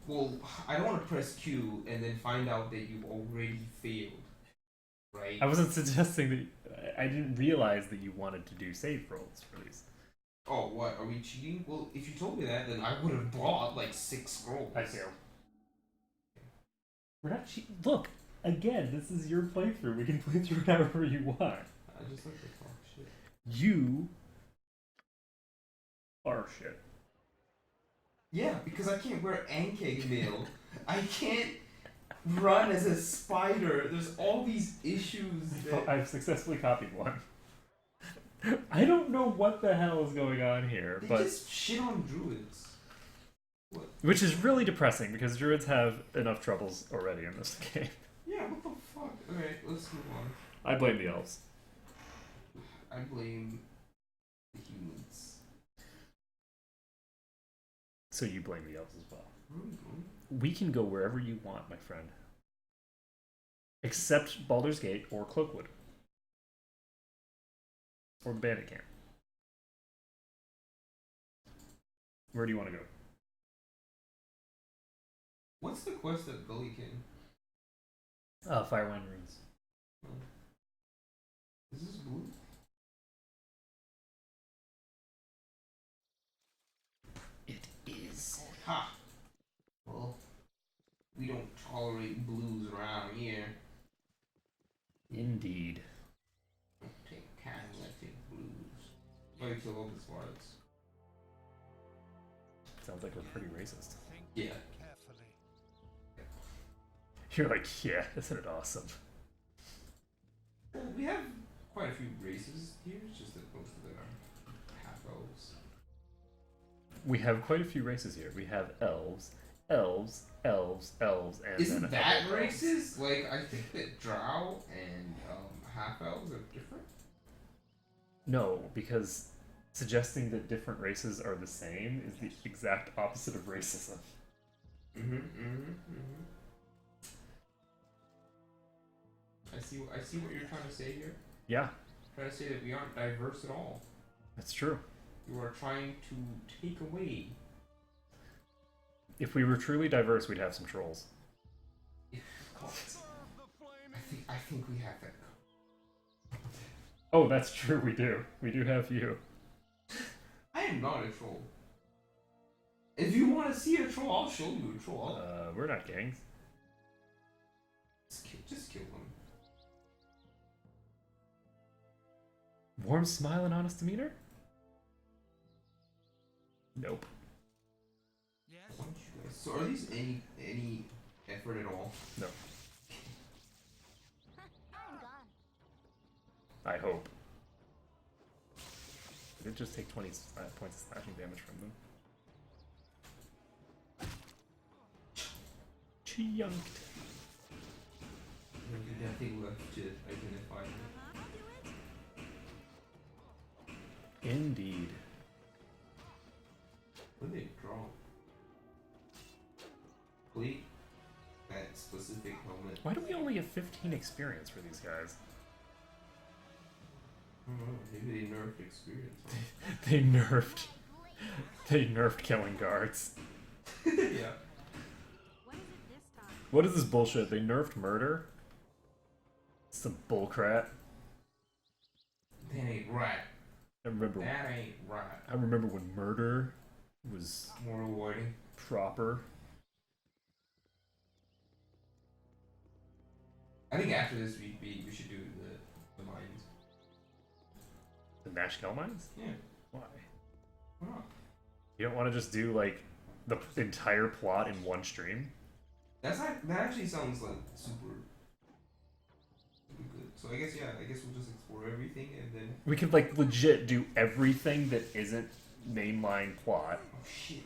Well, I don't want to press Q and then find out that you've already failed. right? I wasn't suggesting that. I didn't realize that you wanted to do save rolls for these. Oh, what? Are we cheating? Well, if you told me that, then I would have bought like 6 scrolls. I failed. We're not cheating. Look, again, this is your playthrough. We can play through it however you want. I just like to talk shit. You are shit. Yeah, because I can't wear ankeg mail. I can't run as a spider. There's all these issues that... I've successfully copied one. I don't know what the hell is going on here, They but just shit on druids. What? which is really depressing because druids have enough troubles already in this game. Yeah, what the fuck? Okay, let's move on. I blame the elves. I blame the humans. So you blame the elves as well. Mm-hmm. We can go wherever you want, my friend. Except Baldur's Gate or Cloakwood. Or the Bandit Camp. Where do you want to go? What's the quest at Gully King? Firewind Runes. Is this blue? It is. Ha! Well, we don't tolerate blues around here. Indeed. Take kindly, I take blues. Why you kill all the smarts? Sounds like we're pretty racist. Yeah. You're like, yeah, isn't it awesome? Well, we have quite a few races here, it's just that most of them are half elves. We have quite a few races here. We have elves, elves, elves, elves, and Isn't then that other elves. racist? Like, I think that drow and half elves are different. No, because suggesting that different races are the same is the exact opposite of racism. I see what you're trying to say here. Yeah, Trying to say that we aren't diverse at all. that's true. You are trying to take away. If we were truly diverse, we'd have some trolls. I think we have that. Oh, that's true, we do. We do have you. I am not a troll. If you want to see a troll, I'll show you a troll. We're not gangs. Just kill them. Warm smile and honest demeanor? Nope. Why don't you guys- So are these any effort at all? No. I'm gone. I hope. Did it just take 20 points of slashing damage from them? Chunked. There's nothing left to identify them. Indeed. What did they draw? Complete that specific helmet. Why do we only have 15 experience for these guys? I don't know, maybe they nerfed experience. They nerfed killing guards. Yeah. What is it this time? What is this bullshit? They nerfed murder? Some bullcrap. That ain't right. I remember That ain't right. I remember when murder was More rewarding. proper. I think after this we should do the mines. The Nash Kell mines? Yeah. Why? Why not? You don't want to just do like the entire plot in one stream? That actually sounds like super good. So I guess we'll just explore everything and then We could like legit do everything that isn't mainline plot. oh shit.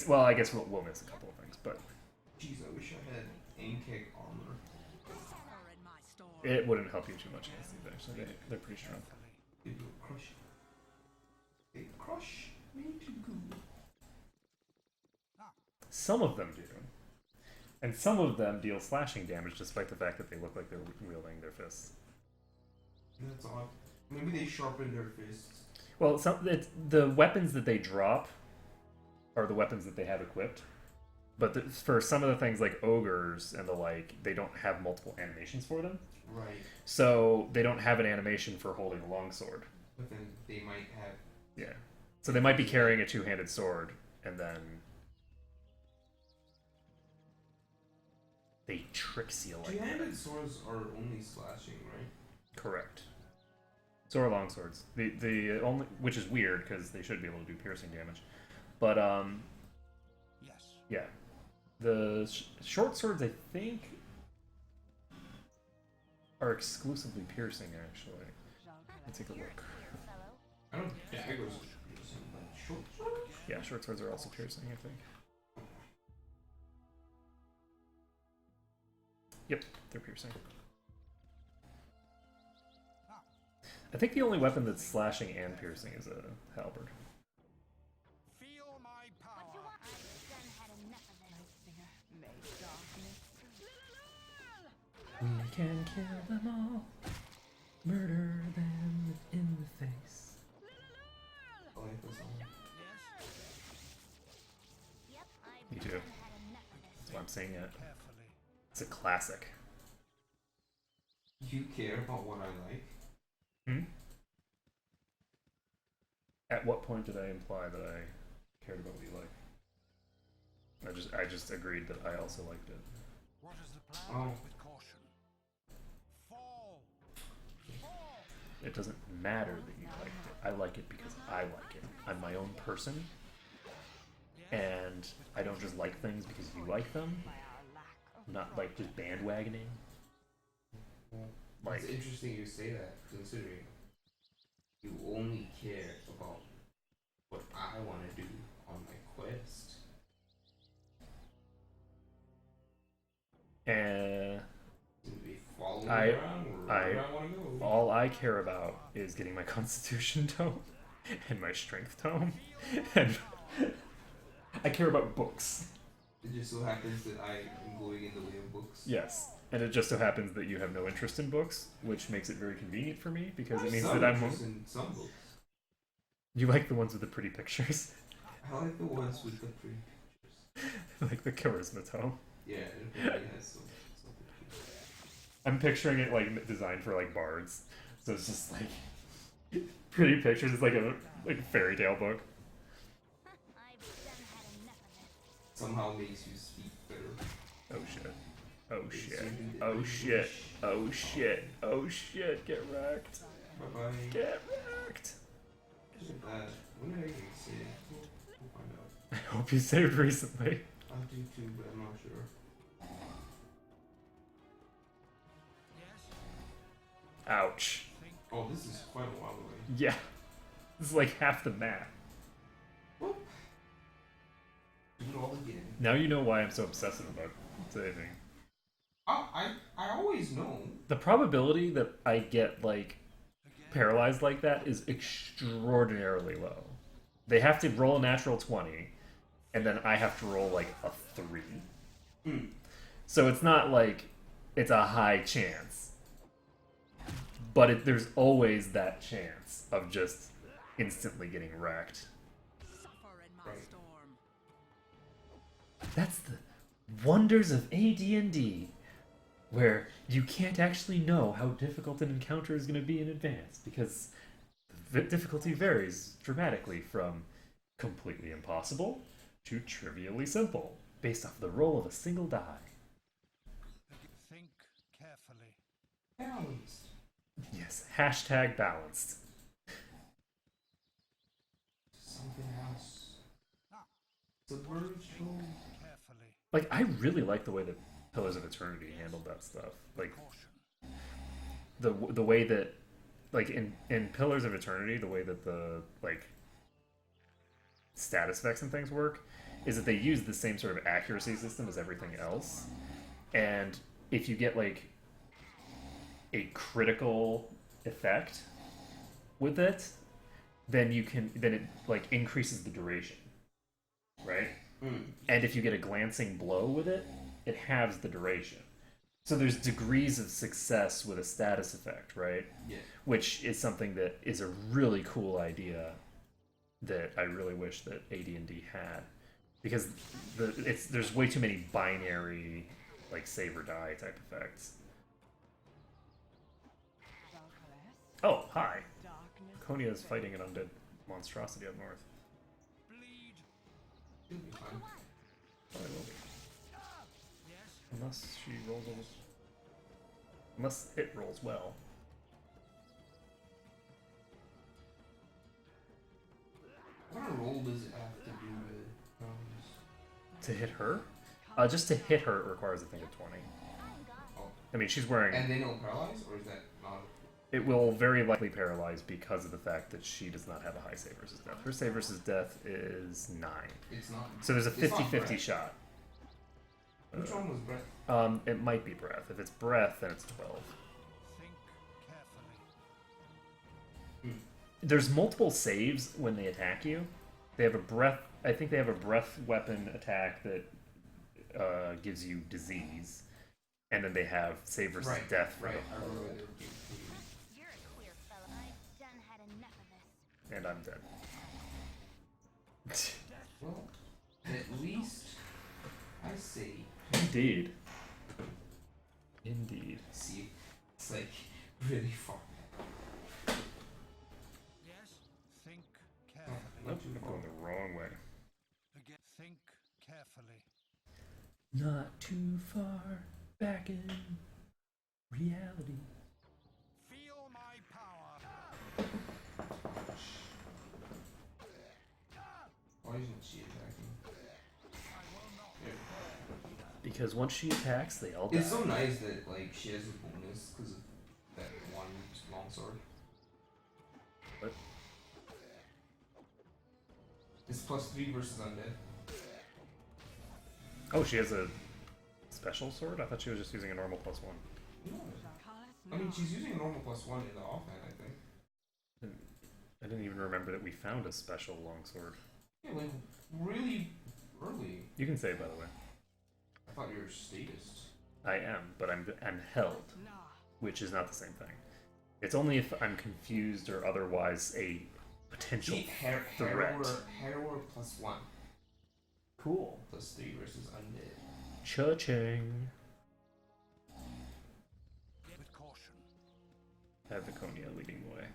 Well, I guess we'll miss a couple of things, but Jeez, I wish I had Ankeg armor. it wouldn't help you too much against these actually. They're pretty strong. It will crush you. They crush me to goo. Some of them do. And some of them deal slashing damage despite the fact that they look like they're wielding their fists. That's odd. Maybe they sharpen their fists. Well, the weapons that they drop are the weapons that they have equipped. But for some of the things like ogres and the like, they don't have multiple animations for them. Right. So they don't have an animation for holding a longsword. But then they might have. Yeah. So they might be carrying a two-handed sword, and then they tricksy like that. Two-handed swords are only slashing, right? Correct. So are longswords. The only, which is weird because they should be able to do piercing damage, but Yes. yeah, the short swords I think are exclusively piercing. Actually, let's take a look. I don't daggers are piercing, but short swords? Yeah, short swords are also piercing. I think. Yep, they're piercing. I think the only weapon that's slashing and piercing is a halberd. Feel my power. I've done had enough of this. We can kill them all, murder them in the face. I like this one. Yep, I've Me too. done had enough of this. That's why I'm saying it. Carefully. It's a classic. You care about what I like? Hmm? At what point did I imply that I cared about what you like? I just agreed that I also liked it. What is the plan? Oh. With caution. Fall. Fall. It doesn't matter that you liked it. I like it because I like it. I'm my own person, and I don't just like things because you like them. I'm not like just bandwagoning. Like It's interesting you say that, considering you only care about what I want to do on my quest. and To be following I- around wherever I want to go. all I care about is getting my Constitution tome and my Strength tome, and I care about books. It just so happens that I am going in the way of books. Yes, and it just so happens that you have no interest in books, which makes it very convenient for me because it means Some that I'm. interest in some books. You like the ones with the pretty pictures, I like the ones with the pretty pictures. like the Charisma tome. Yeah, it really has something cute. I'm picturing it like designed for like bards, so it's just like pretty pictures. It's like a fairy tale book. I've done had enough of this. Somehow makes you speak better. Oh shit! Oh shit! Oh shit! Oh shit! Oh shit! Get wrecked! Bye bye. Get wrecked! Look at that. When did I even say it? We'll find out. I hope you saved recently. I do too, but I'm not sure. Ouch. Oh, this is quite a while away. Yeah. This is like half the map. Whoop. Do it all again. Now you know why I'm so obsessive about saving. I always know. The probability that I get like paralyzed like that is extraordinarily low. They have to roll a natural 20, and then I have to roll like a 3. So it's not like it's a high chance. But there's always that chance of just instantly getting wrecked. Right. That's the wonders of AD&D, where you can't actually know how difficult an encounter is going to be in advance, because the difficulty varies dramatically from completely impossible to trivially simple, based off the roll of a single die. Think carefully. Balanced. Yes, hashtag balanced. Something else. Submerged. Carefully. Like, I really like the way that Pillars of Eternity handled that stuff. Like, Caution. the way that, like, in Pillars of Eternity, the way that the, like, status effects and things work is that they use the same sort of accuracy system as everything else. And if you get, like, a critical effect with it, then it, like, increases the duration. Right? And if you get a glancing blow with it, it halves the duration. So there's degrees of success with a status effect, right? Yeah. Which is something that is a really cool idea that I really wish that AD&D had. Because there's way too many binary, like, save or die type effects. Oh, hi. Konya is fighting an undead monstrosity up north. It'll be fine. Probably will be. Unless she rolls unless it rolls well. What kind of roll does it have to do with To hit her? Just to hit her, it requires, I think, a 20. Oh. I mean, she's wearing... And then it'll paralyze, or is that not? It will very likely paralyze because of the fact that she does not have a high save versus death. Her save versus death is 9. It's not. So there's a It's not 50-50 breath. shot. Which one was breath? It might be breath. If it's breath, then it's 12. Think carefully. There's multiple saves when they attack you. They have a breath... I think they have a breath weapon attack that gives you disease. And then they have save versus death for right. the I whole... remember they were You're a queer fella. I've done had enough of this. And I'm dead. Well, at least I say. Indeed. Indeed. See, it's like really far. Yes. Think Oh, carefully. not too I'm far. going the wrong way. Again. Think carefully. Not too far back in reality. Feel my power. Why isn't she attacking? Because once she attacks, they all die. It's so nice that like she has a bonus because of that one longsword. What? It's +3 versus undead. Oh, she has a special sword? I thought she was just using a normal +1. No. I mean, she's using a normal +1 in the offhand, I think. I didn't even remember that we found a special longsword. Yeah, like really early. You can say, by the way. I thought you were statist. I am, but I'm held, which is not the same thing. It's only if I'm confused or otherwise a potential threat. Harrower +1. Cool. +3 versus undead. Cha-ching. With caution. Have the Konya leading the way.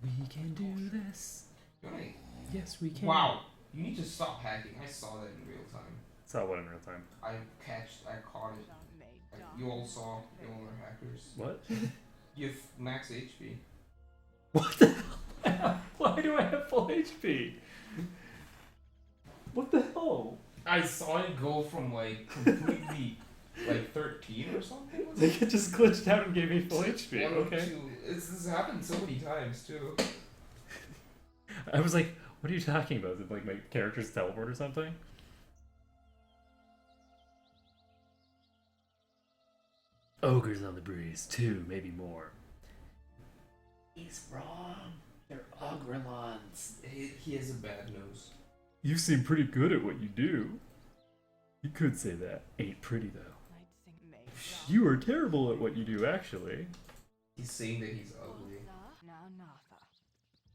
We can do this. Right. Yes, we can. Wow, you need to stop hacking. I saw that in real time. Saw what in real time? I caught it. You all saw, you all are hackers. What? You have max HP. What the hell? Why do I have full HP? What the hell? I saw it go from like completely like 13 or something. Was They it? just glitched out and gave me full HP. 102. Okay. This has happened so many times too. I was like, what are you talking about? Did like my characters teleport or something? Ogres on the breeze, 2, maybe more. He's wrong. They're Ogrelons. He has a bad nose. You seem pretty good at what you do. You could say that. Ain't pretty though. You are terrible at what you do, actually. He's saying that he's ugly.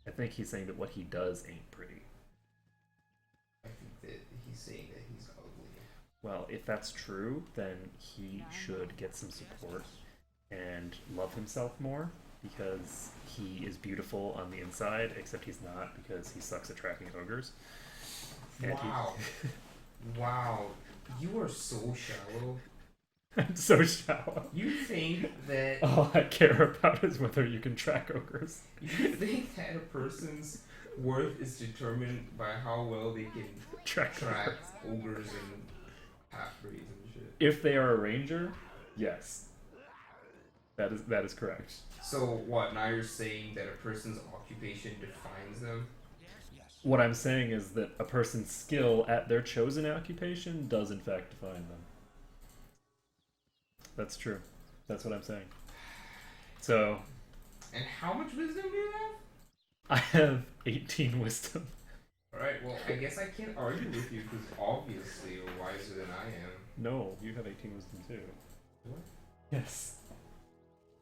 I think he's saying that what he does ain't pretty. I think that he's saying that he's ugly. Well, if that's true, then he should get some support and love himself more, because he is beautiful on the inside, except he's not, because he sucks at tracking ogres. And Wow. Wow. You are so shallow. I'm so shallow. You think that All I care about is whether you can track ogres. you think that a person's worth is determined by how well they can Track track ogres. ogres and half-breeds and shit. If they are a ranger, yes. That is correct. So what, now you're saying that a person's occupation defines them? What I'm saying is that a person's skill at their chosen occupation does in fact define them. That's true. That's what I'm saying. So, And how much wisdom do you have? I have 18 wisdom. Alright, well, I guess I can't argue with you because obviously you're wiser than I am. No, you have 18 wisdom too. What? Yes.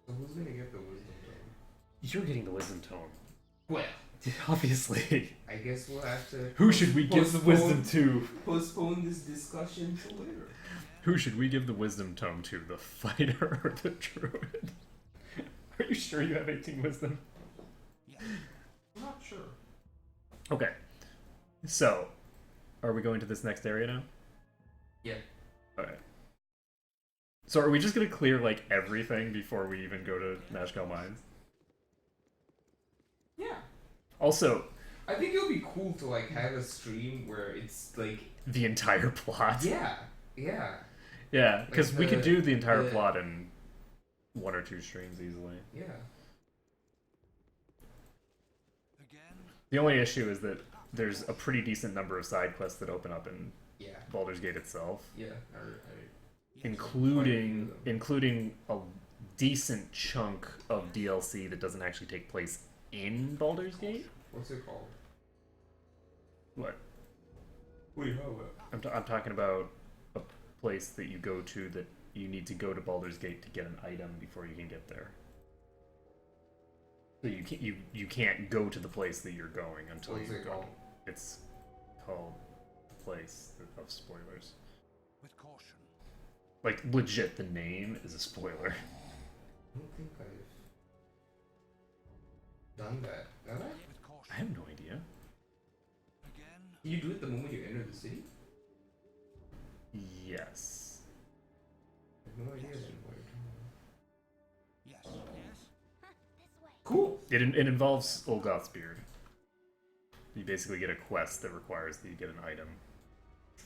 So who's gonna get the wisdom tome? You're getting the wisdom tome. Well, Obviously. I guess we'll have to. Who should we give the wisdom to? Postpone this discussion till later. Who should we give the wisdom tome to? The fighter or the druid? Are you sure you have 18 wisdom? I'm not sure. Okay. So, are we going to this next area now? Yeah. Okay. So are we just gonna clear like everything before we even go to Nashkel Mines? Yeah. Also, I think it would be cool to like have a stream where it's like the entire plot. yeah. Yeah, because Like we could do the entire the- plot in 1 or 2 streams easily. Yeah. The only issue is that there's a pretty decent number of side quests that open up in Yeah. Baldur's Gate itself, Yeah. including a decent chunk of DLC that doesn't actually take place in Baldur's Gate. What's it called? What? Wait, how? I'm talking about a place that you go to that you need to go to Baldur's Gate to get an item before you can get there. So you can't go to the place that you're going until What's you it go. called? It's called the place of spoilers. With caution. Like legit, the name is a spoiler. I don't think I've done that. Have I? With caution. I have no idea. Again. You do it the moment you enter the city? Yes. I have no idea then what you're talking about. Yes. This way. Cool. It involves Olgoth's beard. You basically get a quest that requires that you get an item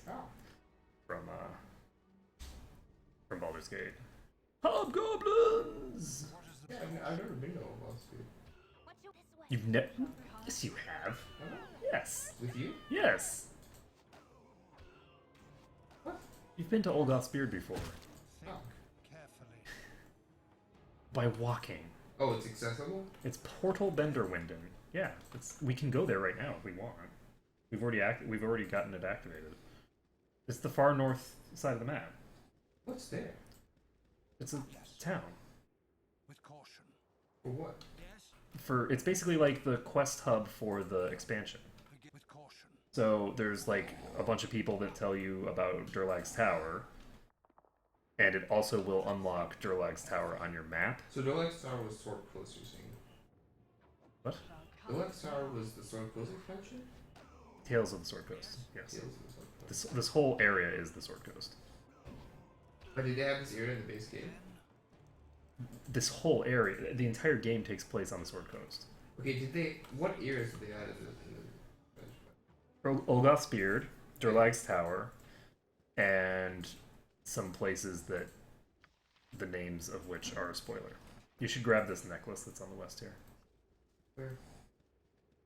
Oh. from Baldur's Gate. Hobgoblins! What is the Yeah, I've never been to Old Street. What's your this way? You've never? Yes, you have. Have I? Yes. With you? Yes. What? You've been to Olgoth's beard before. Think Oh. carefully. By walking. Oh, it's accessible? It's Portal Benderwinden. Yeah, we can go there right now if we want. We've already gotten it activated. It's the far north side of the map. What's there? It's a town. With caution. For what? Yes. It's basically like the quest hub for the expansion. Again. With caution. So there's like a bunch of people that tell you about Durlag's Tower, and it also will unlock Durlag's Tower on your map. So Dolex Tower was Sword Coast, you're saying? What? Dolex Tower was the Sword Coast expansion? Tales of the Sword Coast. Yes. Tales of the Sword Coast. This whole area is the Sword Coast. But did they have this area in the base game? This whole area, the entire game takes place on the Sword Coast. Okay, what areas did they add in the Olgoth's Beard, Durlag's Tower, and some places that the names of which are a spoiler. You should grab this necklace that's on the west here. Where?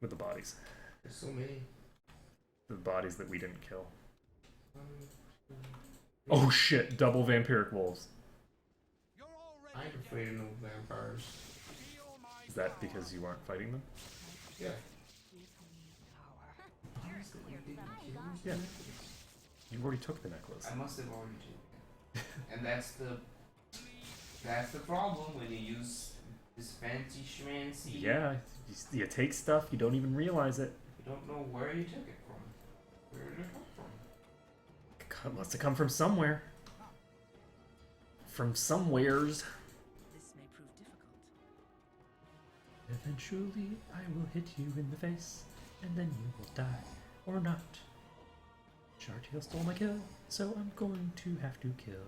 With the bodies. There's so many. The bodies that we didn't kill. Um, Oh shit, double vampiric wolves. You're already I ain't afraid of no vampires. feel my Is that because you aren't fighting them? Yeah. Yeah. You already took the necklace. I must have already taken it. And that's the problem when you use this fancy schmancy. Yeah, you take stuff, you don't even realize it. You don't know where you took it from. Where did it come from? It must have come from somewhere. From somewheres. This may prove difficult. Eventually, I will hit you in the face, and then you will die, or not. Shartail stole my kill, so I'm going to have to kill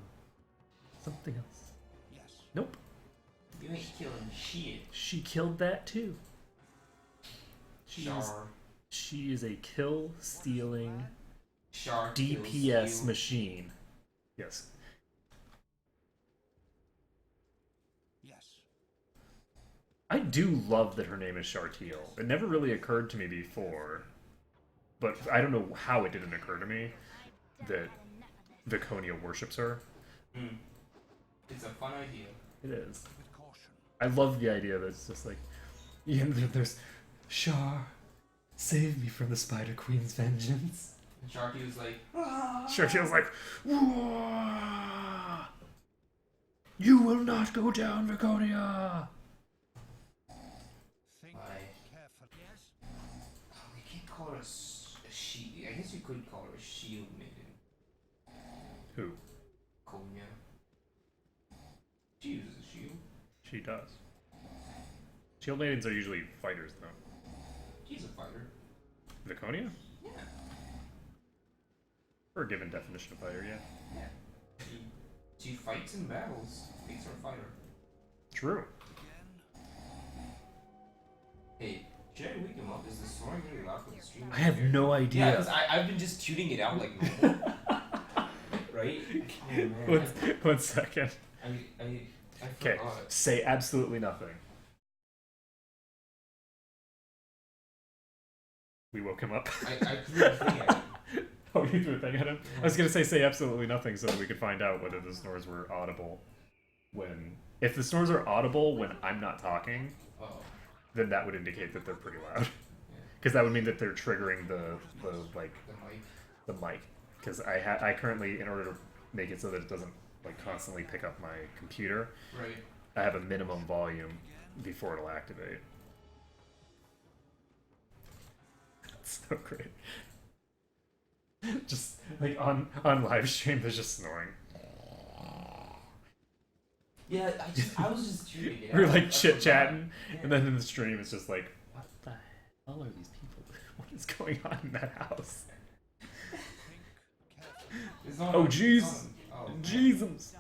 something else. Yes. Nope, You ain't killing shit. she killed that too. Char. She is a kill-stealing Char DPS kills you. machine. Yes. Yes. I do love that her name is Shartail. It never really occurred to me before, but I don't know how it didn't occur to me that Viconia worships her. Mm. It's a fun idea. It is. With caution. I love the idea that it's just like, yeah, there's Shar, save me from the Spider Queen's vengeance. And Sharky was like, Shartail's like, "Whoa! You will not go down, Viconia! Think Bye. carefully. Yes. her a shield. I guess you could call her a shield maiden. Who? Konya. She uses a shield. She does. Shield maidens are usually fighters, though. She's a fighter. Viconia? Yeah. Her given definition of fighter, yeah. Yeah. She fights in battles. Makes her a fighter. True. Hey, should I wake him up? Is the snoring really loud for the stream? I have no idea. Yeah, because I've been just tuning it out like normal. Right? Oh, man. One second. I Okay, forgot. say absolutely nothing. We woke him up. I threw a thing at him. Oh, you threw a thing at him? I was gonna say absolutely nothing so that we could find out whether the snores were audible when... If the snores are audible when I'm not talking, then that would indicate that they're pretty loud. Because that would mean that they're triggering the mic. Because I currently, in order to make it so that it doesn't like constantly pick up my computer, right, I have a minimum volume before it'll activate. That's so great. Just like on live stream, there's just snoring. Yeah, I was just tuning it out. We're like chit chatting, and then in the stream it's just like, what the hell are these people? What is going on in that house? Oh jeez, Jesus,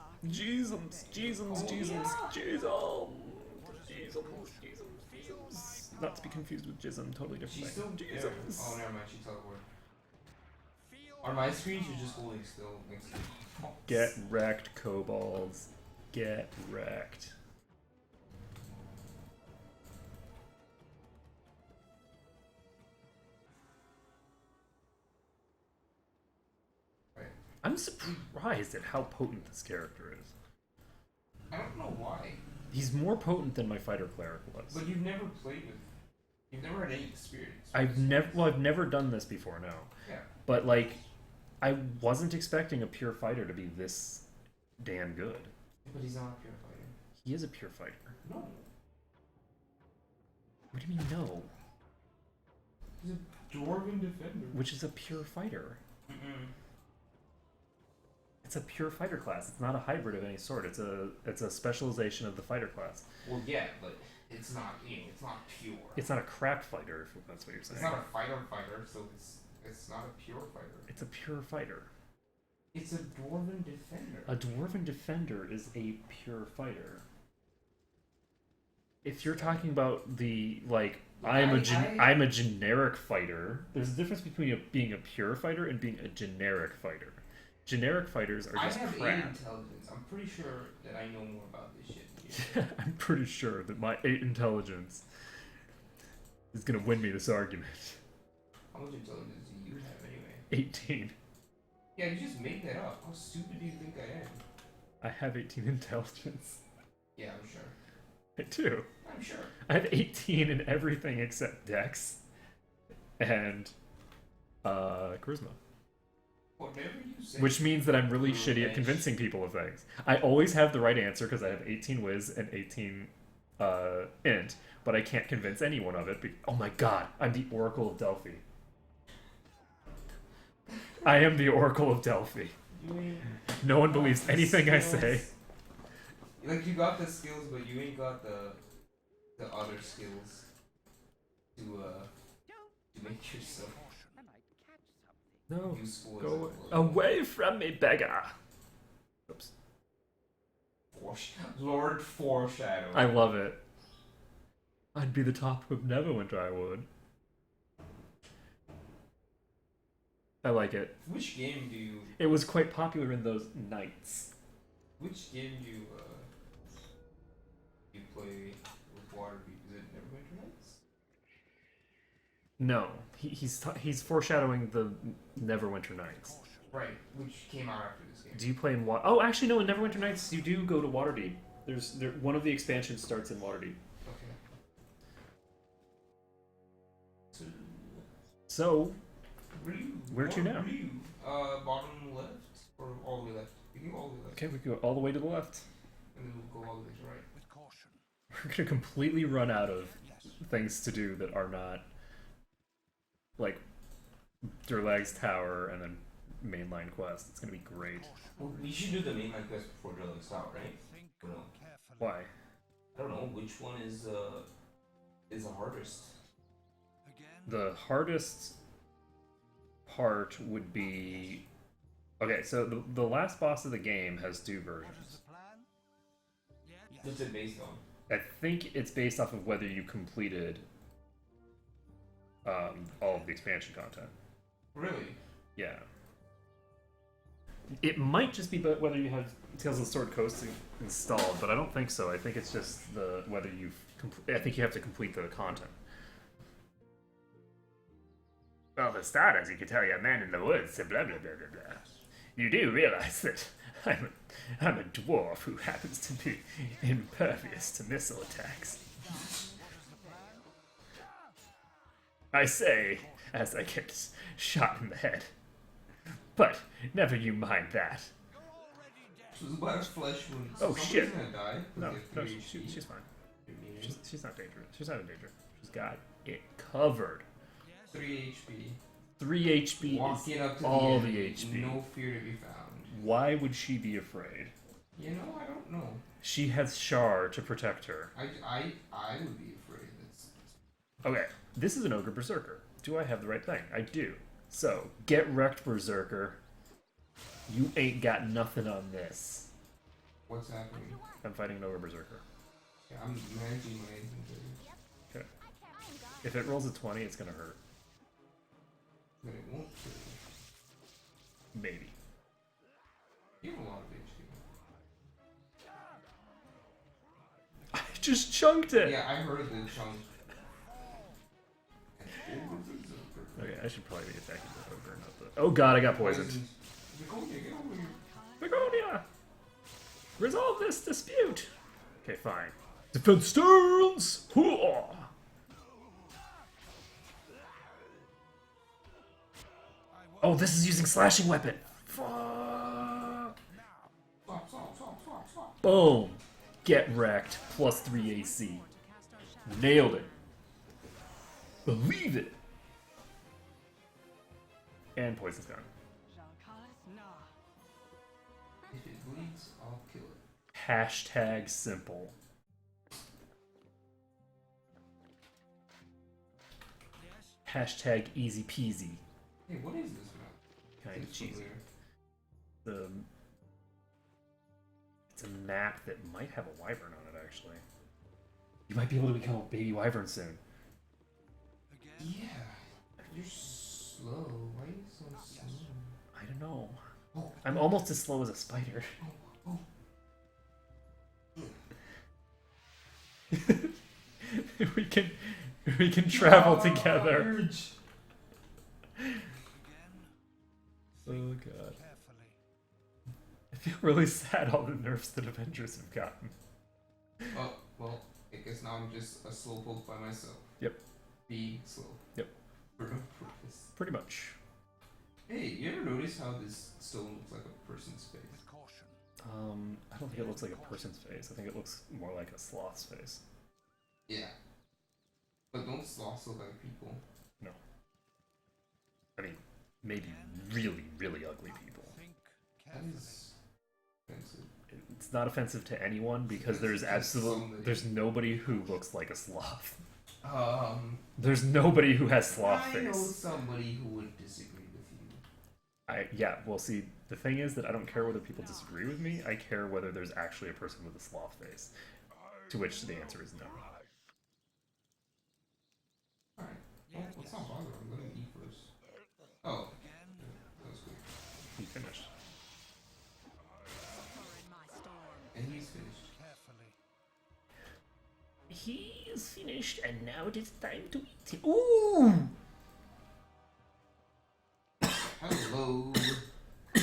not to be confused with Jism, totally different. She's still thing. there. Oh, never mind. She teleported. On my screen, she's just holding still next to me. Get wrecked, kobolds. Get wrecked. Right. I'm surprised at how potent this character is. I don't know why. He's more potent than my fighter cleric was. But you've never played with. You've never had any experience. I've never done this before, no. Yeah. But like, I wasn't expecting a pure fighter to be this damn good. But he's not a pure fighter. He is a pure fighter. No. What do you mean no? He's a dwarven defender. Which is a pure fighter. Mm-mm. It's a pure fighter class. It's not a hybrid of any sort. It's a specialization of the fighter class. Well, yeah, but it's not. It's not pure. It's not a crap fighter, if that's what you're saying. It's not a fighter, so it's not a pure fighter. It's a pure fighter. It's a dwarven defender. A dwarven defender is a pure fighter. If you're talking about the I'm a generic fighter. There's a difference between being a pure fighter and being a generic fighter. Generic fighters are just crap. I have 8 crap. intelligence. I'm pretty sure that I know more about this shit than you. I'm pretty sure that my 8 intelligence is gonna win me this argument. How much intelligence do you have anyway? 18. Yeah, you just made that up. How stupid do you think I am? I have 18 intelligence. Yeah, I'm sure. I do. I'm sure. I have 18 in everything except Dex and Charisma. Whatever you say. Which means that I'm really shitty at convincing people of things. I always have the right answer because I have 18 Wiz and 18 Int, but I can't convince anyone of it. Oh my god, I'm the Oracle of Delphi. I am the Oracle of Delphi. No one believes anything I say. Like, you got the skills, but you ain't got the other skills to make yourself No, useful. go away from me, beggar. Oops. Lord Foreshadow. I love it. I'd be the top of Neverwinter, I would. I like it. Which game do you... It was quite popular in those nights. Which game do you play with Waterdeep? Is it Neverwinter Nights? No, he's foreshadowing the Neverwinter Nights. Right, which came out after this game. Do you play in Oh, actually, no. In Neverwinter Nights, you do go to Waterdeep. One of the expansions starts in Waterdeep. Okay. So, where to now? Bottom left or all the way left? We can go all the way left. Okay, we go all the way to the left. And then we'll go all the way to the right. With caution. We're gonna completely run out of things to do that are not like Durlag's Tower and then mainline quest. It's gonna be great. Well, we should do the mainline quest before Drilling's Out, right? Or no? Why? I don't know. Which one is the hardest? The hardest part would be... Okay, so the last boss of the game has 2 versions. What's it based on? I think it's based off of whether you completed all of the expansion content. Really? Yeah. It might just be whether you have Tales of the Sword Coast installed, but I don't think so. I think it's just whether you've... I think you have to complete the content. Well, for starters, you could tell your man in the woods, blah, blah, blah, blah, blah. You do realize that I'm a dwarf who happens to be impervious to missile attacks. I say, as I get shot in the head. But never you mind that. So this black flesh wound. Oh shit! Gonna die. No, she's fine. She's not dangerous. She's not in danger. She's got it covered. 3 HP. 3 HP Walking is up to all the the end, HP. No fear to be found. Why would she be afraid? You know, I don't know. She has Shar to protect her. I would be afraid. That's... Okay, this is an Ogre Berserker. Do I have the right thing? I do. So, get wrecked, Berserker. You ain't got nothing on this. What's happening? I'm fighting an Ogre Berserker. Yeah, I'm managing my inventory. Okay. If it rolls a 20, it's gonna hurt. But it won't kill you. Maybe. You have a lot of HP. I just chunked it! Yeah, I heard the chunk. Okay, I should probably be attacking the Ogre, not the... Oh god, I got poisoned. Begonia, get over here. Begonia! Resolve this dispute! Okay, fine. Defense stance! Hooah! Oh, this is using slashing weapon! Fuck! Boom! Get wrecked. Plus 3 AC. Nailed it. Believe it! And poison's gone. If it bleeds, I'll kill it. Hashtag simple. Hashtag easy peasy. Hey, what is this map? Kind of It's cheesy. familiar. It's a map that might have a wyvern on it, actually. You might be able to become a baby wyvern soon. Yeah. You're slow. Why are you so slow? I don't know. Oh. I'm almost as slow as a spider. Oh. we can travel together. Urge. Oh god. I feel really sad all the nerfs that Avengers have gotten. Oh, well, I guess now I'm just a slowpoke by myself. Yep. Being slow. Yep. For no purpose. Pretty much. Hey, you ever notice how this stone looks like a person's face? I don't think it looks like a person's face. I think it looks more like a sloth's face. Yeah. But don't sloths look like people? No. I mean, maybe really, really ugly people. That is offensive. It's not offensive to anyone because there's there's nobody who looks like a sloth. There's nobody who has sloth I know face. somebody who would disagree with you. Yeah, well see, the thing is that I don't care whether people disagree with me, I care whether there's actually a person with a sloth face. To which the answer is no. Alright. Well, let's not bother. I'm gonna eat first. Oh. That was good. He finished. And he's finished. He is finished, and now it is time to eat him. Ooh! Hello. You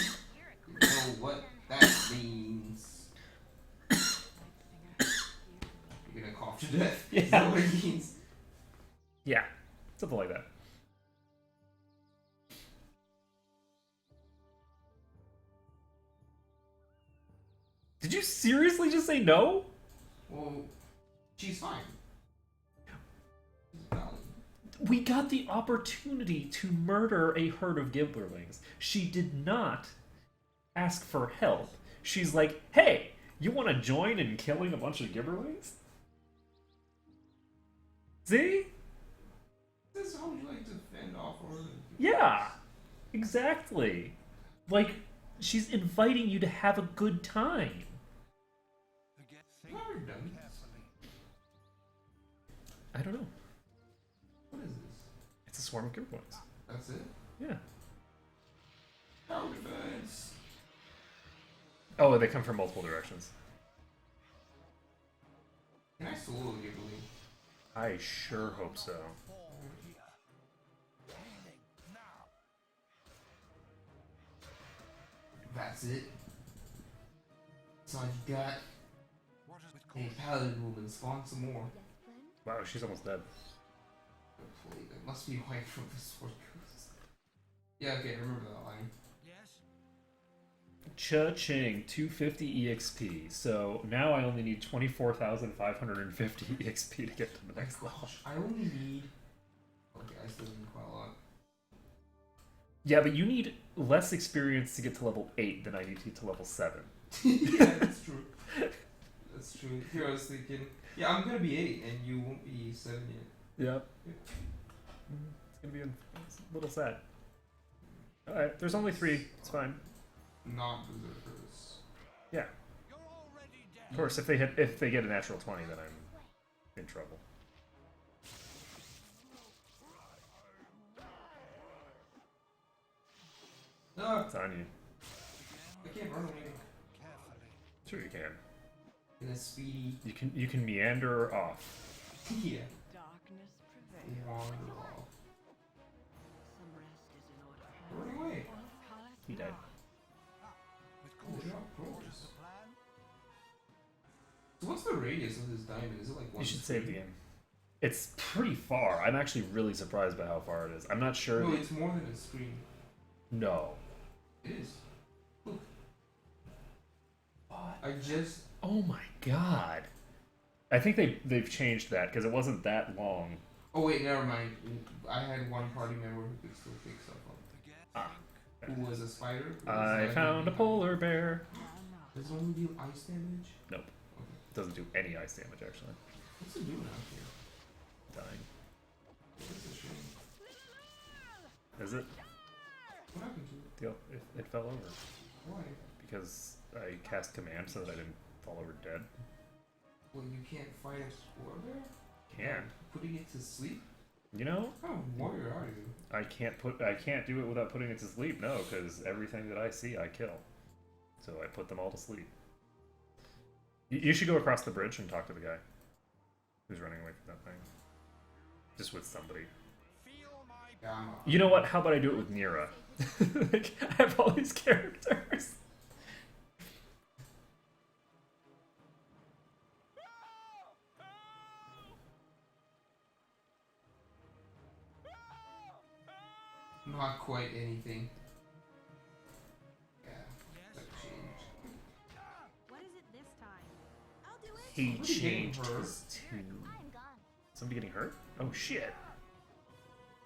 know what that means. You're gonna cough to death. Yeah. Is that what it means? Yeah, something like that. Did you seriously just say no? Well, she's fine. She's valid. We got the opportunity to murder a herd of Gibberlings. She did not ask for help. She's like, hey, you want to join in killing a bunch of Gibberlings? See? This is how you like to fend off or Yeah, exactly. Like, she's inviting you to have a good time. I've never done this. I don't know. What is this? It's a swarm of Gibberlings. That's it? Yeah. Tower defense. Oh, they come from multiple directions. Can I solo the Gibberling? I sure hope so. That's it. That's all you got. Hey, Paladin woman, spawn some more. Wow, she's almost dead. Hopefully, that must be white from the sword goes. Yeah, okay, I remember that line. Cha-ching, 250 EXP. So now I only need 24,550 EXP to get to the next level. I only need. Okay, I still need quite a lot. Yeah, but you need less experience to get to level 8 than I need to get to level 7. Yeah, that's true. That's true. Here I was thinking, yeah, I'm gonna be 8 and you won't be 7 yet. Yep. It's gonna be a little sad. Alright, there's only 3. It's fine. Not berserkers. Yeah. Of course, if they get a natural 20, then I'm in trouble. Ah, It's on you. I can't run away. Sure you can. In a speedy. You can meander off. Yeah. Darkness prevails. Wander off. Some rest is in order. Run away. He died. Good job, pros. So what's the radius of this diamond? Is it like one? You should save the game. It's pretty far. I'm actually really surprised by how far it is. I'm not sure. No, it's more than a screen. No. It is. Look. I just. Oh my god. I think they've changed that because it wasn't that long. Oh wait, never mind. I had one party member who could still pick stuff up. Ah. Who was a spider? I found a polar bear. Does it only do ice damage? Nope. It doesn't do any ice damage actually. What's it doing out here? Dying. That's a shame. Is it? What happened to it? It fell over. Why? Because I cast command so that I didn't fall over dead. Well, you can't fight a polar bear? Can. Putting it to sleep? You know? How warrior are you? I can't do it without putting it to sleep, no, because everything that I see I kill. So I put them all to sleep. You should go across the bridge and talk to the guy who's running away from that thing. Just with somebody. Yeah, You know what? How about I do it with Nira? Like, I have all these characters. not quite anything. Yeah, that changed. What is it this time? I'll do it. He Somebody getting changed hurt? his tune. I'm gone. Somebody getting hurt? Oh shit.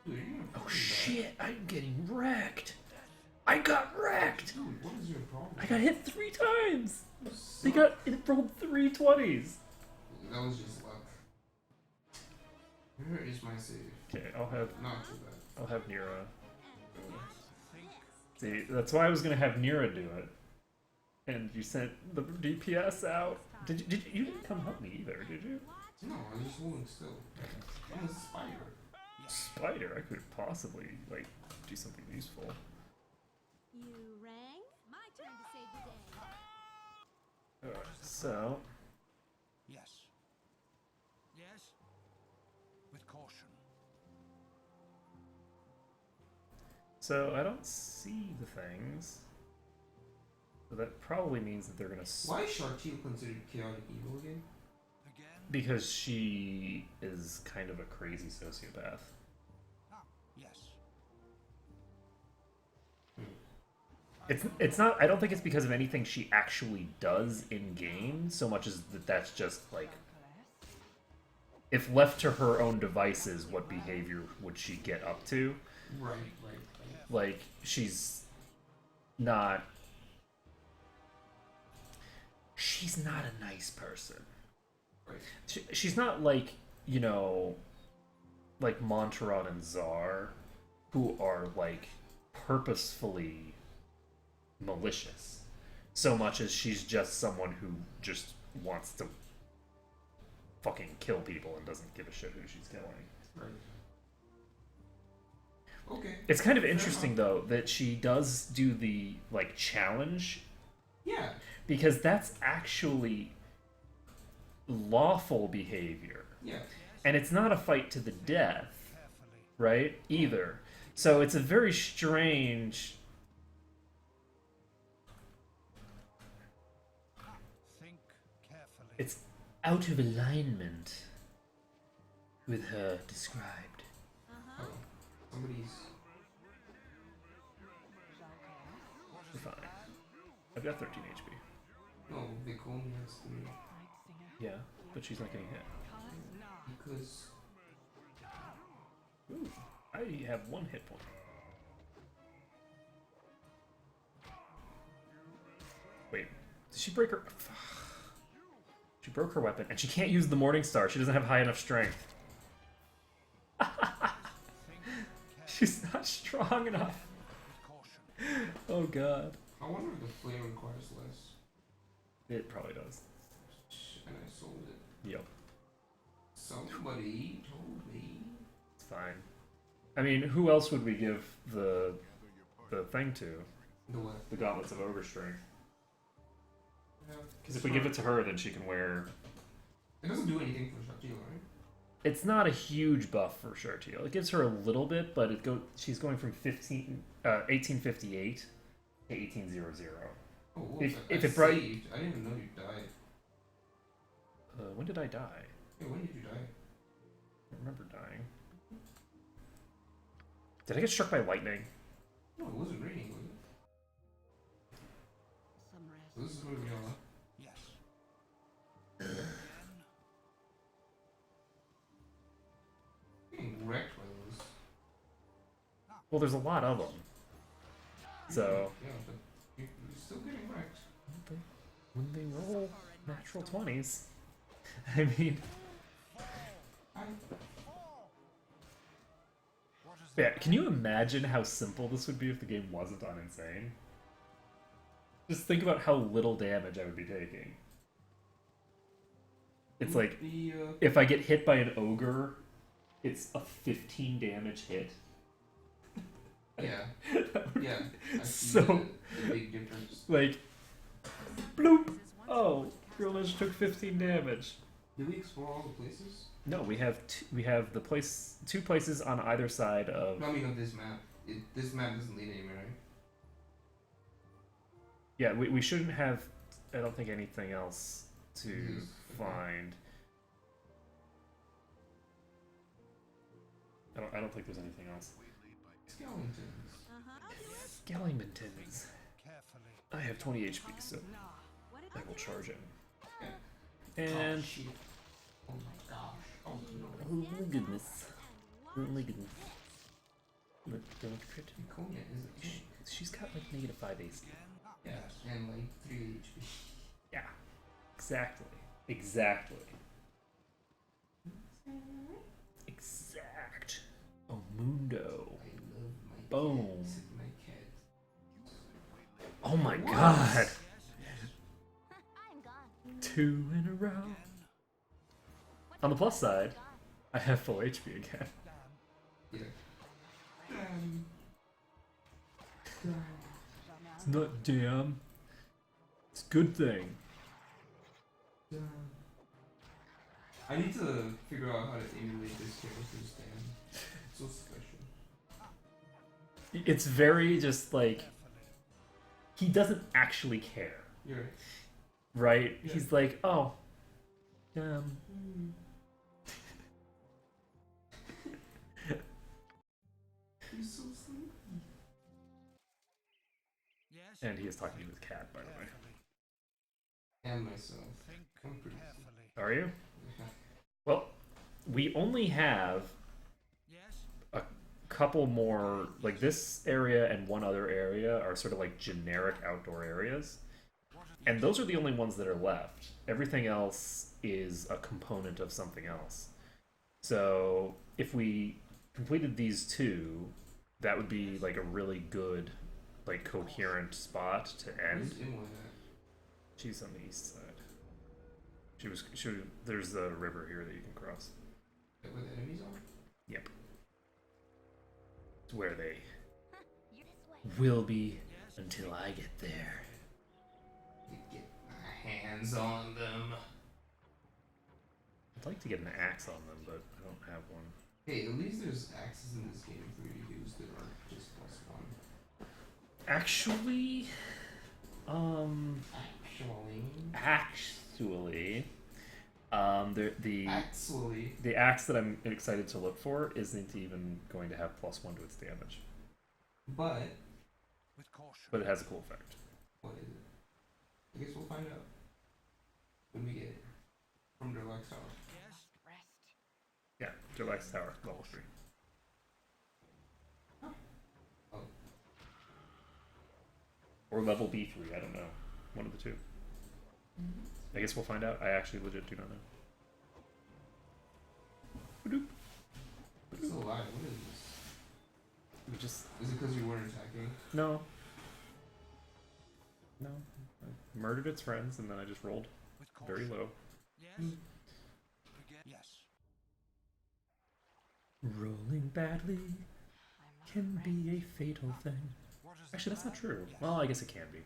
Dude, you're gonna Oh fucking shit, I'm getting wrecked. I got wrecked. die. Dude, what is your problem? I got hit 3 times. They Suck. got it rolled 3 20s. That was just luck. Where is my save? Okay, I'll have Not too bad. Nira. See, that's why I was gonna have Nira do it. And you sent the DPS out. You didn't come help me either, did you? No, I'm just holding still. I'm a spider. Spider, I could possibly like do something useful. You rang? My turn to save the day. Alright, so Yes. Yes. With caution. So I don't see the things. So that probably means that they're gonna Why is Shartil considered chaotic evil again? Again. because she is kind of a crazy sociopath. Yes. It's not. I don't think it's because of anything she actually does in game so much as that's just like if left to her own devices, what behavior would she get up to? Right. Like, she's not a nice person. Right. She's not like, you know, like Montaron and Czar, who are like purposefully malicious, so much as she's just someone who just wants to fucking kill people and doesn't give a shit who she's killing. Right. Okay. It's kind of interesting though that she does do the like challenge. Yeah. Because that's actually lawful behavior. Yeah. And it's not a fight to the death, right? Either. So it's a very strange. Think carefully. It's out of alignment with her described. Oh, somebody's. We're fine. I've got 13 HP. No, Vic only has 3. Yeah, but she's not getting hit. Because. Ooh, I have 1 hit point. Wait, did she break her? She broke her weapon, and she can't use the Morning Star. She doesn't have high enough strength. She's not strong enough. Oh god. I wonder if the flame requires less. It probably does. And I sold it. Yep. Somebody told me. It's fine. I mean, who else would we give the thing to? The what? The Gauntlets of Ogre Strength. Yeah. Because if we give it to her, then she can wear... It doesn't do anything for Shaktil, right? It's not a huge buff for Chartiel. It gives her a little bit, but she's going from 1858 to 1800. Oh, whoa, If I it saved. bright... I didn't even know you died. when did I die? Hey, when did you die? I don't remember dying. Did I get struck by lightning? No, it wasn't raining, was it? So this is where we are. Yes. Getting wrecked by those. Well, there's a lot of them. So... Yeah, but you're still getting wrecked. When they roll natural 20s. I mean... Yeah, can you imagine how simple this would be if the game wasn't on Insane? Just think about how little damage I would be taking. It's like, if I get hit by an ogre, it's a 15 damage hit. Yeah. Yeah. I see So, the big difference. like, bloop! Oh, girl just took 15 damage. Did we explore all the places? No, we have the two places on either side of. No, I mean of this map. This map doesn't lead anywhere, right? Yeah, we shouldn't have. I don't think anything else to find. I don't think there's anything else. Skeletons. Skeletons. I have 20 HP, so I will charge in. And Oh, shit. Oh my gosh. Oh no. oh my goodness. Oh my goodness. But don't crit. Konya is a king. She's got like -5 AC. Yeah, and like 3 HP. Yeah. Exactly. Exact. Oh, Mundo. I love my Boom. cats and my cat. Oh my What? god. I'm gone. 2 in a row. On the plus side, I have full HP again. Yeah. It's not damn. It's a good thing. I need to figure out how to emulate this character's stand. It's so special. It's very just like he doesn't actually care, You're right. right? Yeah. He's like, oh, He's so sleepy. Yes. and he is talking to his cat, by the way. And myself. Think I'm pretty carefully. Are you? Yeah. Well, we only have a couple more, like this area and one other area are sort of like generic outdoor areas. And those are the only ones that are left. Everything else is a component of something else. So if we completed these two, that would be like a really good, like coherent spot to end. Where's Emily at? She's on the east side. There's the river here that you can cross. Like where the enemies are? Yep. It's where they You're this way. will be until I get there. Get my hands on them. I'd like to get an axe on them, but I don't have one. Hey, at least there's axes in this game for you to use that aren't just +1. Actually, the axe that I'm excited to look for isn't even going to have +1 to its damage, But but it has a cool effect. what is it? I guess we'll find out when we get it from Deluxe Tower. Rest. Yeah, Deluxe Tower, level 3. Oh. Or level B3, I don't know. One of the two. I guess we'll find out. I actually legit do not know. Ba-doop. It's a lie. What is this? We just... Is it because you weren't attacking? No. No. I murdered its friends and then I just rolled very low. Rolling badly can be a fatal thing. Actually, that's not true. Well, I guess it can be.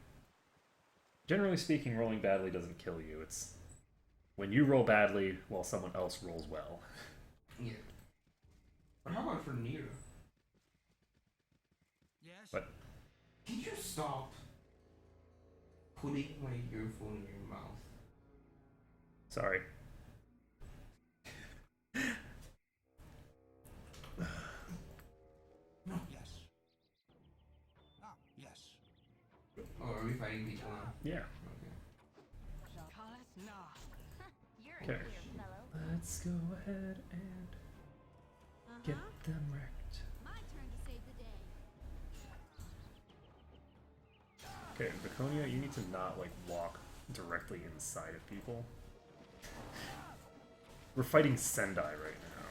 Generally speaking, rolling badly doesn't kill you. It's when you roll badly while someone else rolls well. Yeah. But how about for Nira? But Can you stop putting my earphone in your mouth? sorry. Oh, are we fighting people now? Yeah. Okay. You're Okay. a queer fellow. Let's go ahead and get them wrecked. My turn to save the day. Okay, Viconia, you need to not like walk directly inside of people. We're fighting Sendai right now.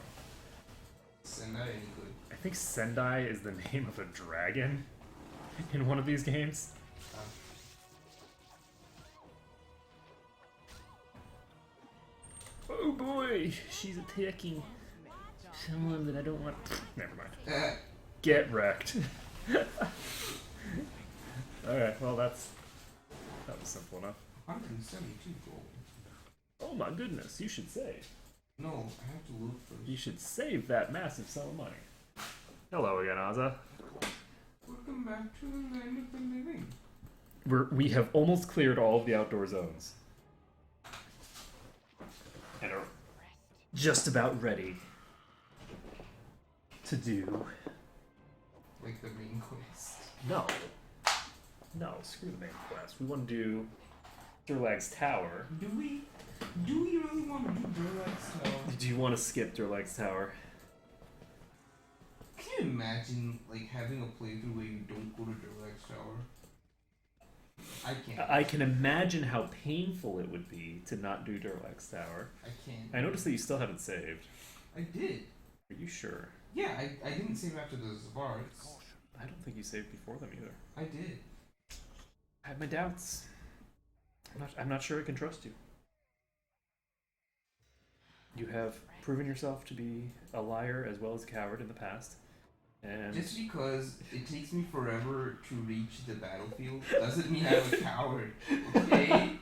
Sendai any good? I think Sendai is the name of a dragon in one of these games. Oh boy, she's attacking someone that I don't want. Never mind. Get wrecked. Alright, well that was simple enough. 172 gold. Oh my goodness, you should save. No, I have to loot first. You should save that massive sum of money. Hello again, Azza. Welcome back to the land of the living. We have almost cleared all of the outdoor zones. And are just about ready to do... Like the main quest. No. No, screw the main quest. We want to do Durlag's Tower. Do we really want to do Durlag's Tower? Do you want to skip Durlag's Tower? Can you imagine like having a playthrough where you don't go to Durlag's Tower? I can't. I can imagine how painful it would be to not do Durlag's Tower. I can't. I noticed that you still haven't saved. I did. Are you sure? Yeah, I didn't save after the Zavards. I don't think you saved before them either. I did. I have my doubts. I'm not sure I can trust you. You have proven yourself to be a liar as well as a coward in the past. And Just because it takes me forever to reach the battlefield doesn't mean I'm a coward. Okay?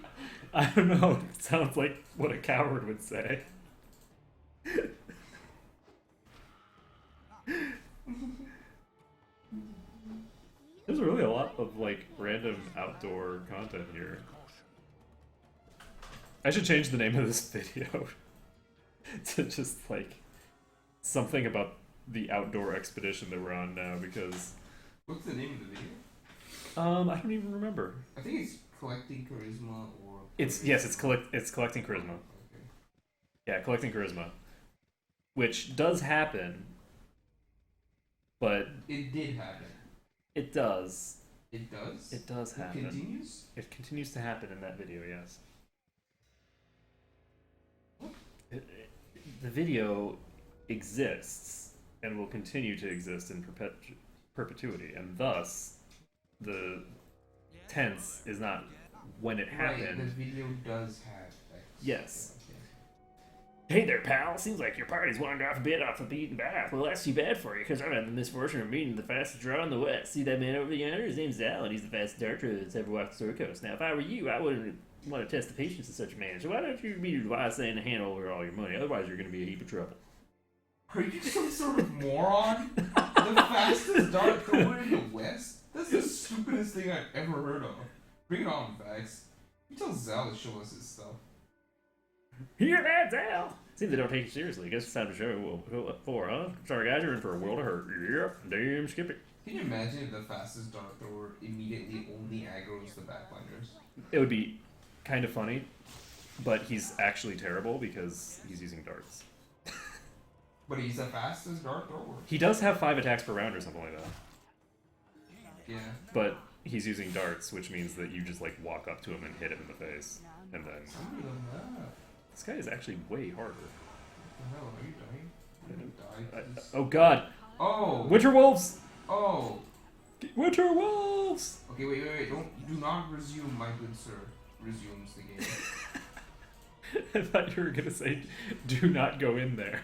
I don't know. It sounds like what a coward would say. There's really a lot of like random outdoor content here. I should change the name of this video to just like something about the outdoor expedition that we're on now, because What's the name of the video? I don't even remember. I think it's collecting charisma or. It's collecting charisma. Okay. Yeah, collecting charisma. which does happen, but It did happen. it does. It does? It does happen. It continues? It continues to happen in that video, yes. The video exists and will continue to exist in perpetuity, and thus the tense is not when it happened. Right, the video does have X. Yes. Okay. Hey there, pal. Seems like your party's wandered off a bit off the beaten path. Well, that's too bad for you, because I've had the misfortune of meeting the fastest draw in the West. See that man over yonder? His name's Al, and he's the fastest dart thrower that's ever walked the Sword Coast. Now, if I were you, I wouldn't want to test the patience of such a man. So why don't you be wise saying to hand over all your money? Otherwise, you're going to be a heap of trouble. Are you some sort of moron? The fastest dart thrower in the West? That's the stupidest thing I've ever heard of. Bring it on, Vax. You tell Zal to show us his stuff. Hear that, Al? Seems they don't take you seriously. Guess it's time to show what for, huh? Sorry, guys, you're in for a world of hurt. Yep, damn Skippy. Can you imagine if the fastest dart thrower immediately only aggroes the backliners? It would be kind of funny, but he's actually terrible because he's using darts. But he's the fastest dart thrower. He does have 5 attacks per round or something like that. Yeah. But he's using darts, which means that you just like walk up to him and hit him in the face. And then Somebody done that. this guy is actually way harder. What the hell? Are you dying? Are you dying? Oh god! Oh! Winter Wolves! Oh! Winter Wolves! Okay, wait. Do not resume, my good sir. Resumes the game. I thought you were gonna say, do not go in there.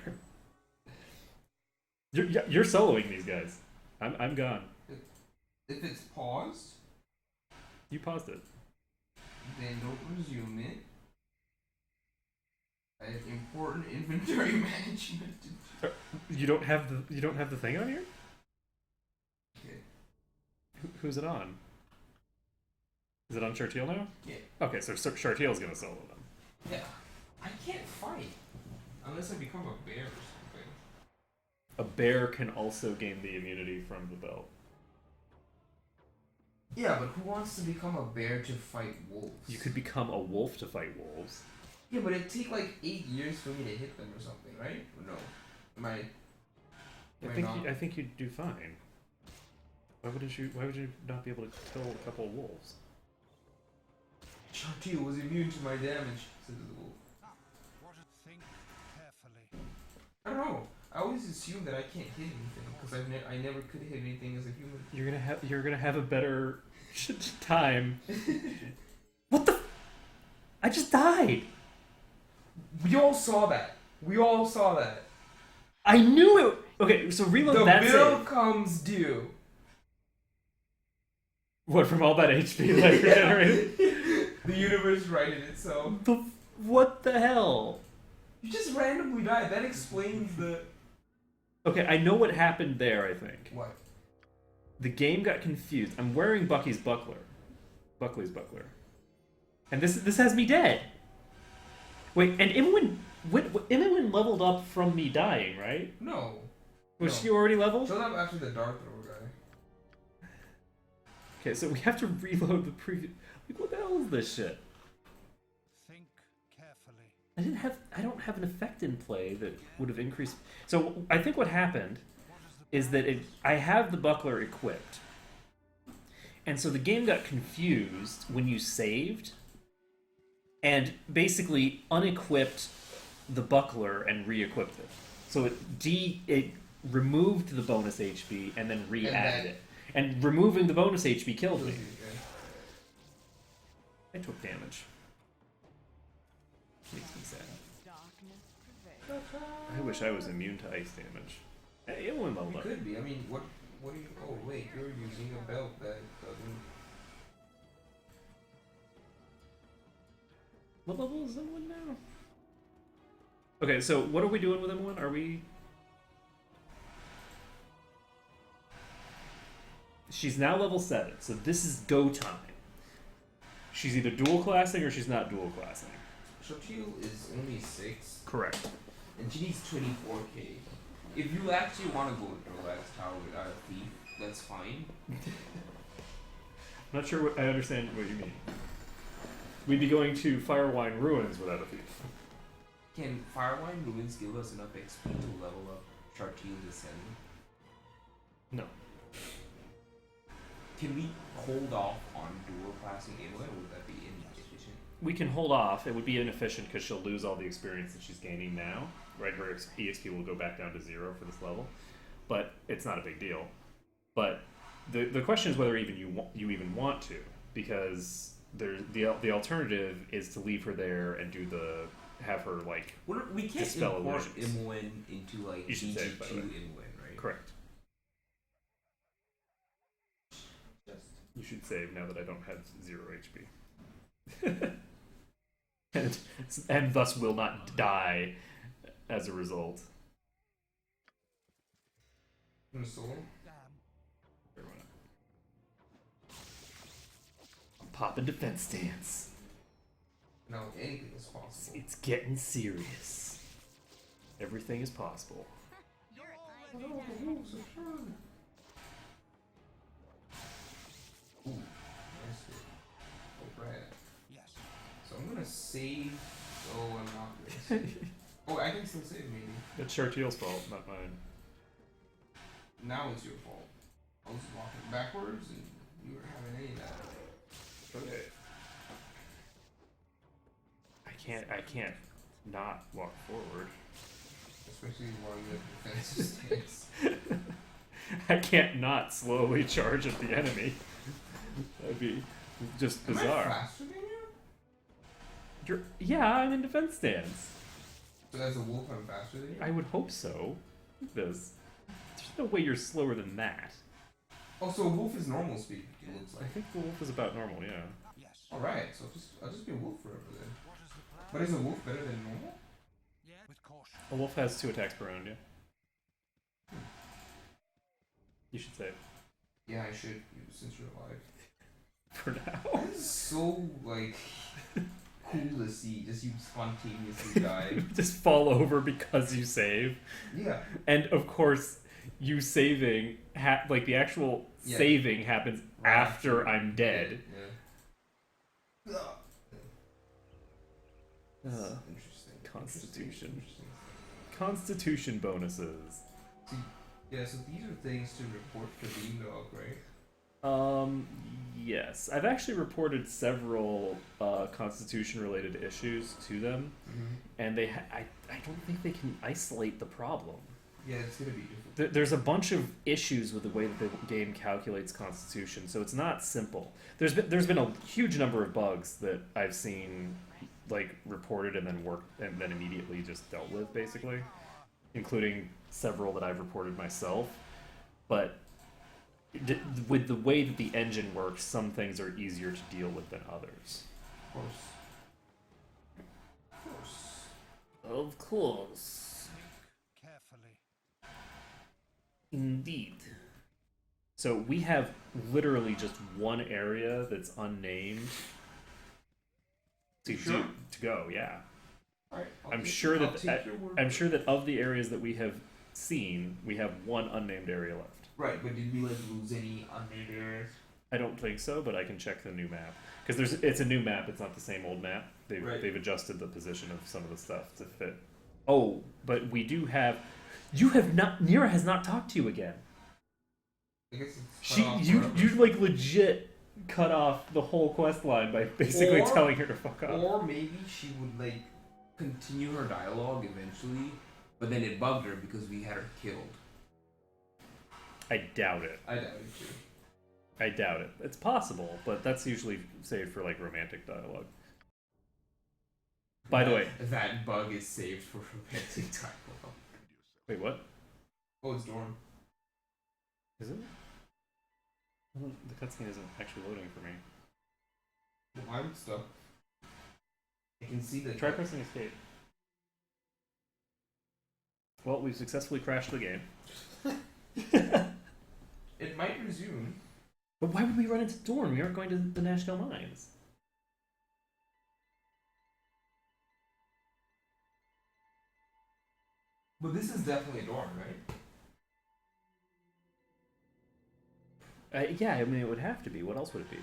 You're soloing these guys. I'm gone. If it's paused, You paused it. then don't resume it. I have important inventory management to do. You don't have the thing on here? Okay. Who's it on? Is it on Chartiel now? Yeah. Okay, so Chartiel's gonna solo them. Yeah. I can't fight. Unless I become a bear or something. A bear can also gain the immunity from the belt. Yeah, but who wants to become a bear to fight wolves? You could become a wolf to fight wolves. Yeah, but it'd take like 8 years for me to hit them or something, right? Or no? I think you'd do fine. Why would you not be able to kill a couple of wolves? Chartiel was immune to my damage, said the wolf. Think carefully. I don't know. I always assume that I can't hit anything because I never could hit anything as a human. You're gonna have a better time. What the? I just died. We all saw that. I knew it. Okay, so reload The that bill save. comes due. What, from all that HP that I regenerated? The universe righted itself. What the hell? You just randomly died. That explains the. Okay, I know what happened there, I think. What? The game got confused. I'm wearing Buckley's buckler. And this has me dead. Wait, and Imwin leveled up from me dying, right? No. Was she already leveled? Showed up after the dart thrower guy. Okay, so we have to reload the previous. Like, what the hell is this shit? Think carefully. I don't have an effect in play that would have increased. So I think what happened is that I have the buckler equipped, and so the game got confused when you saved, and basically unequipped the buckler and re-equipped it. So it removed the bonus HP and then re-added it. And removing the bonus HP killed me. I took damage. Makes me sad. I wish I was immune to ice damage. Hey, it went leveled You up. could be. I mean, what do you... Oh, wait. You're using a belt that doesn't... What level is M1 now? Okay, so what are we doing with M1? Are we... She's now level 7, so this is go time. She's either dual classing or she's not dual classing. Chartiel is only 6. Correct. And she needs 24k. If you actually want to go to Dorlax Tower without a thief, that's fine. I'm not sure I understand what you mean. We'd be going to Firewine Ruins without a thief. Can Firewine Ruins give us enough XP to level up Chartiel Descent? No. Can we hold off on dual classing Aloy, or would that be inefficient? We can hold off. It would be inefficient because she'll lose all the experience that she's gaining now. Right, her EXP will go back down to 0 for this level, but it's not a big deal. But the question is whether even you even want to, because the alternative is to leave her there and have her like We can't dispel import illusions. Imoen into like You should save, by the way. Imoen, right? Correct. Just You should save now that I don't have 0 HP. and thus will not die as a result. I'm gonna solo. Pop a defense stance. No, anything is possible. It's getting serious. Everything is possible. Oh, the wolves are strong. Ooh, nice hit. Oh, Brad. Yes. So I'm gonna save. Oh, I'm not gonna save. Oh, I can still save maybe. It's Chartiel's fault, not mine. Now it's your fault. I was walking backwards and you were having any of that. Okay. I can't not walk forward. Especially while you have defensive stance. I can't not slowly charge at the enemy. That'd be just Am I bizarre. faster than you? Yeah, I'm in defense stance. So as a wolf, I'm faster than you? I would hope so. There's no way you're slower than that. Oh, so a wolf is normal speed, it looks I like. think the wolf is about normal, yeah. Yes. Alright, so I'll just be a wolf forever then. What is the plan? But is a wolf better than normal? Yeah. With caution. A wolf has 2 attacks per round, yeah. You should save. Yeah, I should, since you're alive. For now. This is so, like, cool to see. Just you spontaneously die. Just fall over because you save. Yeah. And of course, you saving, like the actual Yeah. saving happens Right after I'm dead. Yeah. Interesting. Constitution. Interesting. Constitution bonuses. Yeah, so these are things to report to Beamdog, right? Yes. I've actually reported several Constitution-related issues to them, and I don't think they can isolate the problem. Yeah, it's gonna be difficult. There's a bunch of issues with the way that the game calculates Constitution, so it's not simple. There's been a huge number of bugs that I've seen, like, reported and then immediately just dealt with, basically, including several that I've reported myself. But with the way that the engine works, some things are easier to deal with than others. Of course. Of course. Of course. Carefully. Indeed. So we have literally just one area that's unnamed to Sure. to go. Yeah, Alright. I'm sure that of the areas that we have seen, we have one unnamed area left. Right, but did we like lose any unnamed areas? I don't think so, but I can check the new map because it's a new map. It's not the same old map. They've adjusted the position of some of the stuff to fit. Oh, but we do have. You have not. Nira has not talked to you again. I guess it's cut off You forever. like legit cut off the whole quest line by basically Or- telling her to fuck off. Or maybe she would like continue her dialogue eventually, but then it bugged her because we had her killed. I doubt it. I doubt it too. I doubt it. It's possible, but that's usually saved for like romantic dialogue. By the way, that bug is saved for romantic dialogue. wait, what? Oh, it's Dorm. Is it? Well, the cutscene isn't actually loading for me. Well, I'm stuck. I can see the. Try pressing escape. Well, we've successfully crashed the game. It might resume. But why would we run into Dorn? We aren't going to the National Mines. But this is definitely Dorm, right? Yeah, I mean, it would have to be. What else would it be?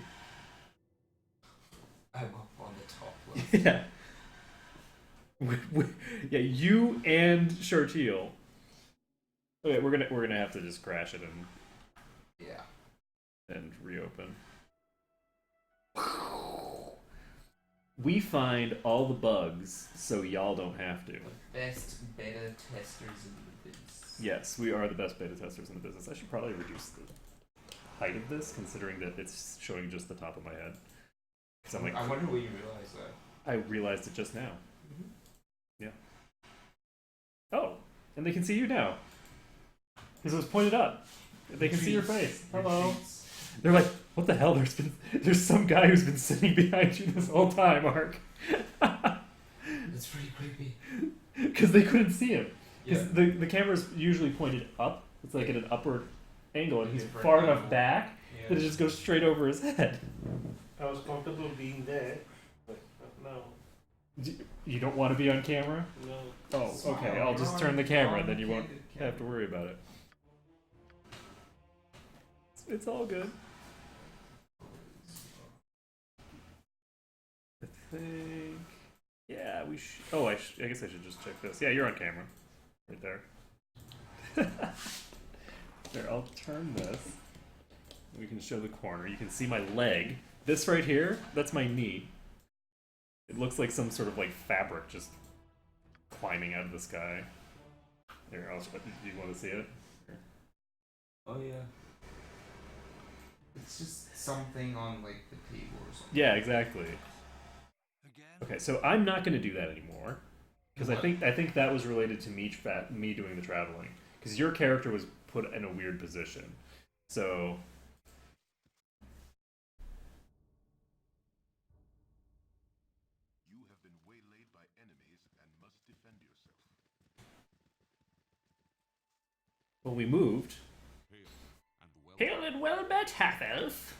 I'm up on the top left. Yeah. Yeah, you and Shartil. Okay, we're gonna have to just crash it and reopen. We find all the bugs so y'all don't have to. The best beta testers in the biz. Yes, we are the best beta testers in the business. I should probably reduce the height of this, considering that it's showing just the top of my head. Because I'm like, I wonder where you realized that. I realized it just now. Yeah. Oh, and they can see you now. Because it was pointed up. They can see your face. Hello. They're like, what the hell? There's some guy who's been sitting behind you this whole time, Ark. That's pretty creepy. Because they couldn't see him. Yeah. The camera's usually pointed up. It's like at an upward angle, and he's far enough back that it just goes straight over his head. I was comfortable being there, but no. You don't want to be on camera? No. Oh, okay. I'll just turn the camera, then you won't have to worry about it. It's all good. I think... Yeah, we should... Oh, I guess I should just check this. Yeah, you're on camera. Right there. There, I'll turn this. We can show the corner. You can see my leg. This right here, that's my knee. It looks like some sort of like fabric just climbing out of the sky. Here, do you want to see it? Here. Oh yeah. It's just something on like the table or something. Yeah, exactly. Okay, so I'm not going to do that anymore because I think that was related to me doing the traveling because your character was put in a weird position. So You have been waylaid by enemies and must defend yourself. when we moved, Hail and hail and well met, half elf.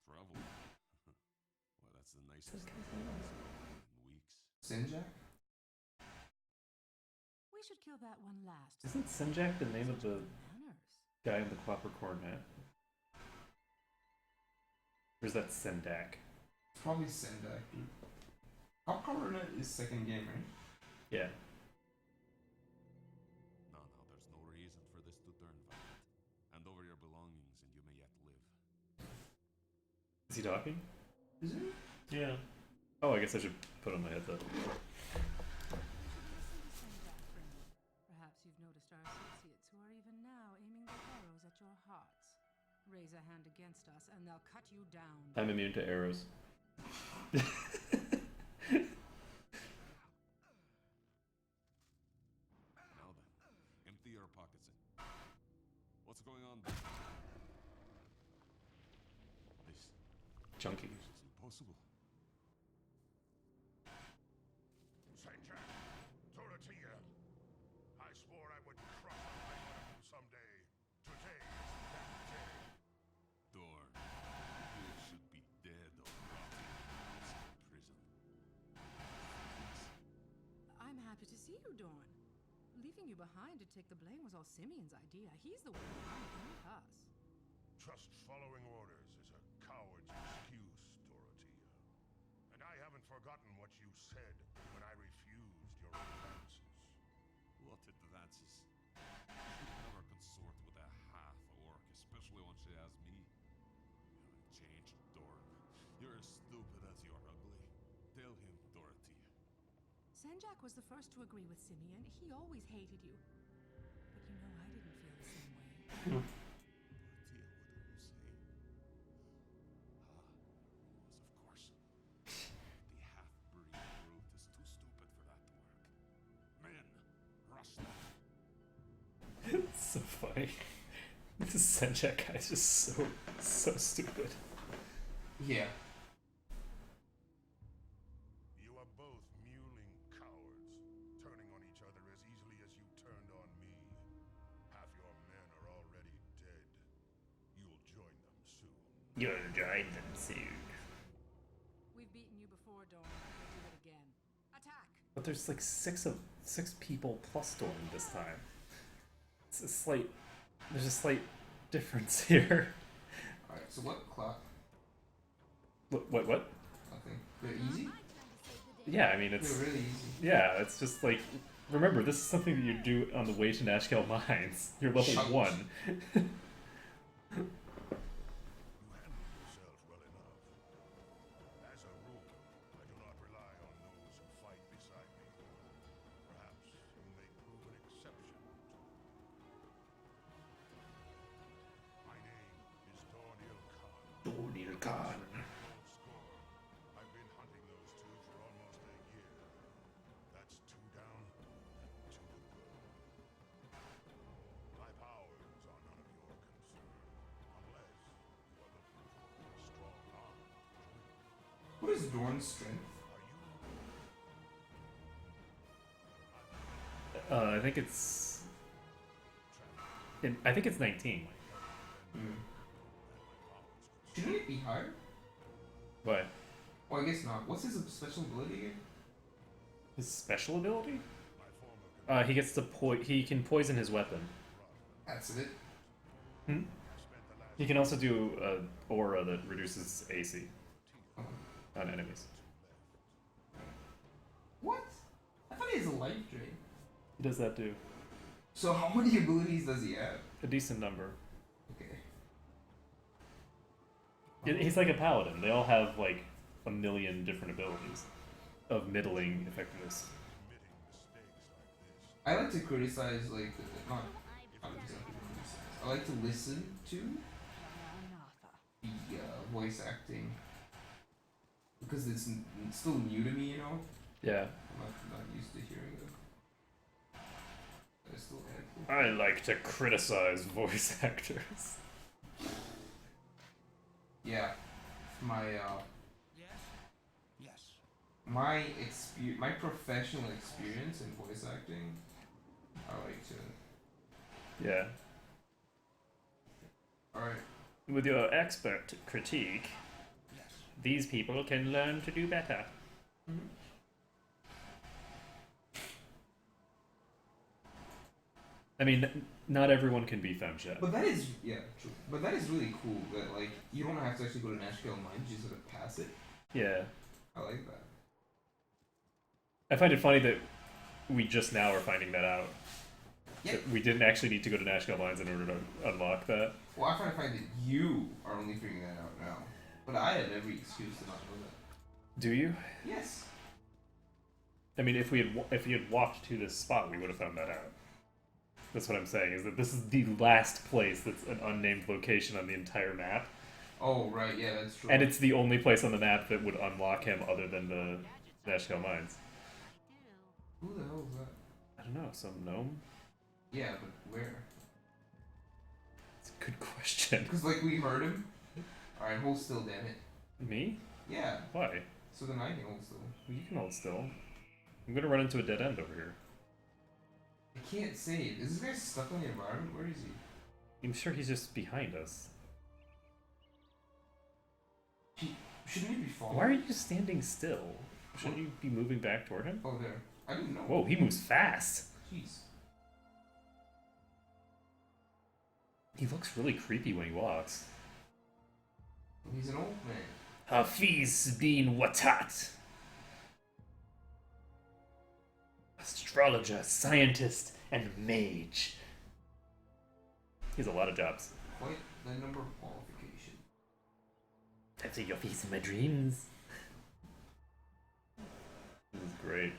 travel. Well, that's the nicest thing in weeks. Sinjak? We should kill that one last. Isn't Sinjak the name of the Manners. guy in the copper coronet? Or is that Sendak? It's probably Sinjak. How Coronet is second game, right? Yeah. No, there's no reason for this to turn violent. Hand over your belongings and you may yet live. Is he talking? Is it? Yeah. Oh, I guess I should put on my headset. Perhaps you've noticed our associates who are even now aiming their arrows at your hearts. Raise a hand against us and they'll cut you down. I'm immune to arrows. Now then, empty your pockets in. What's going on there? This Chunky. is impossible. Sanjak, Dorothea. I swore I would crush a light one of you someday. Today is that day. Dorn, you should be dead or rotting in prison. I'm happy to see you, Dorn. Leaving you behind to take the blame was all Simeon's idea. He's the one behind it, not us. Just following orders is a coward's excuse, Dorothea. And I haven't forgotten what you said when I refused your advances. What advances? She'd never consort with a half-orc, especially when she has me. You haven't changed, Dorn. You're as stupid as you're ugly. Tell him, Dorothea. Senjak was the first to agree with Simeon. He always hated you. But you know, I didn't feel the same way. Dorothea, what do you say? Yes, of course. The half-breed brute is too stupid for that to work. Men, rush them. It's so funny. This Senjak guy's just so stupid. Yeah. You are both mewling cowards, turning on each other as easily as you turned on me. Half your men are already dead. You'll join them soon. You'll join them soon. We've beaten you before, Dorn. We'll do it again. Attack! But there's like six people plus Dorn this time. It's a slight. There's a slight difference here. Alright, so what clock? What? Okay. thing? They're easy? Yeah, I mean, it's... They're really easy. Yeah, it's just like... Remember, this is something that you do on the way to Nashkel Mines. You're level Shut- 1. You handle yourself well enough. As a rule, I do not rely on those who fight beside me. Perhaps you may prove an exception. My name is Dornil Khan. Dornil Khan. Old score. I've been hunting those two for almost a year. That's 2 down and 2 to go. My powers are none of your concern, unless you are looking for a strong arm. What is Dorn's strength? I think it's... I think it's 19. Shouldn't it be higher? What? Well, I guess not. What's his special ability again? His special ability? He gets to he can poison his weapon. That's it. Hmm? He can also do an aura that reduces AC on enemies. What? I thought he has a life drain. He does that too. So how many abilities does he have? A decent number. Okay. He's like a paladin. They all have like a million different abilities of middling effectiveness. I like to criticize, like, not exactly criticize. I like to listen to the voice acting because it's still new to me, you know. Yeah. I'm not used to hearing them. I still like I like to criticize voice actors. Yeah, my my professional experience in voice acting, I like to. Yeah. All right. With your expert critique, these people can learn to do better. Mm-hmm. I mean, not everyone can be femshep. But that is true. But that is really cool that like you don't have to actually go to Nashkel Mines, you just sort of pass it. Yeah. I like that. I find it funny that we just now are finding that out. Yeah. That we didn't actually need to go to Nashkel Mines in order to unlock that. Well, I find that you are only figuring that out now. But I had every excuse to not know that. Do you? Yes. I mean, if you had walked to this spot, we would have found that out. That's what I'm saying, is that this is the last place that's an unnamed location on the entire map. Oh, right, yeah, that's true. And it's the only place on the map that would unlock him other than the Nashkel Mines. Who the hell is that? I don't know, some gnome? Yeah, but where? It's a good question. Because, like, we heard him. Alright, hold still, damn it. Me? Yeah. Why? So then I can hold still. Well, you can hold still. I'm gonna run into a dead end over here. I can't save. Is this guy stuck on the environment? Where is he? I'm sure he's just behind us. Shouldn't he be falling? Why are you standing still? Shouldn't you be moving back toward him? Oh, there. I didn't know. Whoa, he moves fast. Jeez. He looks really creepy when he walks. He's an old man. Hafiz bin Watat. Astrologer, scientist, and mage. He has a lot of jobs. Quite the number of qualification. I've seen your face in my dreams. This is great.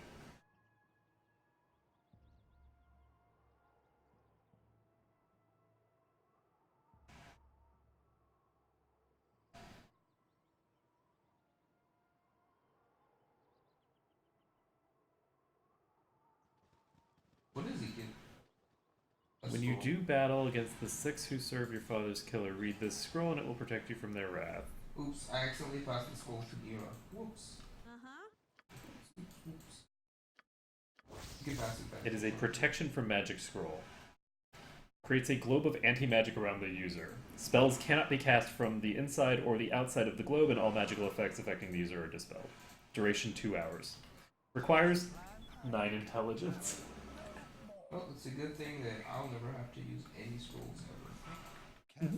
What does he get? When you do battle against the 6 who serve your father's killer, read this scroll and it will protect you from their wrath. Oops, I accidentally passed the scroll to Nira. Whoops. Oops. You can pass it back. It is a protection from magic scroll. Creates a globe of anti-magic around the user. Spells cannot be cast from the inside or the outside of the globe, and all magical effects affecting the user are dispelled. Duration 2 hours. Requires 9 intelligence. Well, it's a good thing that I'll never have to use any scrolls ever.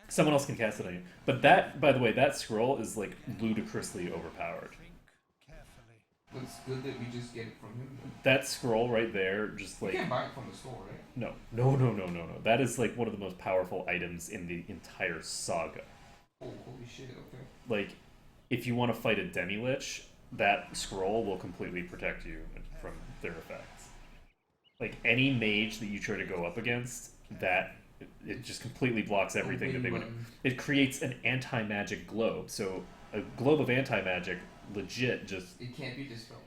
Someone else can cast it on you. But that, by the way, that scroll is like ludicrously overpowered. It's good that we just get it from him. That scroll right there, just like... You can't buy it from the store, right? No. That is like one of the most powerful items in the entire saga. Oh, holy shit, okay. Like, if you want to fight a demi-lich, that scroll will completely protect you from their effects. Like, any mage that you try to go up against, that it just completely blocks everything that they would... It creates an anti-magic globe. So, a globe of anti-magic legit just... It can't be dispelled.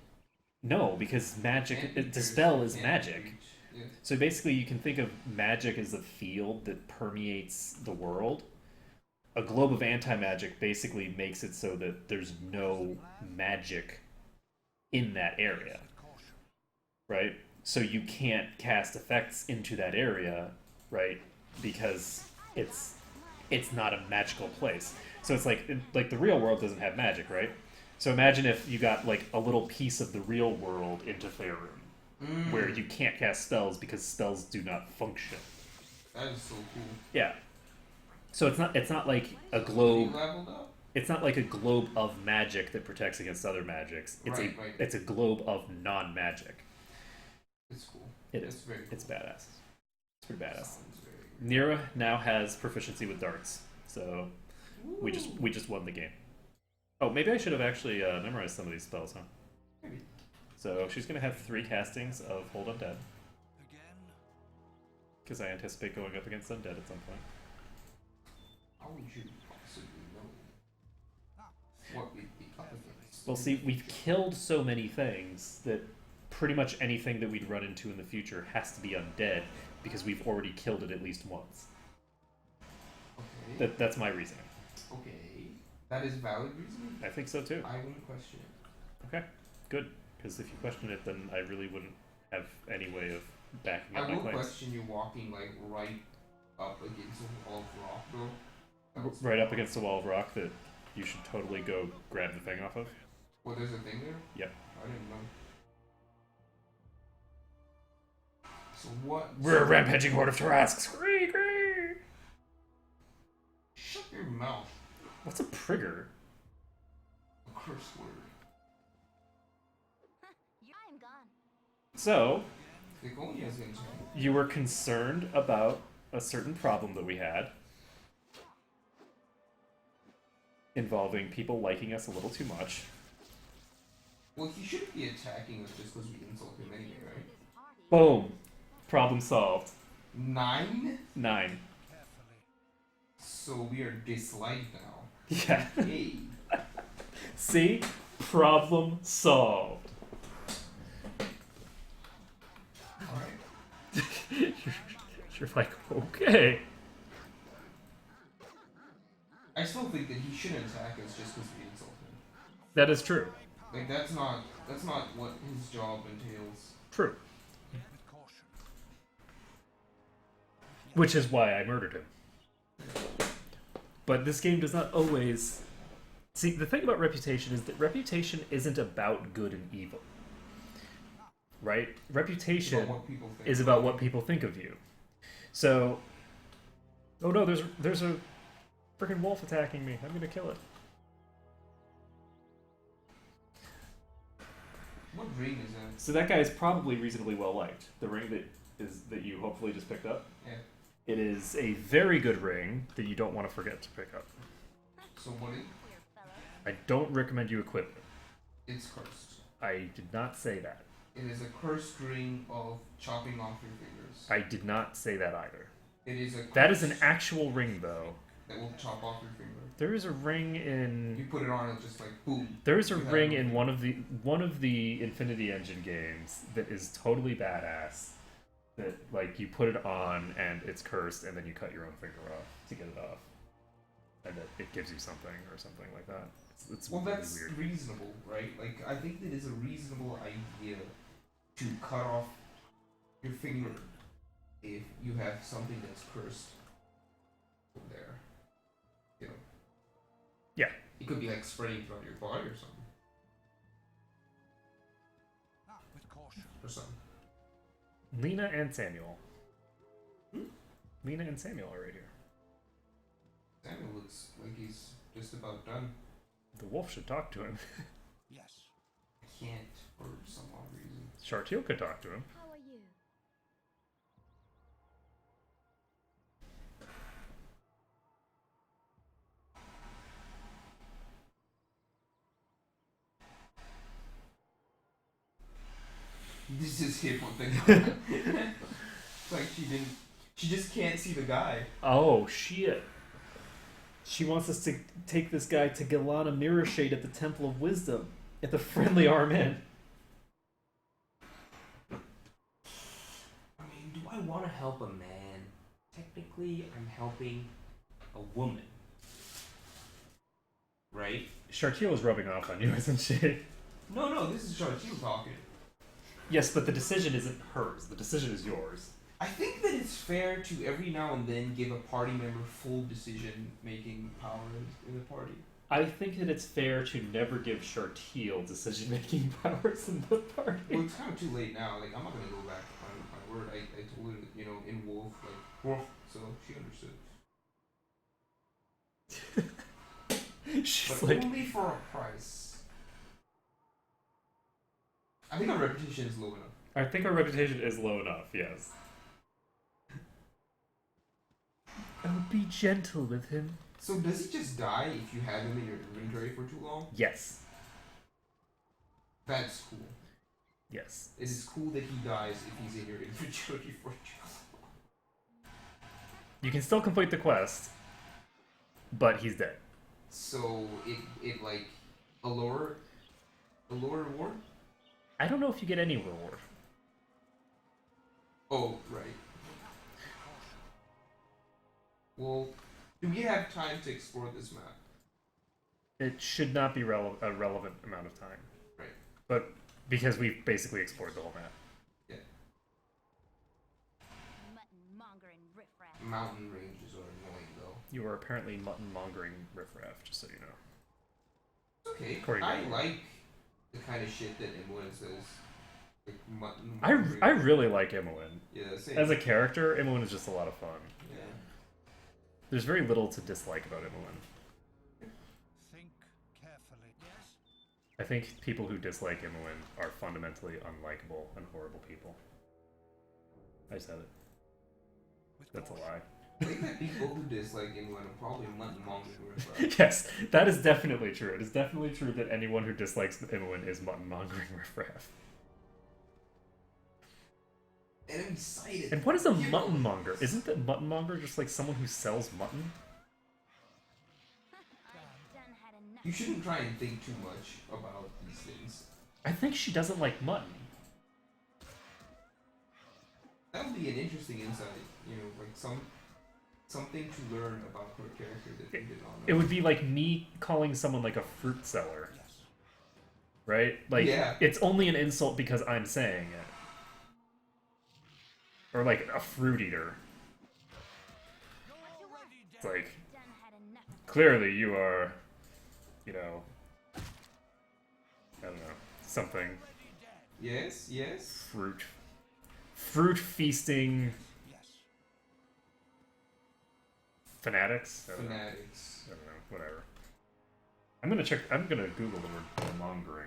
No, because magic... Dispel is magic. Yeah. So basically you can think of magic as a field that permeates the world. A globe of anti-magic basically makes it so that there's no magic in that area. Right? So you can't cast effects into that area, right? Because it's not a magical place. So it's like the real world doesn't have magic, right? So imagine if you got like a little piece of the real world into Faerun, where you can't cast spells because spells do not function. That is so cool. Yeah. So it's not like a globe. You leveled up? It's not like a globe of magic that protects against other magics. It's it's a globe of non-magic. It's cool. It is. Very cool. It's badass. It's pretty badass. Nira now has proficiency with darts, so we just won the game. Oh, maybe I should have actually memorized some of these spells, huh? Maybe. So she's gonna have 3 castings of Hold Undead. Because I anticipate going up against Undead at some point. How would you possibly know what we'd be up against? Well, see, we've killed so many things that pretty much anything that we'd run into in the future has to be undead because we've already killed it at least once. Okay. That's my reasoning. Okay. That is valid reasoning? I think so too. I wouldn't question it. Okay, good. Because if you question it, then I really wouldn't have any way of backing up my I will claims. question you walking like right up against a wall of rock, though. Right up against the wall of rock that you should totally go grab the thing off of. Well, there's a thing there? Yep. I didn't know. So what? We're a rampaging horde of Tarrasques. Scree! Shut your mouth. What's a prigger? A curse word. I'm gone. So, Begonia's in town. you were concerned about a certain problem that we had involving people liking us a little too much. Well, he shouldn't be attacking us just because we insult him anyway, right? Boom. Problem solved. 9? 9. So we are disliked now. Yeah. Hey. See? Problem solved. Alright. You're like, okay. I still think that he shouldn't attack us just because we insult him. That is true. Like, that's not what his job entails. True. Which is why I murdered him. But this game does not always... See, the thing about Reputation is that Reputation isn't about good and evil. Right? Reputation is about what people think of you. So... Oh no, there's a freaking wolf attacking me. I'm gonna kill it. What ring is that? So that guy is probably reasonably well liked. The ring that you hopefully just picked up. Yeah. It is a very good ring that you don't want to forget to pick up. So what is... I don't recommend you equip it. It's cursed. I did not say that. It is a cursed ring of chopping off your fingers. I did not say that either. It is a... That is an actual ring, though. That will chop off your finger. There is a ring in... You put it on and just like, boom. There is a ring in one of the Infinity Engine games that is totally badass. That, like, you put it on and it's cursed and then you cut your own finger off to get it off. And it gives you something or something like that. It's well, really that's weird. reasonable, right? Like, I think that is a reasonable idea to cut off your finger if you have something that's cursed from there. You know? Yeah. It could be like spreading throughout your body or something. With caution. Or something. Lena and Samuel. Lena and Samuel are right here. Samuel looks like he's just about done. The wolf should talk to him. Yes. I can't for some odd reason. Shartiel could talk to him. How are you? This is hit one thing. It's like she just can't see the guy. Oh, shit. She wants us to take this guy to Galana Mirrorshade at the Temple of Wisdom. At the Friendly Arm Inn. I mean, do I want to help a man? Technically, I'm helping a woman. Right? Shartiel is rubbing off on you, isn't she? No, this is Shartiel talking. Yes, but the decision isn't hers. The decision is yours. I think that it's fair to every now and then give a party member full decision-making power in the party. I think that it's fair to never give Shartiel decision-making powers in the party. Well, it's kind of too late now. Like, I'm not gonna go back on my word. I told her, you know, in Wolf, like, Wolf, so she understood. She's But like, only for a price. I think our reputation is low enough. I think our reputation is low enough, yes. Oh, be gentle with him. So does he just die if you have him in your inventory for too long? Yes. That's cool. Yes. It is cool that he dies if he's in your inventory for too long. You can still complete the quest, but he's dead. So it like a lower reward? I don't know if you get any reward. Oh, right. Well, do we have time to explore this map? It should not be a relevant amount of time. Right. But because we've basically explored the whole map. Yeah. Mutton mongering riffraff. Mountain ranges are annoying though. You are apparently mutton-mongering riffraff, just so you know. Okay. According to I you. like the kind of shit that Imoen says. Like mutton. I really like Imoen. Yeah, same. As a character, Imoen is just a lot of fun. Yeah. There's very little to dislike about Imoen. Think carefully. Yes. I think people who dislike Imoen are fundamentally unlikable and horrible people. I said it. That's a lie. I think that people who dislike Imoen are probably mutton mongering. Yes, that is definitely true. It is definitely true that anyone who dislikes Imoen is mutton-mongering riffraff. And I'm excited. And what is a mutton monger? Isn't that mutton monger just like someone who sells mutton? I've done had enough. You shouldn't try and think too much about these things. I think she doesn't like mutton. That would be an interesting insight. You know, like something to learn about her character that we did not know. It would be like me calling someone like a fruit seller. Right? Like, Yeah. it's only an insult because I'm saying it. Or like a fruit eater. It's like, Done had enough. clearly you are, you know, I don't know, something. Yes, yes. Fruit feasting Yes. fanatics? I don't know. Fanatics. I don't know, whatever. I'm gonna Google the word mongering.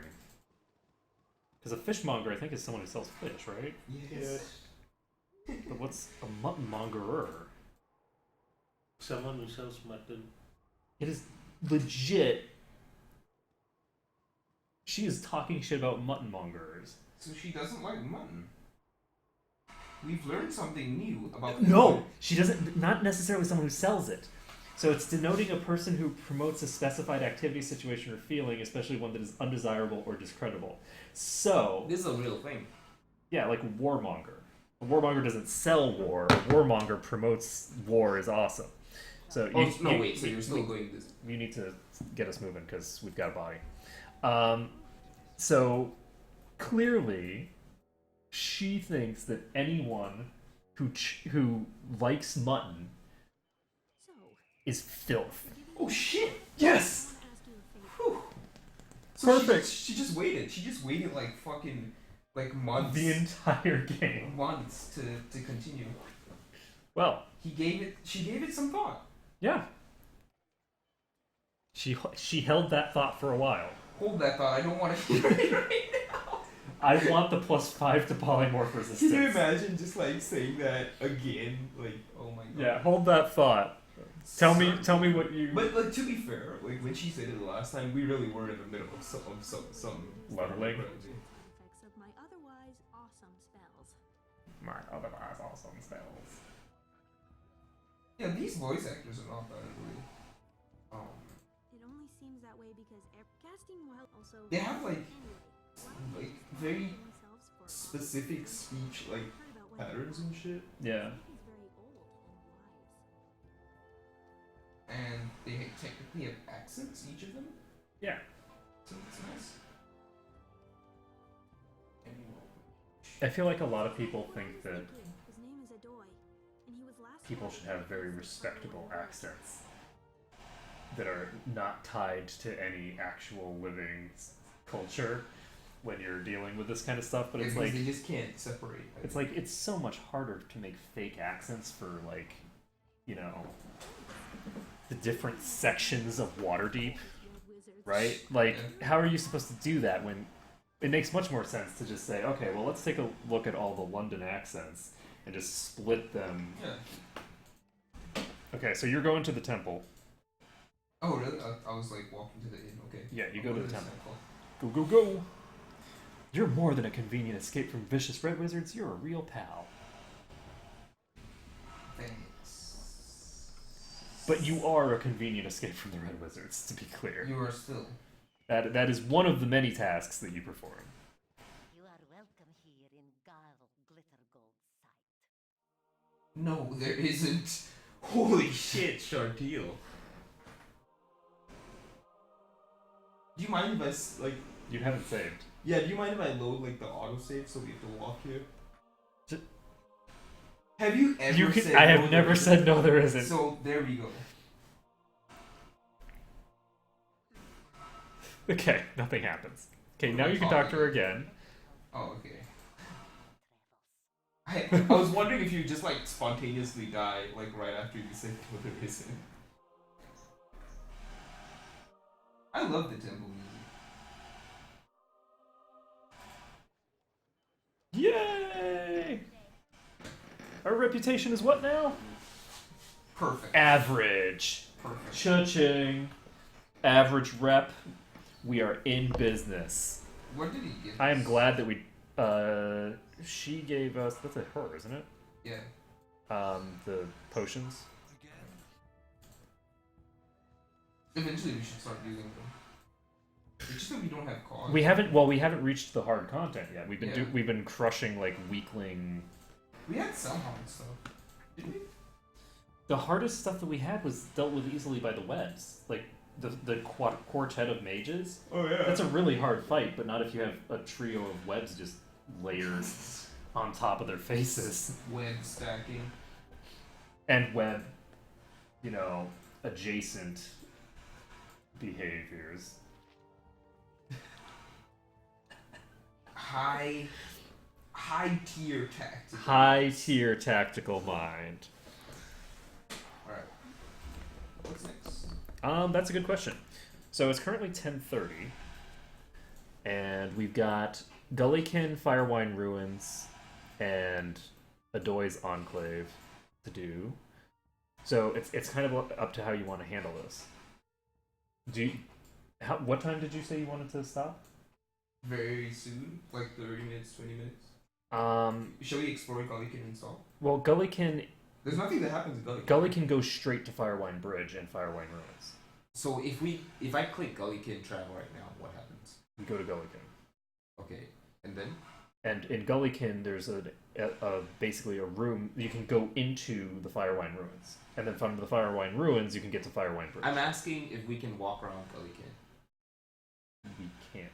Because a fishmonger, I think, is someone who sells fish, right? Yes. But what's a mutton mongerer? Someone who sells mutton. It is legit. She is talking shit about mutton mongerers. So she doesn't like mutton. We've learned something new about No, she doesn't. Not necessarily someone who sells it. So it's denoting a person who promotes a specified activity, situation, or feeling, especially one that is undesirable or discreditable. So This is a real thing. yeah, like warmonger. A warmonger doesn't sell war. A warmonger promotes war is awesome. So So you're still going this. You need to get us moving because we've got a body. So clearly, she thinks that anyone who likes mutton So, is filth. Oh shit! Yes. ask you a favor. Whew. So Perfect. She just waited. She just waited like fucking months. The entire game. Months to continue. Well, She gave it some thought. yeah. She held that thought for a while. Hold that thought. I don't want to hear it right now. I want the +5 to polymorph resistance. Can you imagine just like saying that again? Like, oh my god. Yeah, hold that thought. Tell me what you. But like, to be fair, like when she said it the last time, we really were in the middle of some leveling. Effects of my otherwise awesome spells. My otherwise awesome spells. Yeah, these voice actors are not bad, really. It only seems that way because casting while also. They have like Anyway, very themselves for specific speech like patterns and shit, Yeah. He's very old and wise. and they technically have accents, each of them. Yeah. So it's nice. I feel like a lot of people think that His name is Adoy, and he was last. people should have very respectable accents that are not tied to any actual living culture when you're dealing with this kind of stuff, but it's because like they just can't separate. it's like it's so much harder to make fake accents for like, you know, the different sections of Waterdeep, right? Like, how are you supposed to do that when it makes much more sense to just say, okay, well, let's take a look at all the London accents and just split them. Yeah. Okay, so you're going to the temple. Oh really? I was like walking to the inn. Okay. Yeah, you I'll go to the temple. Go, go, go! You're more than a convenient escape from vicious red wizards. You're a real pal. Thanks. But you are a convenient escape from the red wizards, to be clear. You are still. That is one of the many tasks that you perform. You are welcome here in Garl Glittergold's sight. No, there isn't. Holy shit, Shartil. Do you mind if I like? You haven't saved. Yeah. Do you mind if I load like the autosave so we have to walk here? Have you ever said I no, have never said no, there isn't. So there we go. Okay, nothing happens. Okay, now you can talk to her again. Oh, okay. I was wondering if you just like spontaneously die like right after you said no, there isn't. I love the temple music. Yay! Our reputation is what now? Perfect. Average. Perfect. Cha-ching. Average rep. We are in business. What did he give? I am us? glad that we. She gave us. That's a her, isn't it? Yeah. The potions. Eventually, we should start using them. It's just that we don't have cogs. We haven't. Well, we haven't reached the hard content yet. We've been Yeah. we've been crushing like weakling. We had some hard stuff, didn't we? The hardest stuff that we had was dealt with easily by the webs, like the quartet of mages. Oh yeah. That's a really hard fight, but not if you have a trio of webs just layered on top of their faces. Web stacking. And web, you know, adjacent behaviors. High tier tactics. High tier tactical mind. Alright. What's next? That's a good question. So it's currently 10:30, and we've got Gullykin, Firewine Ruins, and Adoy's Enclave to do. So it's kind of up to how you want to handle this. What time did you say you wanted to stop? Very soon, like 30 minutes, 20 minute. Shall we explore Gullykin and Salt? Well, Gullykin. There's nothing that happens in Gullykin. Gullykin goes straight to Firewine Bridge and Firewine Ruins. So if I click Gullykin travel right now, what happens? We go to Gullykin. Okay, and then? And in Gullykin, there's basically a room you can go into the Firewine Ruins, and then from the Firewine Ruins, you can get to Firewine Bridge. I'm asking if we can walk around Gullykin. We can.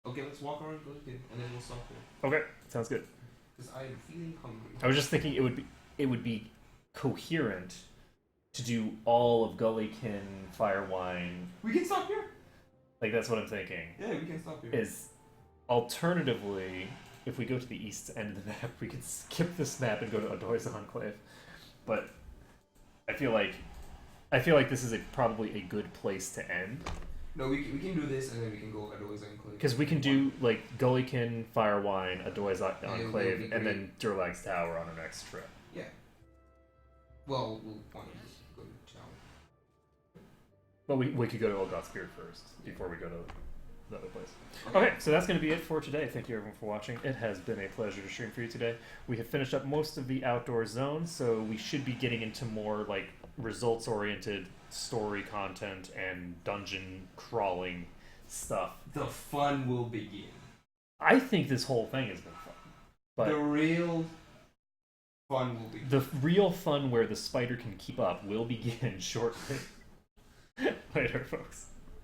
Okay, let's walk around Gullykin, and then we'll stop there. Okay, sounds good. Because I am feeling hungry. I was just thinking it would be coherent to do all of Gullykin, Firewine. We can stop here. Like that's what I'm thinking. Yeah, we can stop here. Is alternatively, if we go to the east end of the map, we could skip this map and go to Adoy's Enclave. But I feel like I feel like this is probably a good place to end. No, we can do this and then we can go Adoy's Enclave. Because we can do like Gullikin, Firewine, Adoy's it'll Enclave, be and great. then Durlag's Tower on our next trip. Yeah. Well, we'll want to go to Chow. But we could go to Old Godspear first before we go to the other place. Okay, so that's going to be it for today. Thank you everyone for watching. It has been a pleasure to stream for you today. We have finished up most of the outdoor zones, so we should be getting into more like results-oriented story content and dungeon crawling stuff. The fun will begin. I think this whole thing has been fun. But the real fun will begin. the real fun where the spider can keep up will begin shortly. Later, folks.